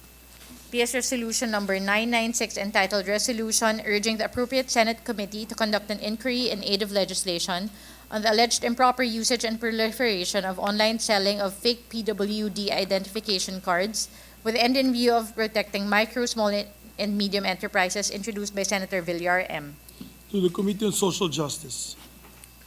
PS Resolution Number 996 entitled Resolution Urging the Appropriate Senate Committee to conduct an inquiry in aid of legislation on the alleged improper usage and proliferation of online selling of fake PWD identification cards, with the end in view of protecting micro, small, and medium enterprises, introduced by Senator Villar M. To the Committee on Social Justice.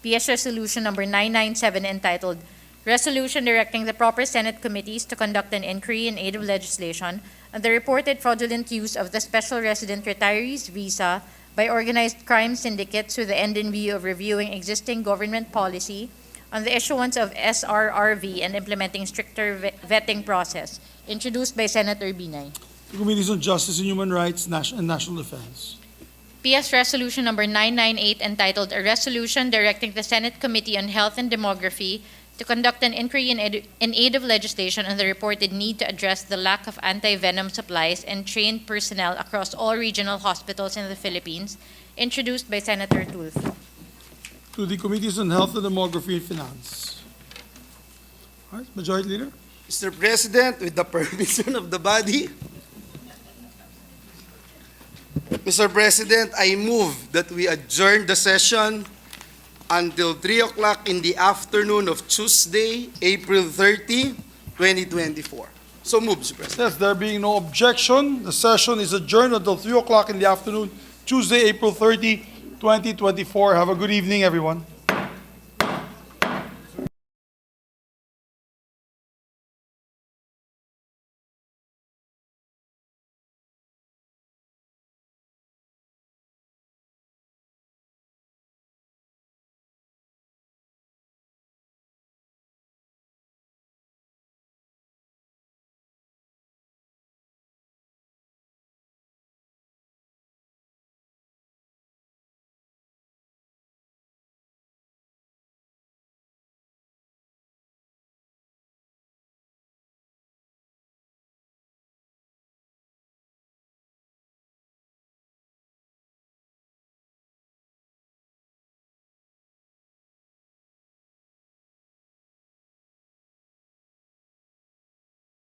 PS Resolution Number 997 entitled Resolution directing the proper Senate committees to conduct an inquiry in aid of legislation on the reported fraudulent use of the Special Resident Retirees Visa by organized crime syndicates with the end in view of reviewing existing government policy on the issuance of SRRV and implementing stricter vetting process, introduced by Senator Binay. The Committees on Justice and Human Rights and National Defense. PS Resolution Number 998 entitled A Resolution Directing the Senate Committee on Health and Demography to conduct an inquiry in aid of legislation on the reported need to address the lack of anti-venom supplies and trained personnel across all regional hospitals in the Philippines, introduced by Senator Tulfo. To the Committees on Health and Demography and Finance. All right, Majority Leader. Mr. President, with the permission of the body, Mr. President, I move that we adjourn the session until 3 o'clock in the afternoon of Tuesday, April 30, 2024. So move, Mr. President. Yes, there being no objection, the session is adjourned until 3 o'clock in the afternoon, Tuesday, April 30, 2024. Have a good evening, everyone.